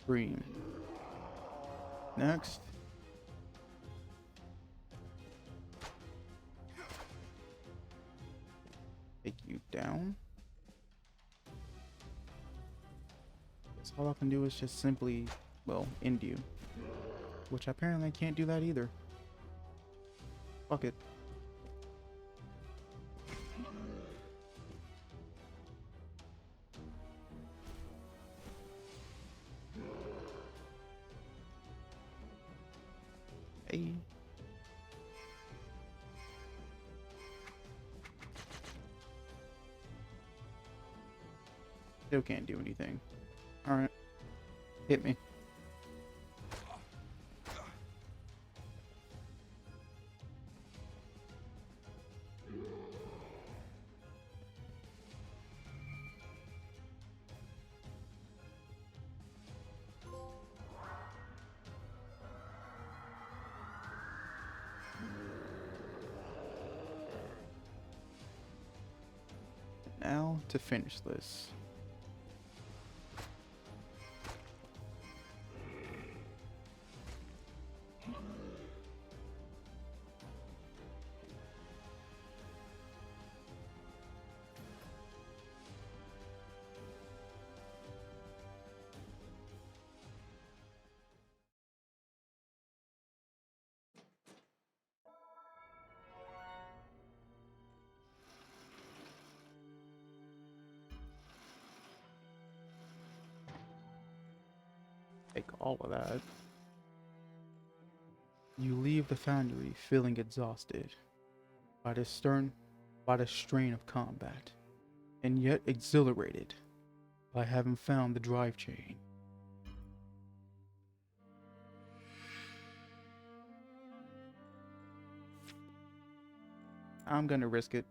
Green. Next. Take you down. Guess all I can do is just simply, well, end you. Which apparently I can't do that either. Fuck it. Hey. Still can't do anything. Alright. Hit me. Now to finish this. Take all of that. You leave the foundry feeling exhausted by the strain of combat, and yet exhilarated by having found the drive chain. I'm gonna risk it.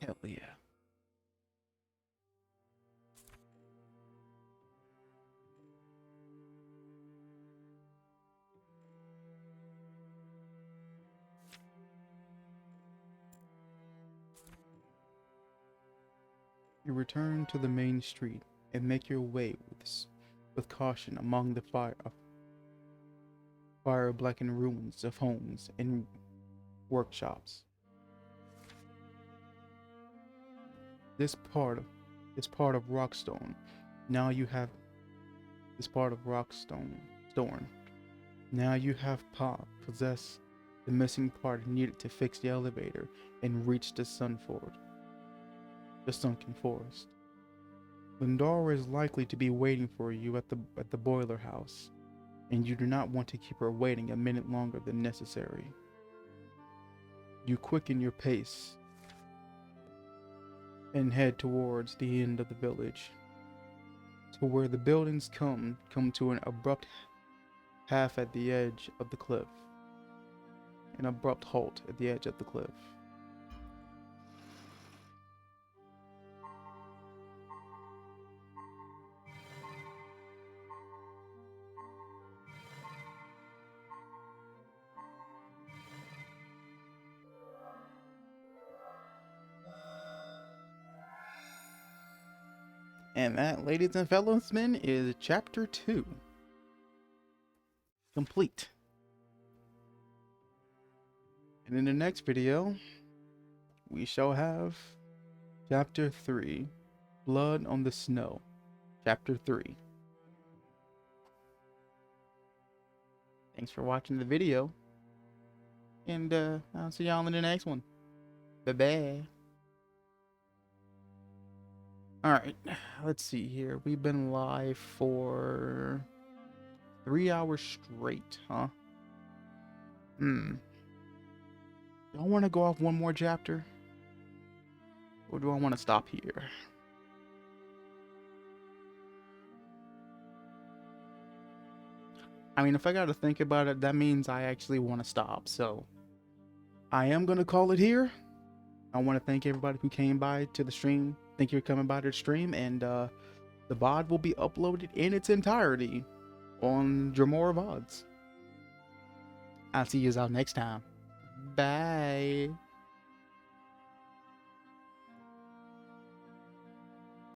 Hell yeah. You return to the main street and make your way with caution among the fire-blackened ruins of homes and workshops. This part of Rockstone. Now you have this part of Rockstone. Now you have possessed the missing part needed to fix the elevator and reach the sunken forest. Lindora is likely to be waiting for you at the boiler house, and you do not want to keep her waiting a minute longer than necessary. You quicken your pace and head towards the end of the village, to where the buildings come to an abrupt half at the edge of the cliff. An abrupt halt at the edge of the cliff. And that, ladies and fellowsmen, is chapter 2. Complete. And in the next video, we shall have chapter 3, Blood on the Snow. Chapter 3. Thanks for watching the video. And I'll see y'all in the next one. Bye-bye. Alright, let's see here. We've been live for 3 hours straight, huh? Y'all want to go off one more chapter? Or do I want to stop here? I mean, if I gotta think about it, that means I actually want to stop. So, I am going to call it here. I want to thank everybody who came by to the stream. Thank you for coming by to the stream. And the VOD will be uploaded in its entirety on Dramoura Vods. I'll see you all next time. Bye.